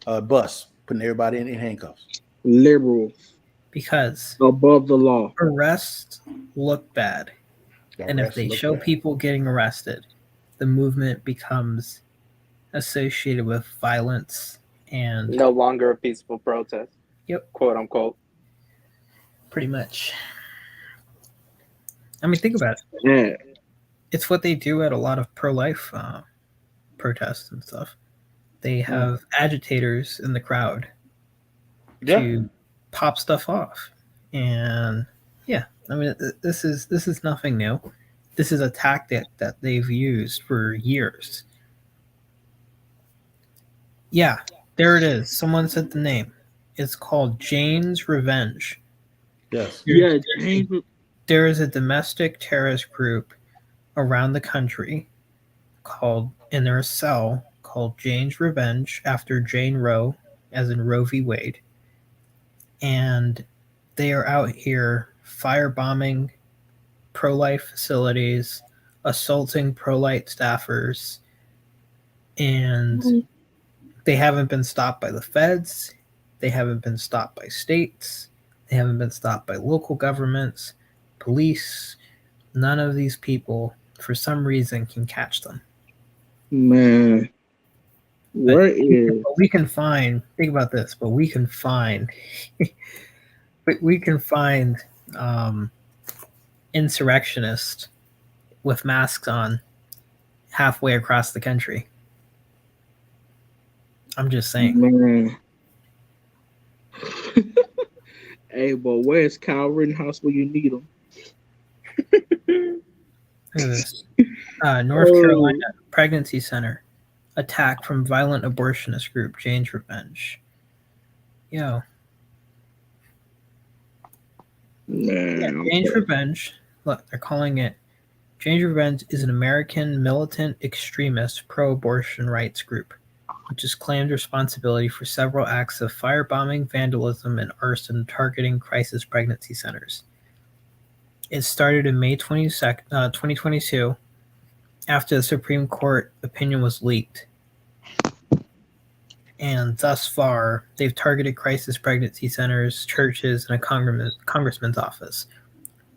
bus putting everybody in handcuffs? Liberal. Because above the law. Arrests look bad. And if they show people getting arrested, the movement becomes associated with violence and no longer a peaceful protest. Yep. Quote unquote. Pretty much. I mean, think about it. Yeah. It's what they do at a lot of pro-life protests and stuff. They have agitators in the crowd to pop stuff off. And yeah, I mean, this is nothing new. This is a tactic that they've used for years. Yeah, there it is. Someone said the name. It's called Jane's Revenge. Yes. Yeah, there is a domestic terrorist group around the country in their cell called Jane's Revenge, after Jane Roe, as in Roe v. Wade. And they are out here firebombing pro-life facilities, assaulting pro-life staffers, and they haven't been stopped by the feds. They haven't been stopped by states. They haven't been stopped by local governments, police. None of these people, for some reason, can catch them. Man, we can find. Think about this, but we can find. we can find insurrectionists with masks on halfway across the country. I'm just saying. Man. Hey, but where's Kyle Rittenhouse when you need him? Look at this. North Carolina Pregnancy Center. Attack from violent abortionist group Jane's Revenge. Yo. Jane's Revenge. Look, they're calling it. Jane's Revenge is an American militant extremist pro-abortion rights group, which has claimed responsibility for several acts of firebombing, vandalism, and arson targeting crisis pregnancy centers. It started in May 2022 after the Supreme Court opinion was leaked. And thus far, they've targeted crisis pregnancy centers, churches, and a congressman's office.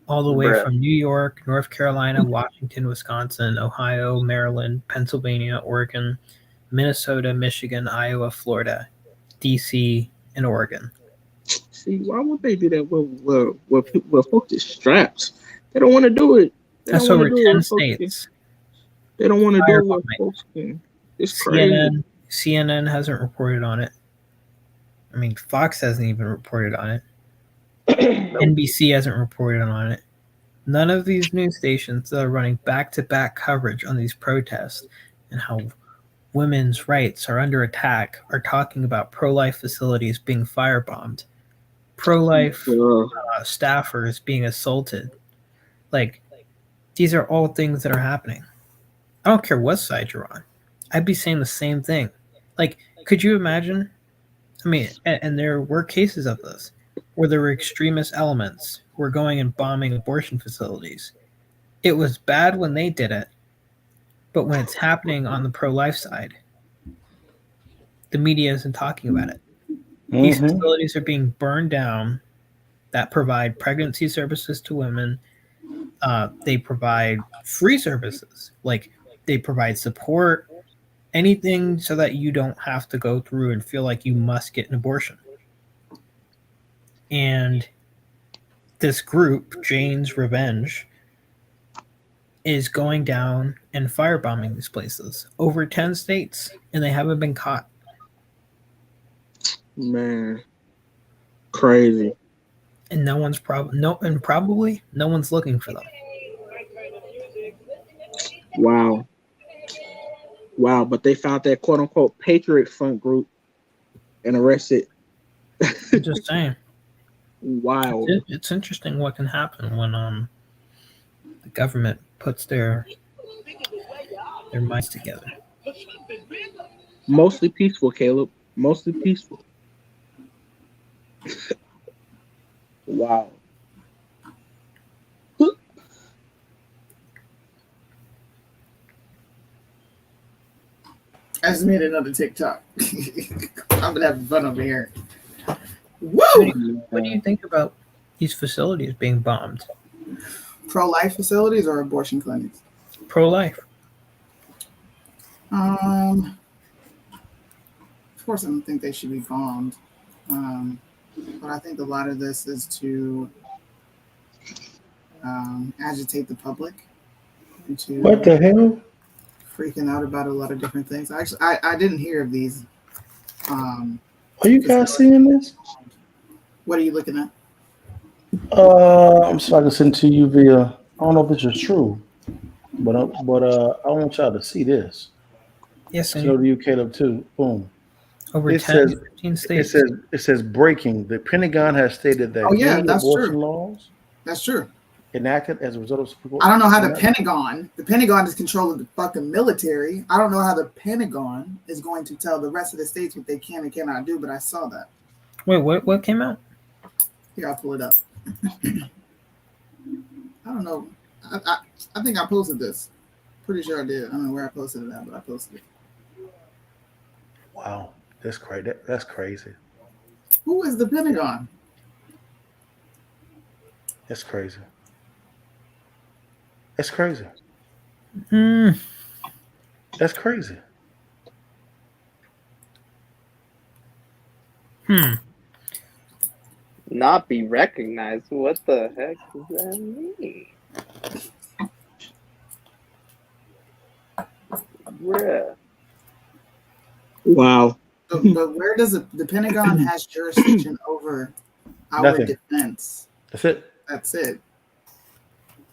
All the way from New York, North Carolina, Washington, Wisconsin, Ohio, Maryland, Pennsylvania, Oregon, Minnesota, Michigan, Iowa, Florida, DC, and Oregon. See, why would they do that with folks is strapped? They don't want to do it. That's over 10 states. They don't want to do it with folks. It's crazy. CNN hasn't reported on it. I mean, Fox hasn't even reported on it. NBC hasn't reported on it. None of these news stations that are running back-to-back coverage on these protests and how women's rights are under attack are talking about pro-life facilities being firebombed, pro-life staffers being assaulted. Like, these are all things that are happening. I don't care what side you're on. I'd be saying the same thing. Like, could you imagine? I mean, and there were cases of this where there were extremist elements were going and bombing abortion facilities. It was bad when they did it, but when it's happening on the pro-life side, the media isn't talking about it. These facilities are being burned down that provide pregnancy services to women. They provide free services, like they provide support, anything so that you don't have to go through and feel like you must get an abortion. And this group, Jane's Revenge, is going down and firebombing these places. Over 10 states, and they haven't been caught. Man, crazy. And no one's probably no one's looking for them. Wow. But they found that quote unquote Patriot Front group and arrested. I'm just saying. Wow. It's interesting what can happen when the government puts their minds together. Mostly peaceful, Caleb. Mostly peaceful. Wow. I just made another TikTok. I'm gonna have fun over here. Woo! What do you think about these facilities being bombed? Pro-life facilities or abortion clinics? Pro-life. Of course, I don't think they should be bombed. But I think a lot of this is to agitate the public into What the hell? freaking out about a lot of different things. Actually, I didn't hear of these. Are you guys seeing this? What are you looking at? I'm so I can send to you via. I don't know if this is true, but I want y'all to see this. Yes, so do you, Caleb, too. Boom. Over It 10, says 15 states. it says breaking. The Pentagon has stated that any that's abortion true. laws That's true. enacted as a result of Supreme Court. I don't know how the Pentagon is controlling the fucking military. I don't know how the Pentagon is going to tell the rest of the states what they can and cannot do, but I saw that. Wait, what came out? Here, I'll pull it up. I don't know. I think I posted this. Pretty sure I did. I don't know where I posted it at, but I posted it. Wow, that's crazy. That's crazy. Who is the Pentagon? That's crazy. That's crazy. That's crazy. Not be recognized. What the heck does that mean? Bruh. Wow. But where does the Pentagon has jurisdiction over our Nothing. defense? That's it. That's it.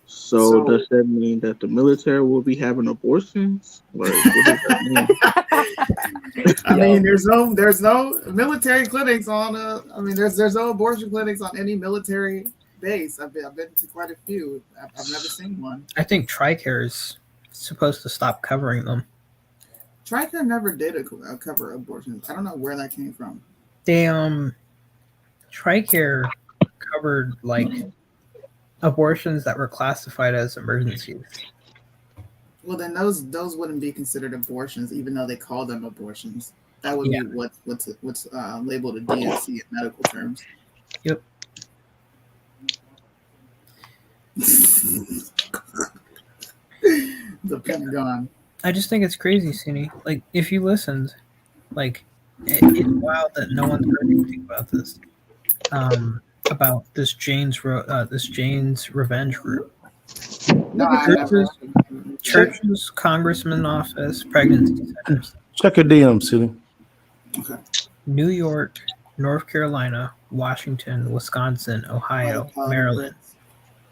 So does that mean that the military will be having abortions? Like, what does that mean? I mean, there's no military clinics on. There's no abortion clinics on any military base. I've been to quite a few. I've never seen one. I think TRICARE is supposed to stop covering them. TRICARE never did cover abortions. I don't know where that came from. They TRICARE covered like abortions that were classified as emergencies. Well, then those wouldn't be considered abortions, even though they call them abortions. That would be what's labeled a DNC in medical terms. Yep. The Pentagon. I just think it's crazy, Soonie. Like, if you listened, like, it's wild that no one's heard anything about this. About this Jane's Revenge group. No, churches, congressman office, pregnancy centers. Check your DMs, Soonie. Okay. New York, North Carolina, Washington, Wisconsin, Ohio, Maryland,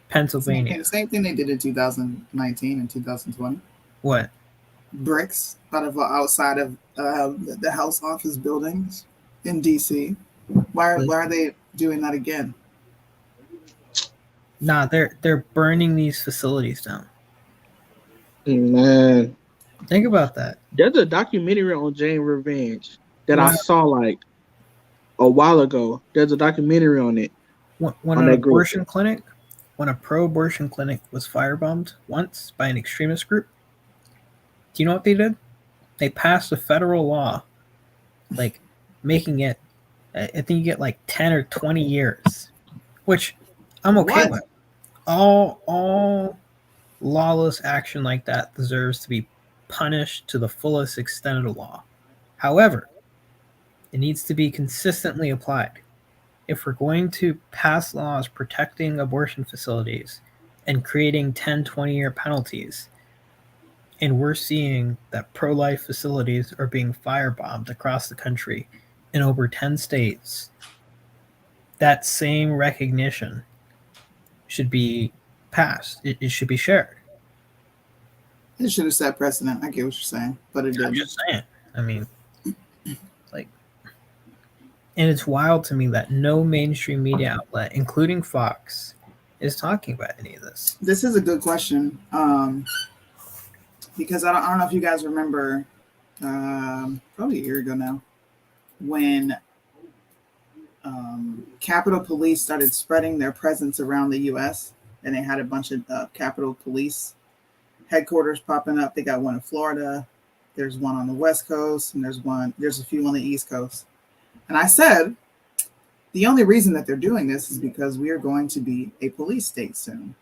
Pennsylvania. Same thing they did in 2019 and 2020. What? Bricks outside of the House office buildings in DC. Why are they doing that again? Nah, they're burning these facilities down. Man, think about that. There's a documentary on Jane Revenge that I saw like a while ago. There's a documentary on it When on an that group. abortion clinic, when a pro-abortion clinic was firebombed once by an extremist group, do you know what they did? They passed a federal law, like making it, I think you get like 10 or 20 years, which I'm okay What? with. All lawless action like that deserves to be punished to the fullest extent of the law. However, it needs to be consistently applied. If we're going to pass laws protecting abortion facilities and creating 10, 20-year penalties, and we're seeing that pro-life facilities are being firebombed across the country in over 10 states, that same recognition should be passed. It should be shared. It should have set precedent. I get what you're saying, but it didn't. I'm just saying. I mean, like, and it's wild to me that no mainstream media outlet, including Fox, is talking about any of this. This is a good question, because I don't know if you guys remember, probably a year ago now, when Capitol Police started spreading their presence around the U.S. and they had a bunch of Capitol Police headquarters popping up. They got one in Florida, there's one on the West Coast, and there's a few on the East Coast. And I said, the only reason that they're doing this is because we are going to be a police state soon.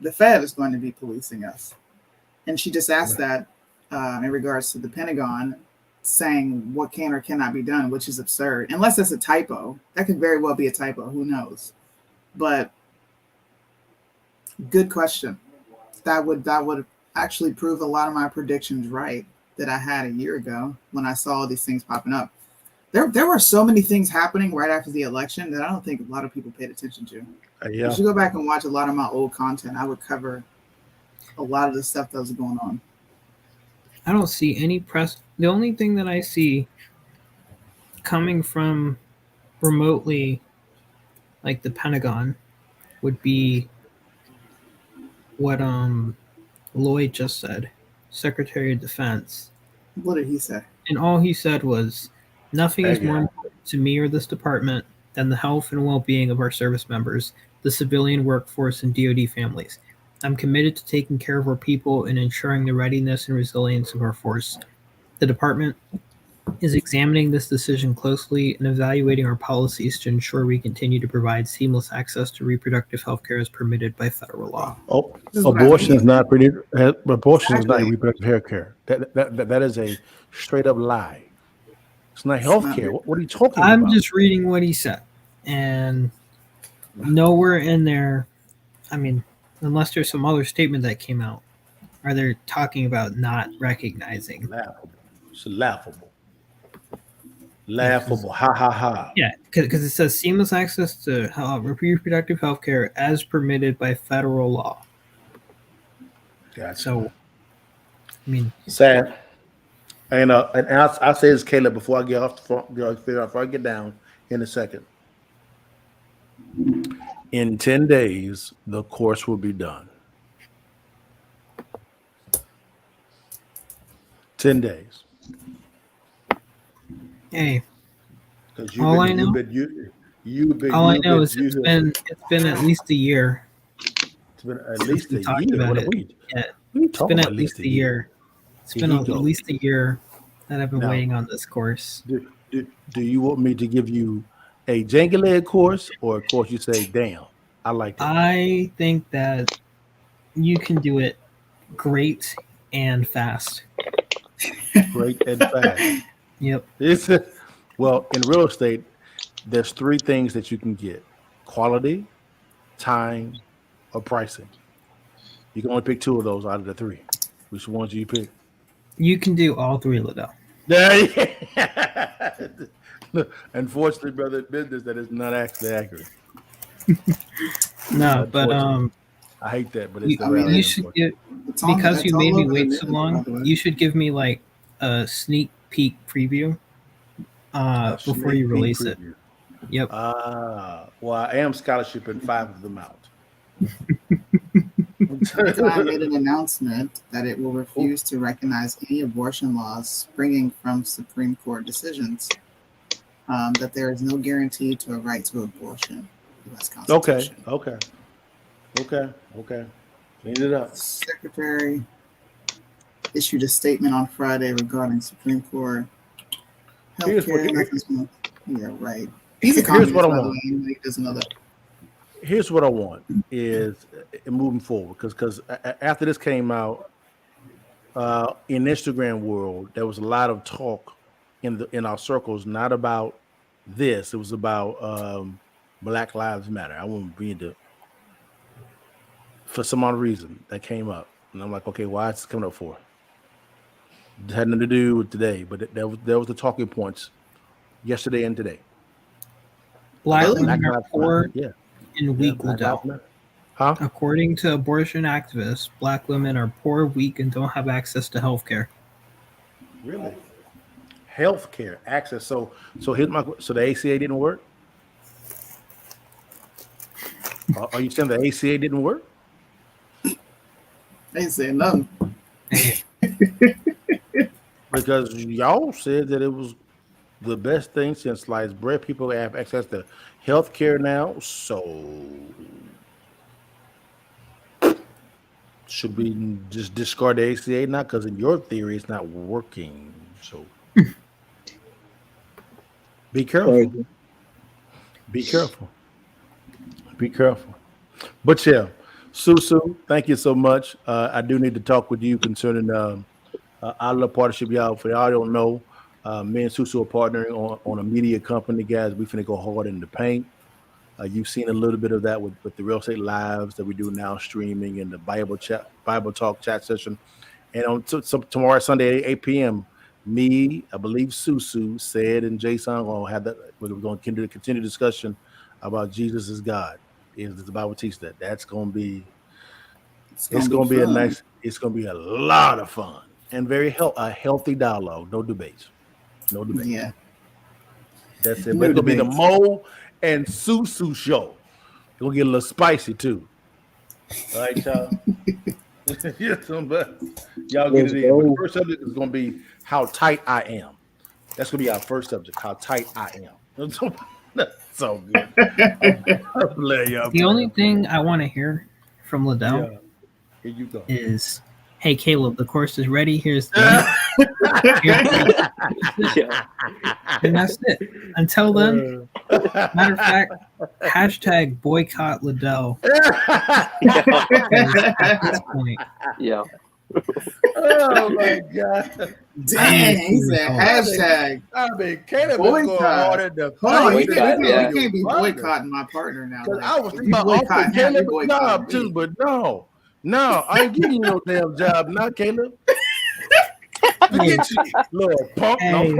The Fed is going to be policing us. And she just asked that in regards to the Pentagon saying what can or cannot be done, which is absurd. Unless it's a typo. That could very well be a typo. Who knows? But good question. That would actually prove a lot of my predictions right that I had a year ago when I saw all these things popping up. There were so many things happening right after the election that I don't think a lot of people paid attention to. Yeah. If you go back and watch a lot of my old content, I would cover a lot of the stuff that was going on. I don't see any press. The only thing that I see coming from remotely, like the Pentagon, would be what Lloyd just said, Secretary of Defense. What did he say? And all he said was, nothing is more important to me or this department than the health and well-being of our service members, the civilian workforce, and DoD families. I'm committed to taking care of our people and ensuring the readiness and resilience of our force. The department is examining this decision closely and evaluating our policies to ensure we continue to provide seamless access to reproductive health care as permitted by federal law. Oh, abortion is not abortion is not reproductive health care. That is a straight up lie. It's not health care. What are you talking about? I'm just reading what he said, and nowhere in there, I mean, unless there's some other statement that came out, are they talking about not recognizing? Laughable. It's laughable. Laughable. Ha ha ha. Yeah, because it says seamless access to reproductive health care as permitted by federal law. Gotcha. So, I mean, sad. And I'll say this, Caleb, before I get off before I get down in a second. In 10 days, the course will be done. 10 days. Hey, All I know is it's been at least a year. It's been at least a talked year. about What it. are we? Yeah, We it's talking been about at least a year. It's been at least a year that I've been Now, waiting on this course. Do you want me to give you a jangle course or a course you say, damn, I like that? I think that you can do it great and fast. Great and fast. Yep. Well, in real estate, there's 3 things that you can get: quality, time, or pricing. You can only pick 2 of those out of the 3. Which ones do you pick? You can do all 3, Liddell. Look, unfortunately, brother, in business, that is not actually accurate. No, but I hate that, but it's the you reality. should get, because you made me wait so long. You should give me like a sneak peek preview before you release it. Yep. Well, I am scholarshiping 5 of them out. I made an announcement that it will refuse to recognize any abortion laws springing from Supreme Court decisions. That there is no guarantee to a right to abortion. U.S. Constitution. Okay. Clean it up. Secretary issued a statement on Friday regarding Supreme Court healthcare. Yeah, right. He's a communist, by the way. He doesn't know that. Here's what I want is moving forward because after this came out in Instagram world, there was a lot of talk in our circles, not about this. It was about Black Lives Matter. I won't be into for some odd reason that came up, and I'm like, okay, why is this coming up for? It had nothing to do with today, but there was the talking points yesterday and today. Black women are poor and weak, Black Liddell. Lives Matter. Huh? According to abortion activists, Black women are poor, weak, and don't have access to health care. Really? Health care access. So here's so the ACA didn't work? Are you saying the ACA didn't work? They ain't saying nothing. Because y'all said that it was the best thing since sliced bread. People have access to health care now. So should we just discard the ACA now? Because in your theory, it's not working. So be careful. Be careful. Be careful. But yeah, Susu, thank you so much. I do need to talk with you concerning our little partnership, y'all. For y'all don't know, me and Susu are partnering on a media company, guys. We finna go hard in the paint. You've seen a little bit of that with the real estate lives that we do now, streaming and the Bible talk chat session. And on tomorrow Sunday at 8 p.m. Me, I believe Susu said, and Jason will have that. We're going to continue discussion about Jesus is God. Is the Bible teach that? That's going to be. It's going to be a nice. It's going to be a lot of fun and a healthy dialogue. No debates. No debates. Yeah. That's it. But it's going to be the Mo and Susu show. It's going to get a little spicy too. All right, y'all. Yes, y'all get it in. But the first subject is going to be how tight I am. That's going to be our first subject. How tight I am. That's so good. The only thing I want to hear from Liddell Here you go. is, hey, Caleb, the course is ready. Here's the and that's it. Until then, matter of fact, hashtag boycott Liddell. At this point. Yeah. Oh my God. Dang, he said hashtag. I mean, Caleb is going hard at the we can't be boycotting my partner now. Like, I was thinking about offering Caleb a job too, but no, I ain't giving you no damn job, not Caleb. Forget you, little punk. Hey.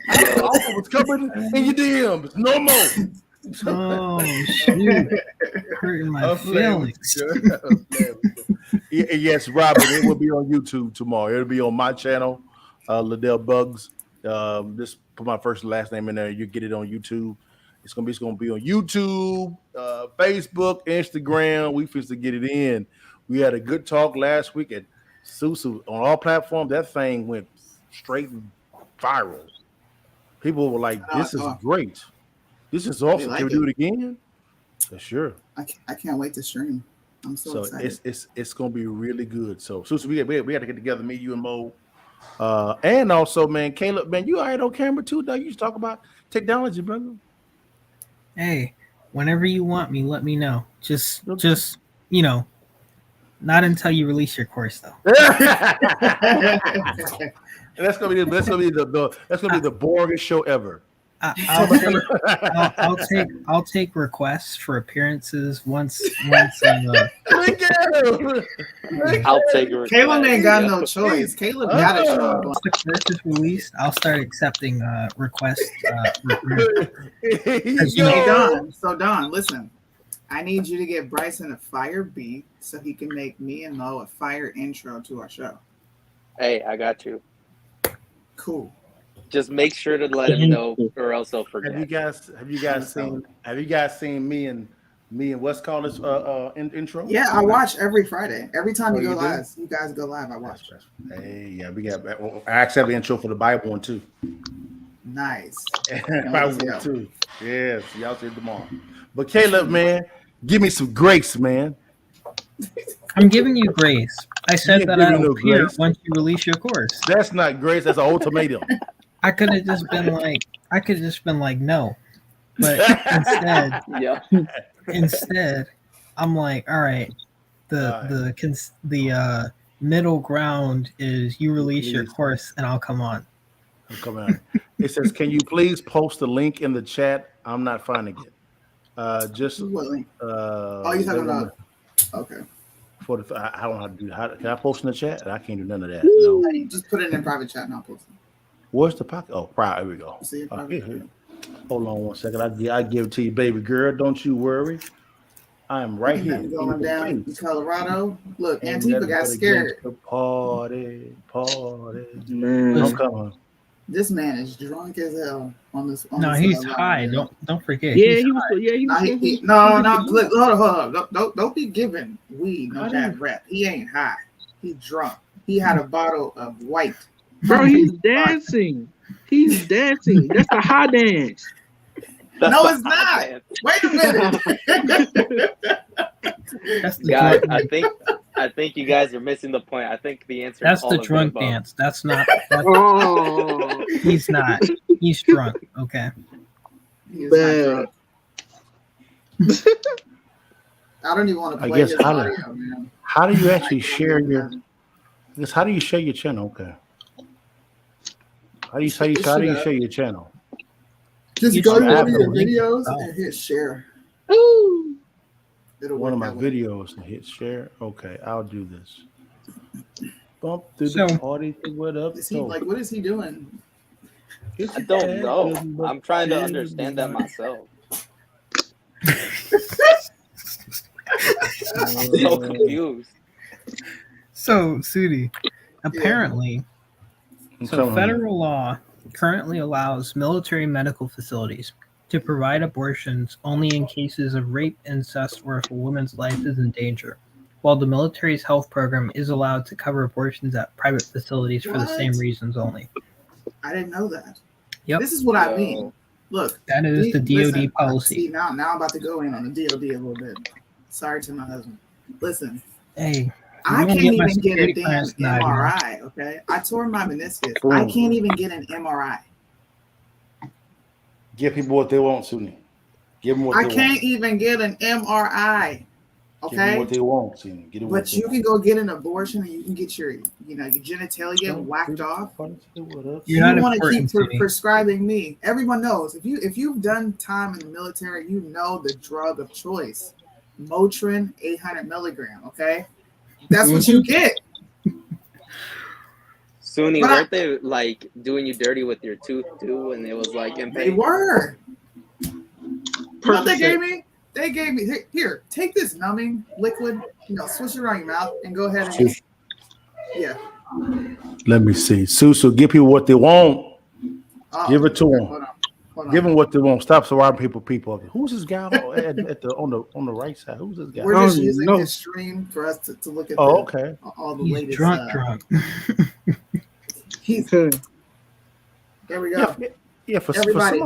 The offer was coming in your DMs. No more. Oh shoot! Hurting my feelings. Yes, Robert. It will be on YouTube tomorrow. It'll be on my channel, Liddell Bugs. Just put my first and last name in there. You get it on YouTube. It's gonna be on YouTube, Facebook, Instagram. We fixed to get it in. We had a good talk last week at Susu on all platforms. That thing went straight viral. People were like, "This is great. This is awesome. Can we do it again?" For sure. I can't wait to stream. I'm so excited. It's gonna be really good. So Susu, we got to get together, me, you, and Mo. And also, man, Caleb, man, you all right on camera too, though. You just talk about technology, brother. Hey, whenever you want me, let me know. Just not until you release your course, though. And that's gonna be the boringest show ever. I'll take requests for appearances once. I'll take a Caleb ain't got no choice. Caleb got a show. Once the course is released, I'll start accepting requests. So Don, listen. I need you to get Bryson a fire beat so he can make me and Mo a fire intro to our show. Hey, I got you. Cool. Just make sure to let him know, or else they'll forget. Have you guys seen me and what's called this intro? Yeah, I watch every Friday. Every time you guys go live, I watch. Hey, yeah, I accept the intro for the Bible one too. Nice. I will too. Yes, y'all see it tomorrow. But Caleb, man, give me some grace, man. I'm giving you grace. I said that I no don't care grace. once you release your course. That's not grace. That's an ultimatum. I could have just been like, no. But instead, I'm like, all right. The middle ground is you release your course and I'll come on. It says, can you please post the link in the chat? I'm not finding it. Just what link? Oh, you're talking about okay. I don't know how to do. Can I post in the chat? I can't do none of that. No. Just put it in private chat and I'll post it. Where's the pocket? Oh, private. Here we go. See Hold on one second. I give it to you, baby girl. Don't you worry. I am right here. Going down in Colorado. Look, Antifa got scared. Party. Man. I'm coming. This man is drunk as hell on this. No, he's high. Don't forget. Yeah, he was. No. Look, hold on. Don't be giving weed no bad rep. He ain't high. He's drunk. He had a bottle of white. Bro, he's dancing. He's dancing. That's the high dance. No, it's not. Wait a minute. Guys, I think you guys are missing the point. I think the answer that's is all the of drunk the above. dance. That's not. He's not. He's drunk. Okay. He's not drunk. I don't even want to play his audio, man. How do you actually share your? How do you share your channel? Okay. How do you share your channel? Just go to one of your videos and hit share. Ooh. One of my videos and hit share. Okay, I'll do this. Bump through the party. What up? What is he doing? I don't know. I'm trying to understand that myself. I'm so confused. So, Soonie, apparently, federal law currently allows military medical facilities to provide abortions only in cases of rape, incest, or if a woman's life is in danger, while the military's health program is allowed to cover abortions at private facilities for the same reasons only. I didn't know that. Yep. This is what I mean. Look, that is the DoD policy. See, now I'm about to go in on the DoD a little bit. Sorry to my husband. Listen. Hey. I can't even get a damn MRI, okay? I tore my meniscus. Boom. I can't even get an MRI. Give people what they want, Soonie. Give them what they want. I can't even get an MRI, okay? Give them what they want, Soonie. But you can go get an abortion and you can get your genitalia whacked off. You want to keep prescribing me. Everyone knows. If you've done time in the military, you know the drug of choice. Motrin 800 milligram, okay? That's what you get. Soonie, weren't they like doing you dirty with your tooth too? And it was like in pain? They were. What they gave me? They gave me here. Take this numbing liquid. Switch it around your mouth and go ahead and yeah. Let me see. Susu, give people what they want. Give it to them. Hold on. Give them what they want. Stop surrounding people. Who's this guy on the right side? Who's this guy? We're just using this stream for us to look at. Okay. All the He's latest. Drunk. He's there. We go. Yeah. For everybody,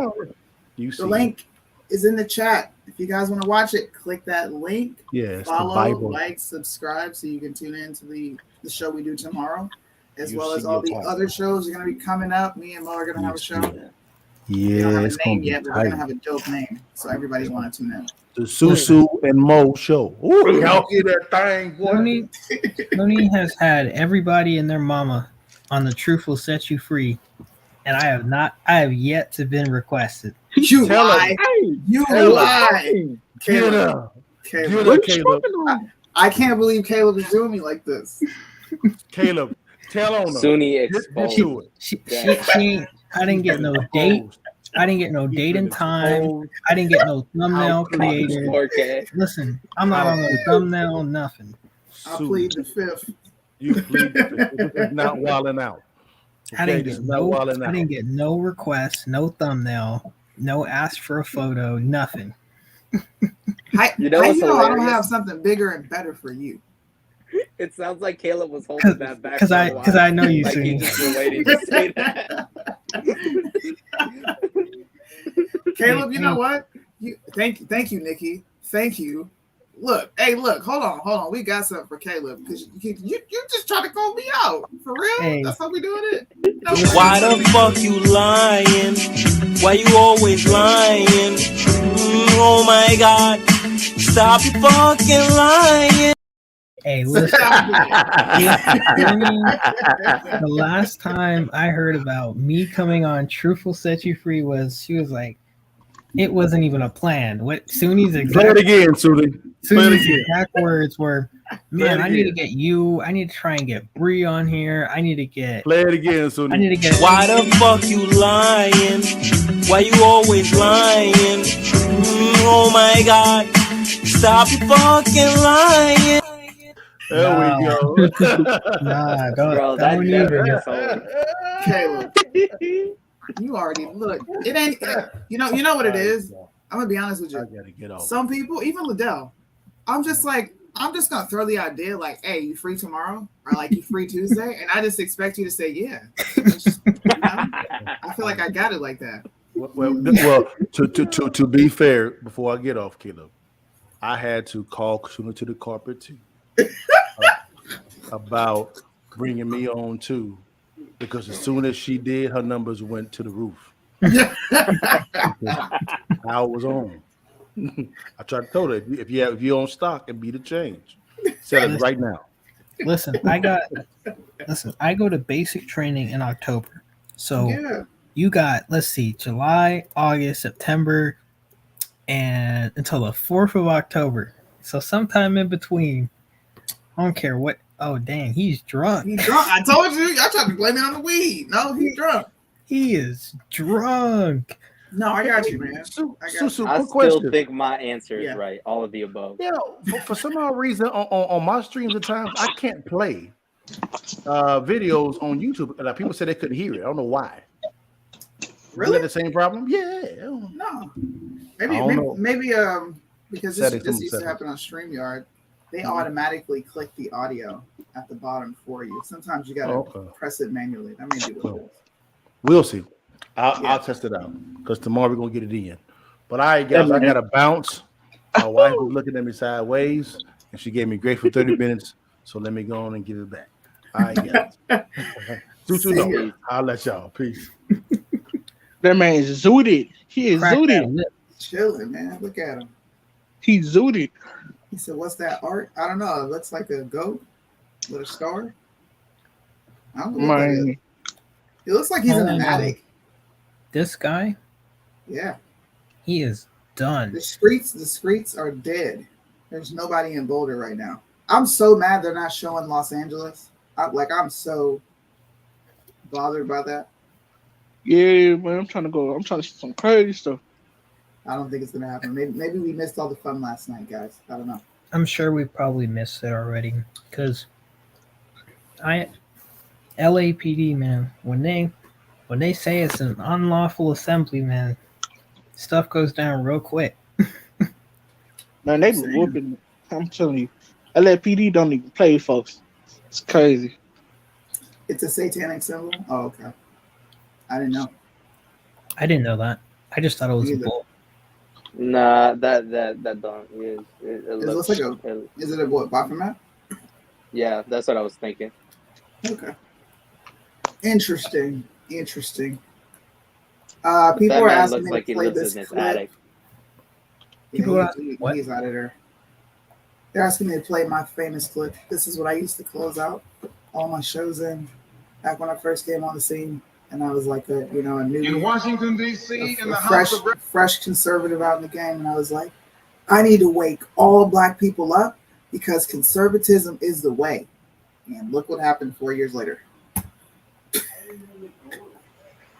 the link is in the chat. If you guys want to watch it, click that link. Yeah. Follow, like, subscribe, so you can tune in to the show we do tomorrow, as well as all the other shows are going to be coming up. Me and Mo are going to have a show. We don't have a name yet, but we're gonna have a dope name, so everybody want to tune in. The Susu and Mo show. Ooh, y'all hear that thing, boy? Soonie has had everybody and their mama on The Truth Will Set You Free, and I have yet to been requested. You lie. You lie. Caleb. I can't believe Caleb is doing me like this. Caleb, tell on her. Soonie exposed. She I didn't get no date. I didn't get no date and time. I didn't get no thumbnail created. Listen, I'm not on the thumbnail, nothing. I plead the fifth. You plead the fifth. This is not wilding out. Okay? I didn't get no requests, no thumbnail, no ask for a photo, nothing. I don't have something bigger and better for you. It sounds like Caleb was holding that back because I know you. Like he just been waiting to say that. Caleb, you know what? Thank you, Nikki. Thank you. Look, hold on. We got something for Caleb because you just trying to call me out for real. Hey. That's how we doing it. Why the fuck you lying? Why you always lying? Oh my God, stop fucking lying. Hey, listen. The last time I heard about me coming on Truthful Set You Free she was like, it wasn't even a plan. What Soonie's Play exact it again, Soonie. Play it Soonie's again. exact words were, man, I need to again. get you. I need to try and get Bree on here. I need to get. Play it again, Soonie. I need to get. Why the fuck you lying? Why you always lying? Oh my God, stop fucking lying. There we go. Nah, don't. Bro, that don't never even. gets old. Caleb, you already look. It ain't. You know what it is. I'm gonna be honest with you. I gotta get off. Some people, even Liddell, I'm just gonna throw the idea like, hey, you free tomorrow? Or like you free Tuesday? And I just expect you to say yeah. I feel like I got it like that. Well, to be fair, before I get off, Caleb, I had to call Soonie to the carpet too about bringing me on too, because as soon as she did, her numbers went to the roof. I was on. I tried to tell her if you own stock and be the change, sell it right now. Listen, I go to basic training in October. So you got, let's see, July, August, September, and until the 4th of October. So sometime in between, I don't care what. Oh, dang, he's drunk. He's drunk. I told you. I tried to blame it on the weed. No, he's drunk. He is drunk. No, I got you, man. I still think my answer is right. All of the above. Yeah, for some odd reason on my streams at times I can't play videos on YouTube. Like, people say they couldn't hear it. I don't know why. Really? You got the same problem? Yeah. No. Maybe because this used to happen on StreamYard. They automatically click the audio at the bottom for you. Sometimes you gotta press it manually. That may be what it is. We'll see. I'll test it out because tomorrow we're gonna get it in. But all right, guys, I gotta bounce. My wife was looking at me sideways, and she gave me grace for 30 minutes. So let me go on and give it back. All right, guys. I'll let y'all. Peace. That man is zooted. He is zooted. Chilling, man. Look at him. He's zooted. He said, "What's that art? I don't know. It looks like a goat with a star. I don't know what that is. It looks like he's in an attic." This guy, yeah, he is done. The streets are dead. There's nobody in Boulder right now. I'm so mad they're not showing Los Angeles. I'm so bothered by that. Yeah, man, I'm trying to see some crazy stuff. I don't think it's gonna happen. Maybe we missed all the fun last night, guys. I don't know. I'm sure we probably missed it already because LAPD, man, when they say it's an unlawful assembly, man, stuff goes down real quick. Man, they be whooping. I'm telling you, LAPD don't even play, folks. It's crazy. It's a satanic symbol. Oh, okay. I didn't know. I didn't know that. I just thought it was a bull. Nah, that don't. It looks like is it a what, Baphomet? Yeah, that's what I was thinking. Okay. Interesting. People are asking me to play this clip. People are asking what? He's out of there. They're asking me to play my famous clip. This is what I used to close out all my shows in back when I first came on the scene. And I was like a new in Washington, D.C., in the fresh conservative out in the game. And I was like, I need to wake all Black people up because conservatism is the way. And look what happened 4 years later.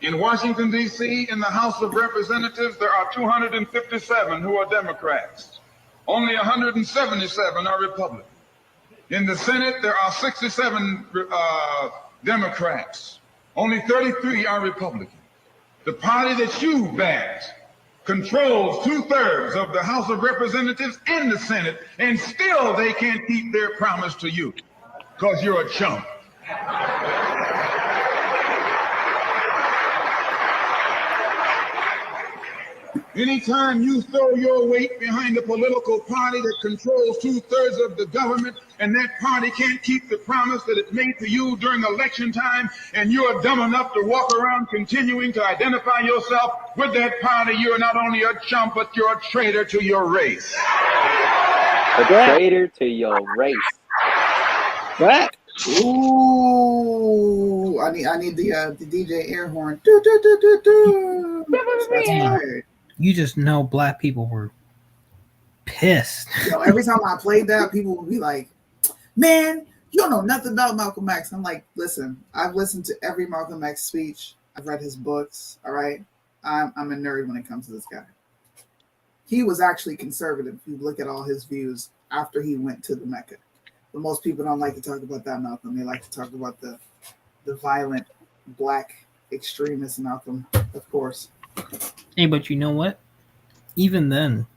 In Washington, D.C., in the House of Representatives, there are 257 who are Democrats. Only 177 are Republicans. In the Senate, there are 67 Democrats. Only 33 are Republican. The party that you backed controls 2/3 of the House of Representatives and the Senate, and still they can't keep their promise to you because you're a chump. Anytime you throw your weight behind a political party that controls 2/3 of the government, and that party can't keep the promise that it made to you during election time, and you are dumb enough to walk around continuing to identify yourself with that party, you're not only a chump, but you're a traitor to your race. A traitor to your race. What? Ooh, I need the DJ air horn. Do, do, do, do, do. That's fired. You just know black people were pissed. Yo, every time I played that, people would be like, "Man, you don't know nothing about Malcolm X." I'm like, listen, I've listened to every Malcolm X speech. I've read his books. All right, I'm a nerd when it comes to this guy. He was actually conservative. If you look at all his views after he went to the Mecca. But most people don't like to talk about that Malcolm. They like to talk about the violent black extremist Malcolm, of course. Hey, but you know what? Even then,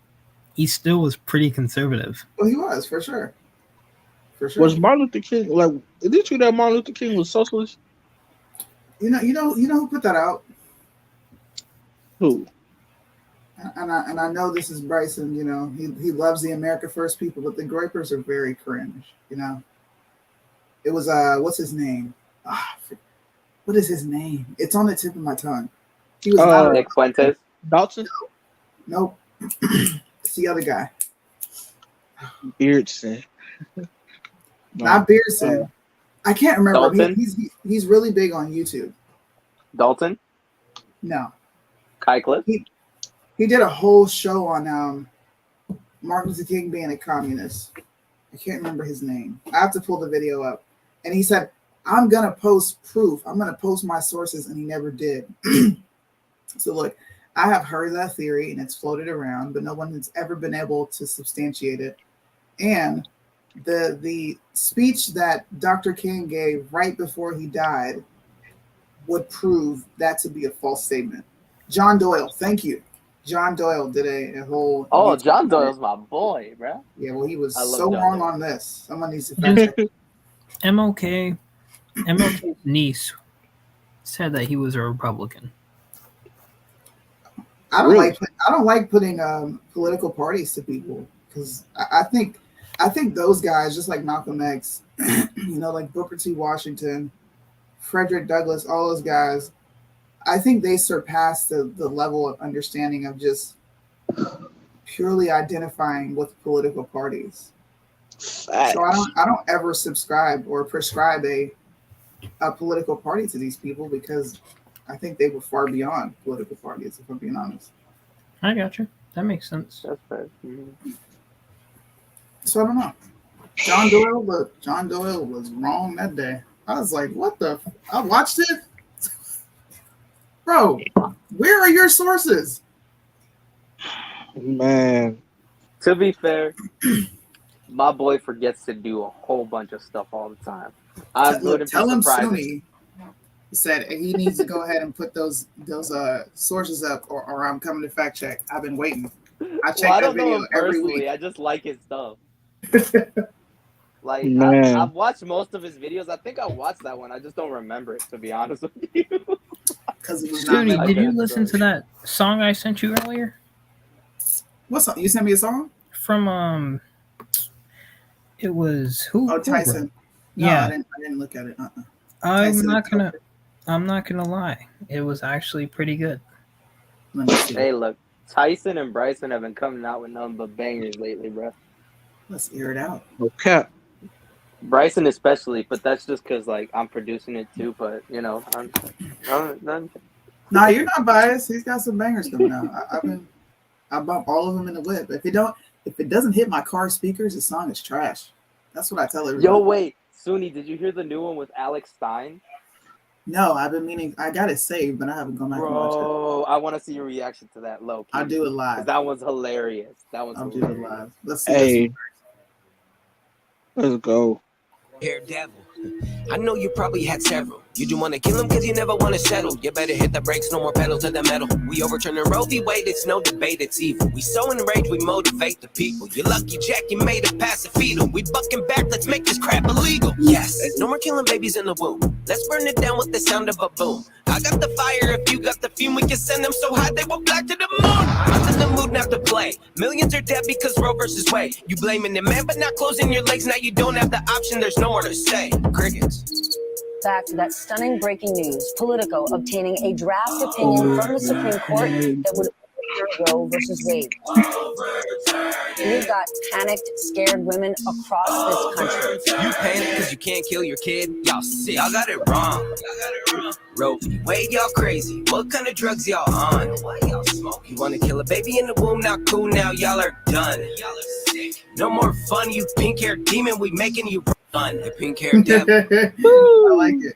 he still was pretty conservative. Well, he was, for sure. For sure. Was Martin Luther King like? Is it true that Martin Luther King was socialist? You know who put that out? Who? And I know this is Bryson. You know, he loves the America First people, but the Groypers are very cringe. You know, it was what's his name? What is his name? It's on the tip of my tongue. He was not Nick Fuentes. Dalton. Nope. It's the other guy. Beardson. Not Beardson. I can't remember. Dalton? He's really big on YouTube. Dalton. No. Kai Cliff. He did a whole show on Martin Luther King being a communist. I can't remember his name. I have to pull the video up. And he said, I'm going to post proof. I'm going to post my sources. And he never did. So look, I have heard that theory and it's floated around, but no one has ever been able to substantiate it. And the speech that Dr. King gave right before he died would prove that to be a false statement. John Doyle, thank you. John Doyle did a whole... Oh, John Doyle's my boy, bro. Yeah, well, he was so John wrong Doyle. on this. Someone needs to fact check. MLK's niece said that he was a Republican. I don't like putting political parties to people because I think those guys, just like Malcolm X, like Booker T. Washington, Frederick Douglass, all those guys, I think they surpass the level of understanding of just purely identifying with political parties. So I don't ever subscribe or prescribe a political party to these people because I think they were far beyond political parties, if I'm being honest. I got you. That makes sense. That's fair. Mm-hmm. So I don't know. John Doyle was wrong that day. I was like, what the? I watched it. Bro, where are your sources? Man. To be fair, my boy forgets to do a whole bunch of stuff all the time. I wouldn't Tell be him surprised. Soonie said he needs to go ahead and put those sources up, or I'm coming to fact check. I've been waiting. I check I that don't know video him every personally. week. I just like his stuff. Like Man. I've watched most of his videos. I think I watched that one. I just don't remember it, to be honest with you. Because it was not. Soonie, did you listen to that song I sent you earlier? What song? You sent me a song From it was who? Oh, Tyson. No, Yeah, I didn't look at it. I'm Tyson not gonna lie. It was actually pretty good. Let me see. Hey, look, Tyson and Bryson have been coming out with nothing but bangers lately, bro. Let's air it out. Okay. Bryson especially, but that's just because like I'm producing it too. But I'm No, you're not biased. He's got some bangers coming out. I bump all of them in the whip. If it doesn't hit my car speakers, the song is trash. That's what I tell everybody. Yo, wait, Soonie, did you hear the new one with Alex Stein? No, I've been meaning. I got it saved, but I haven't gone back and watched it. Bro, I want to see your reaction to that, low. I'll do it live. That one's hilarious. I'll do it live. Let's see. Hey. Let's go. Daredevil. I know you probably had several. You do want to kill him because you never want to settle. You better hit the brakes, no more pedal to the metal. We overturning Roe v. Wade, it's no debate, it's evil. We so enraged, we motivate the people. You lucky Jack, you made it past the fetal. We bucking back, let's make this crap illegal. Yes, no more killing babies in the womb. Let's burn it down with the sound of a boom. I got the fire, if you got the fume, we can send them so high they will fly to the moon. play. Millions are dead because Roe versus Wade. You blaming the man, but not closing your legs. Now you don't have the option. There's nowhere to say. Crickets. Back to that stunning breaking news. Politico obtaining a draft opinion from the Supreme Court that would overturn Roe versus Wade. We've got panicked, scared women across this country. You panic because you can't kill your kid. Y'all sick. Y'all got it wrong. Roe v. Wade, y'all crazy. What kind of drugs y'all on? Why y'all smoke? You want to kill a baby in the womb? Not cool. Now y'all are done. Y'all are sick. No more fun, you pink-haired demon. We making you run. The pink-haired devil. I like it.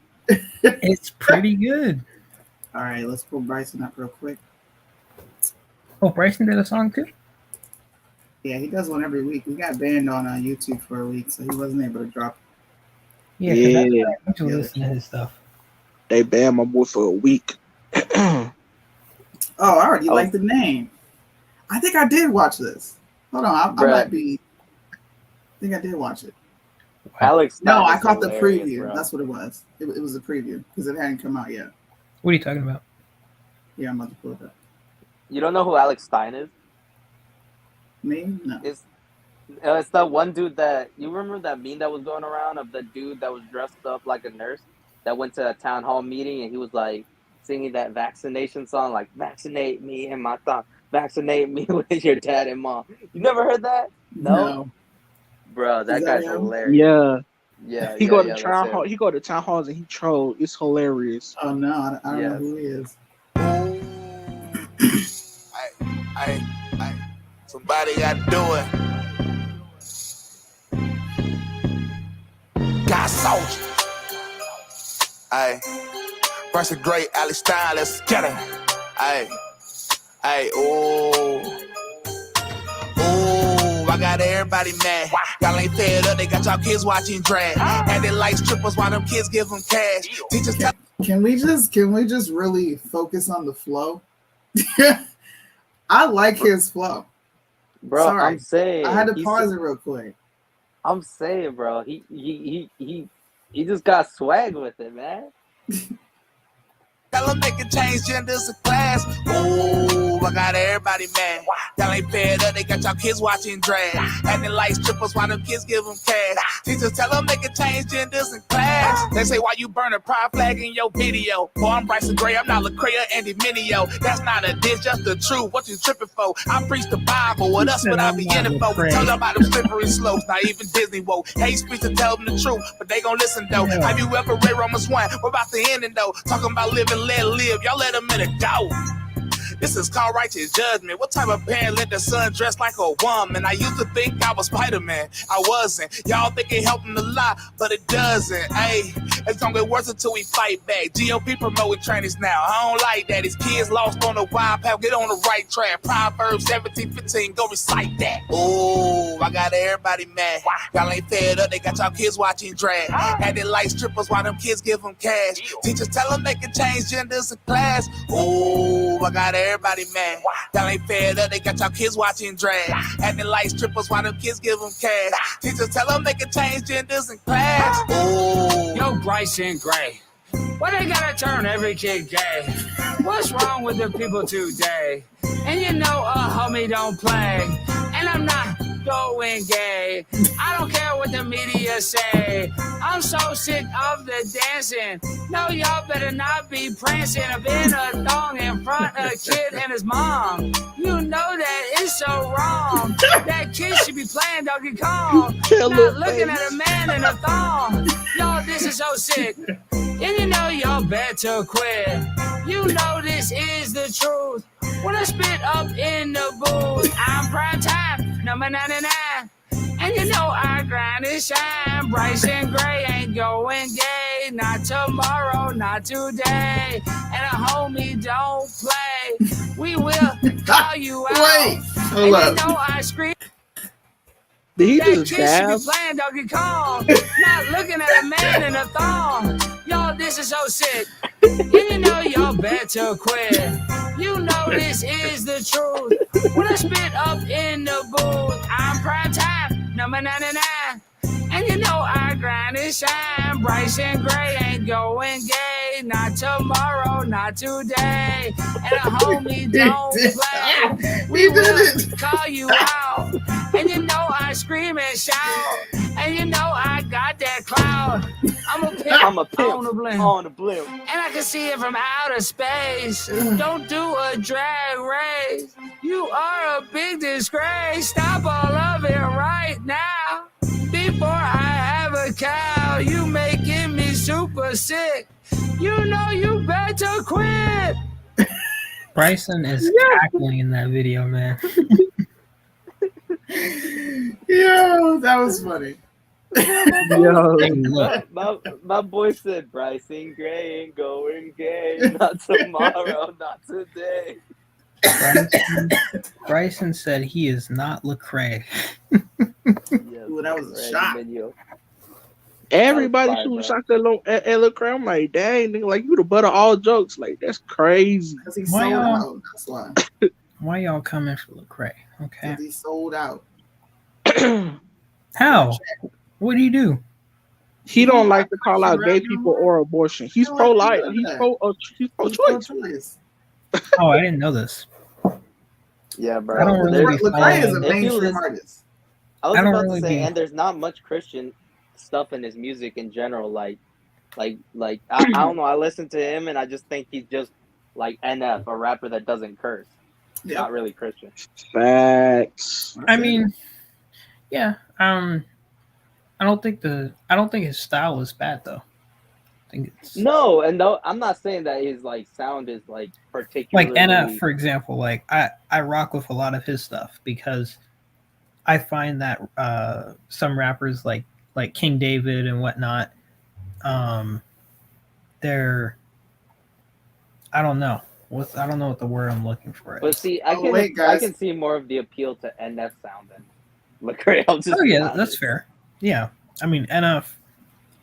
It's pretty good. All right, let's pull Bryson up real quick. Oh, Bryson did a song too? Yeah, he does one every week. We got banned on YouTube for a week, so he wasn't able to drop it. Yeah, Yeah. I to listen to his stuff. They banned my boy for a week. Oh, I already like the name. I think I did watch this. Hold on, I might be. I think I did watch it. Alex. No, I caught the hilarious, preview. bro. That's what it was. It was a preview because it hadn't come out yet. What are you talking about? Yeah, I'm about to pull it up. You don't know who Alex Stein is? Me? No. It's that one dude that you remember that meme that was going around of the dude that was dressed up like a nurse that went to a town hall meeting and he was like singing that vaccination song, like vaccinate me and my thumb, vaccinate me with your dad and mom. You never heard that? No. Bro, that guy's hilarious. Yeah. Yeah. He yeah, go to yeah, town that's hall. him. He go to town halls and he troll. It's hilarious. Oh no, I don't know who he is. Hey, somebody got to do it. God soldier. Hey, Bryson Great, Alex Stein, let's get it. Hey, ooh, I got everybody mad. Y'all ain't fed up, they got y'all kids watching drag. And they like strippers while them kids give them cash. Teachers tell Can we just really focus on the flow? I like his flow. Bro, Sorry. I'm saying I had to pause it real quick. I'm saying, bro, he just got swag with it, man. Tell them they can change genders of class. Ooh, I got everybody mad. Y'all ain't fed up, they got y'all kids watching drag. And they like strippers while them kids give them cash. Teachers tell them they can change genders and class. They say, why you burn a pride flag in your video? Boy, I'm Bryson Gray, I'm not LaCrea and Minio. That's not a diss, just the truth. What you tripping for? I preach the Bible, what else would I be in it for? Tell them about them slippery slopes, not even Disney woke. Hate speech to tell them the truth, but they gon' listen though. Have you ever read Romans 1? We're about to end it though. Talking about living, let live. Y'all let them in a go. This is called righteous judgment. What type of parent let their son dress like a woman? I used to think I was Spider-Man. I wasn't. Y'all think it helped him a lot, but it doesn't. Hey, it's gonna get worse until we fight back. GOP promoting trainings now. I don't like that. His kids lost on the wild path. Get on the right track. Proverbs 17:15. Go recite that. Ooh, I got everybody mad. Y'all ain't fed up. They got y'all kids watching drag. And they like strippers while them kids give them cash. Teachers tell them they can change genders in class. Ooh, I got everybody mad. Y'all ain't fed up, they got y'all kids watching drag. Acting like strippers while them kids give them cash. Teachers tell them they can change genders in class. Ooh. Yo, Bryson Gray, why they gotta turn every kid gay? What's wrong with the people today? And you know a homie don't play. And I'm not going gay. I don't care what the media say. I'm so sick of the dancing. No, y'all better not be prancing up in a thong in front of a kid and his mom. You know that it's so wrong. That kid should be playing Donkey Kong, not looking at a man in a thong. Y'all, this is so sick. And you know y'all better quit. You know this is the truth. When I spit up in the booth, I'm prime time, number 99. And you know I grind and shine. Bryson Gray ain't going gay. Not tomorrow, not today. And a homie don't play. We will call you out. Wait, hold and up. you know I scream. Did he That just kid should dab? be playing Donkey Kong, not looking at a man in a thong. Y'all, this is so sick. And you know y'all better quit. You know this is the truth. When I spit up in the booth, I'm prime time, number 99. And you know I grind and shine. Bryson Gray ain't going gay. today, not tomorrow, not today. And a homie don't play. We will call you out. And you know I scream and shout. And you know I got that clout. I'm a pimp on the blimp. And I can see it from outer space. Don't do a drag race. You are a big disgrace. Stop all of it right now. Before I have a cow, you making me super sick. You know you better quit. Bryson is cackling in that video, man. Yo, that was funny. My boy said Bryson Gray ain't going gay. Not tomorrow, not today. Bryson said he is not Lecrae. Ooh, that was a shot. Everybody shooting shots at Lecrae. I'm like, dang, nigga, like you the butt of all jokes. Like that's crazy. Because he sold out. That's why. Why y'all coming for Lecrae? Okay. He sold out. How? What do you do? He don't like to call out gay people or abortion. He's pro-life. He's pro-choice. Oh, I didn't know this. Yeah, bro. I don't really Lecrae is a mainstream artist. I was I don't about really to say, be- and there's not much Christian stuff in his music in general. Like I don't know. I listen to him, and I just think he's just like NF, a rapper that doesn't curse. Not really Christian. Facts. I mean, yeah. I don't think his style is bad though. I think it's No, and no, I'm not saying that his like sound is like particularly like NF, for example. Like I rock with a lot of his stuff because I find that some rappers like King David and whatnot, they're I don't know what the word I'm looking for is. But see, I can see more of the appeal to NF sound than Lecrae. Oh yeah, that's fair. Yeah, I mean NF,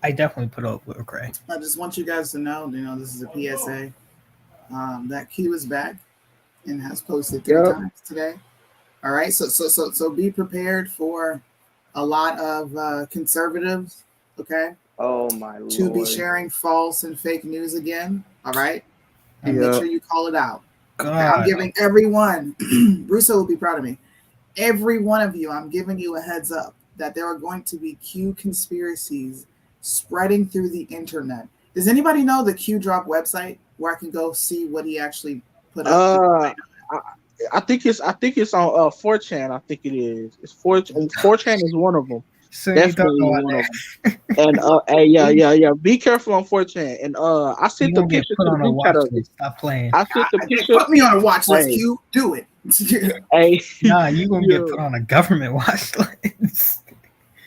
I definitely put up with Lecrae. I just want you guys to know, this is a PSA. That Q is back and has posted 3 times today. All right, so be prepared for a lot of conservatives, okay? Oh my lord. To be sharing false and fake news again. All right, and make sure you call it out. Okay, I'm giving everyone, Russo will be proud of me. Every one of you, I'm giving you a heads up that there are going to be Q conspiracies spreading through the internet. Does anybody know the Q Drop website where I can go see what he actually put up? I think it's on 4chan. I think it is. It's 4chan is one of them. So definitely one of them. And yeah. Be careful on 4chan. And I sent the picture to the group chat of it. Stop playing. I sent the picture. Put me on a watch list. Q, do it. Hey, nah, you gonna get put on a government watch list.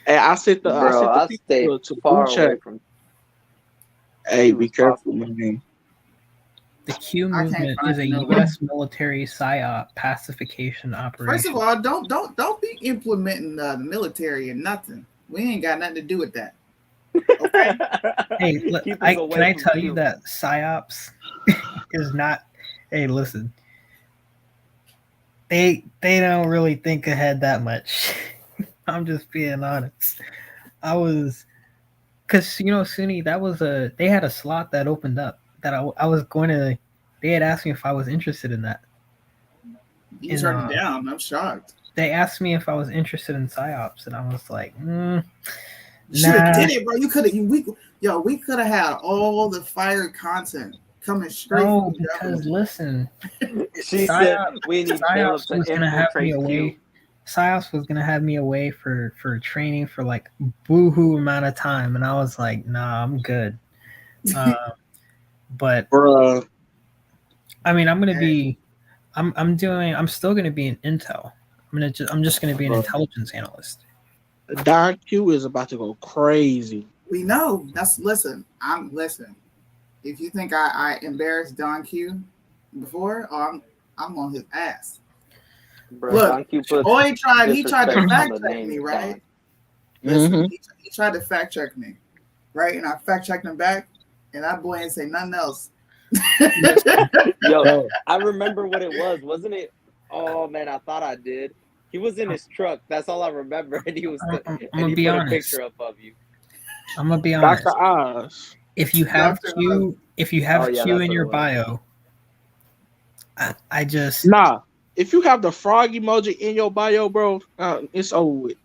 Hey, I sent the picture to group chat. Hey, be careful, man. The Q movement is a U.S. military psyop pacification operation. First of all, don't be implementing the military and nothing. We ain't got nothing to do with that. Okay. Hey, can I tell you that psyops is not? Hey, listen. They don't really think ahead that much. I'm just being honest. Because Soonie, they had a slot that opened up that I was going to. They had asked me if I was interested in that. You turned it down. I'm shocked. They asked me if I was interested in psyops, and I was like, You should have did it, bro. You could have. We could have had all the fire content coming straight. No, because listen, she said we need psyops was gonna have me away. Psyops was gonna have me away for training for like boohoo amount of time, and I was like, nah, I'm good. But I mean, I'm still gonna be an intel. I'm just gonna be an intelligence analyst. Don Q is about to go crazy. We know. Listen. If you think I embarrassed Don Q before, I'm on his ass. Bro, look, he tried to fact check me, right? Listen, he tried to fact check me, right? And I fact checked him back, and that boy ain't say nothing else. Yo, I remember what it was, wasn't it? Oh man, I thought I did. He was in his truck. That's all I remember, and he was. I'm and gonna he be put honest. a picture up of you. I'm gonna be honest. Dr. Oz. If you have Q, if you have Oh, yeah, Q that's in what your it was. bio, I just Nah, if you have the frog emoji in your bio, bro, it's over with.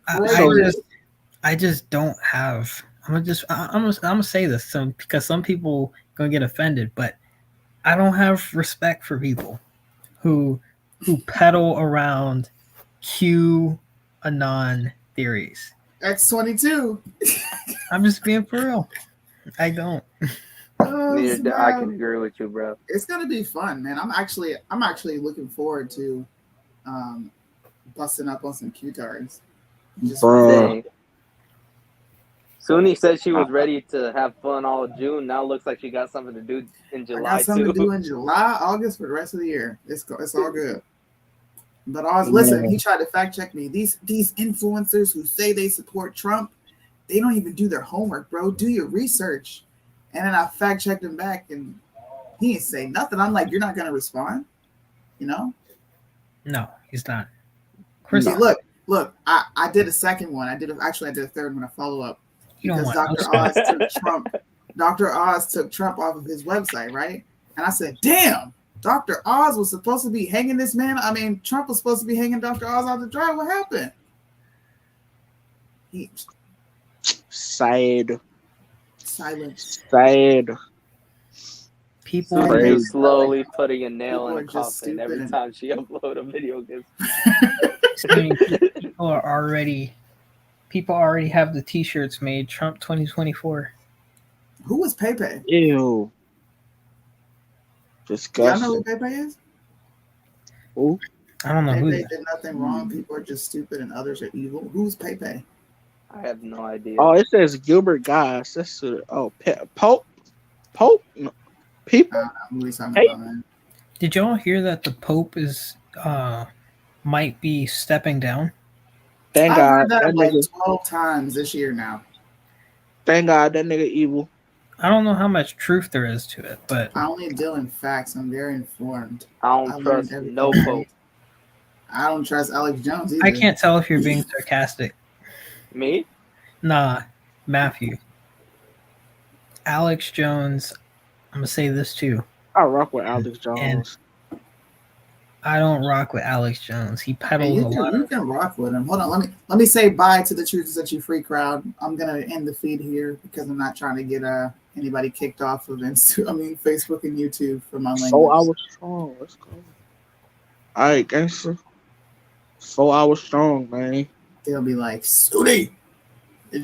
I just don't have. I'm gonna say this because some people gonna get offended, but I don't have respect for people who peddle around Q anon theories. X22. I'm just being for real. I don't. I can agree with you, bro. It's gonna be fun, man. I'm actually looking forward to busting up on some Q-tards. Dang. Soonie said she was ready to have fun all June. Now looks like she got something to do in I July got something too. to do in July, August for the rest of the year. It's all good. But listen, he tried to fact check me. These influencers who say they support Trump, they don't even do their homework, bro. Do your research. And then I fact checked him back, and he didn't say nothing. I'm like, you're not gonna respond, you know? No, he's not. See, look. I did a second one. I did a third one, a follow up, You don't because want Dr. Oz took Trump. Dr. Oz took Trump off of his website, right? And I said, damn. Dr. Oz was supposed to be hanging this man. I mean, Trump was supposed to be hanging Dr. Oz out the dry. What happened? Sad. Silence. Sad. People Soonie slowly putting a nail people in a are just coffin every stupid. time she upload a video. People already have the T-shirts made. Trump 2024. Who was Pepe? Ew. Y'all Disgusting. know who Pepe is? Who? I don't know who. Pepe did nothing wrong. People are just stupid, and others are evil. Who's Pepe? I have no idea. Oh, it says Gilbert Goss. That's Pope. No. People. Did y'all hear that the Pope is might be stepping down? Thank I've God. heard that That like nigga, 12 times this year now. thank God that nigga evil. I don't know how much truth there is to it, but I only deal in facts. I'm very informed. I don't trust no Pope. I don't trust Alex Jones either. I can't tell if you're being sarcastic. Me? Nah, Matthew. Alex Jones, I'm gonna say this too. I rock with Alex Jones. I don't rock with Alex Jones. He peddles a lot. You can rock with him. Hold on, let me say bye to the Truth Set You Free crowd. I'm gonna end the feed here because I'm not trying to get anybody kicked off of Facebook and YouTube for my language. 4 hours strong. Let's go. All right, gangster. 4 hours strong, man. They'll be like, Soonie,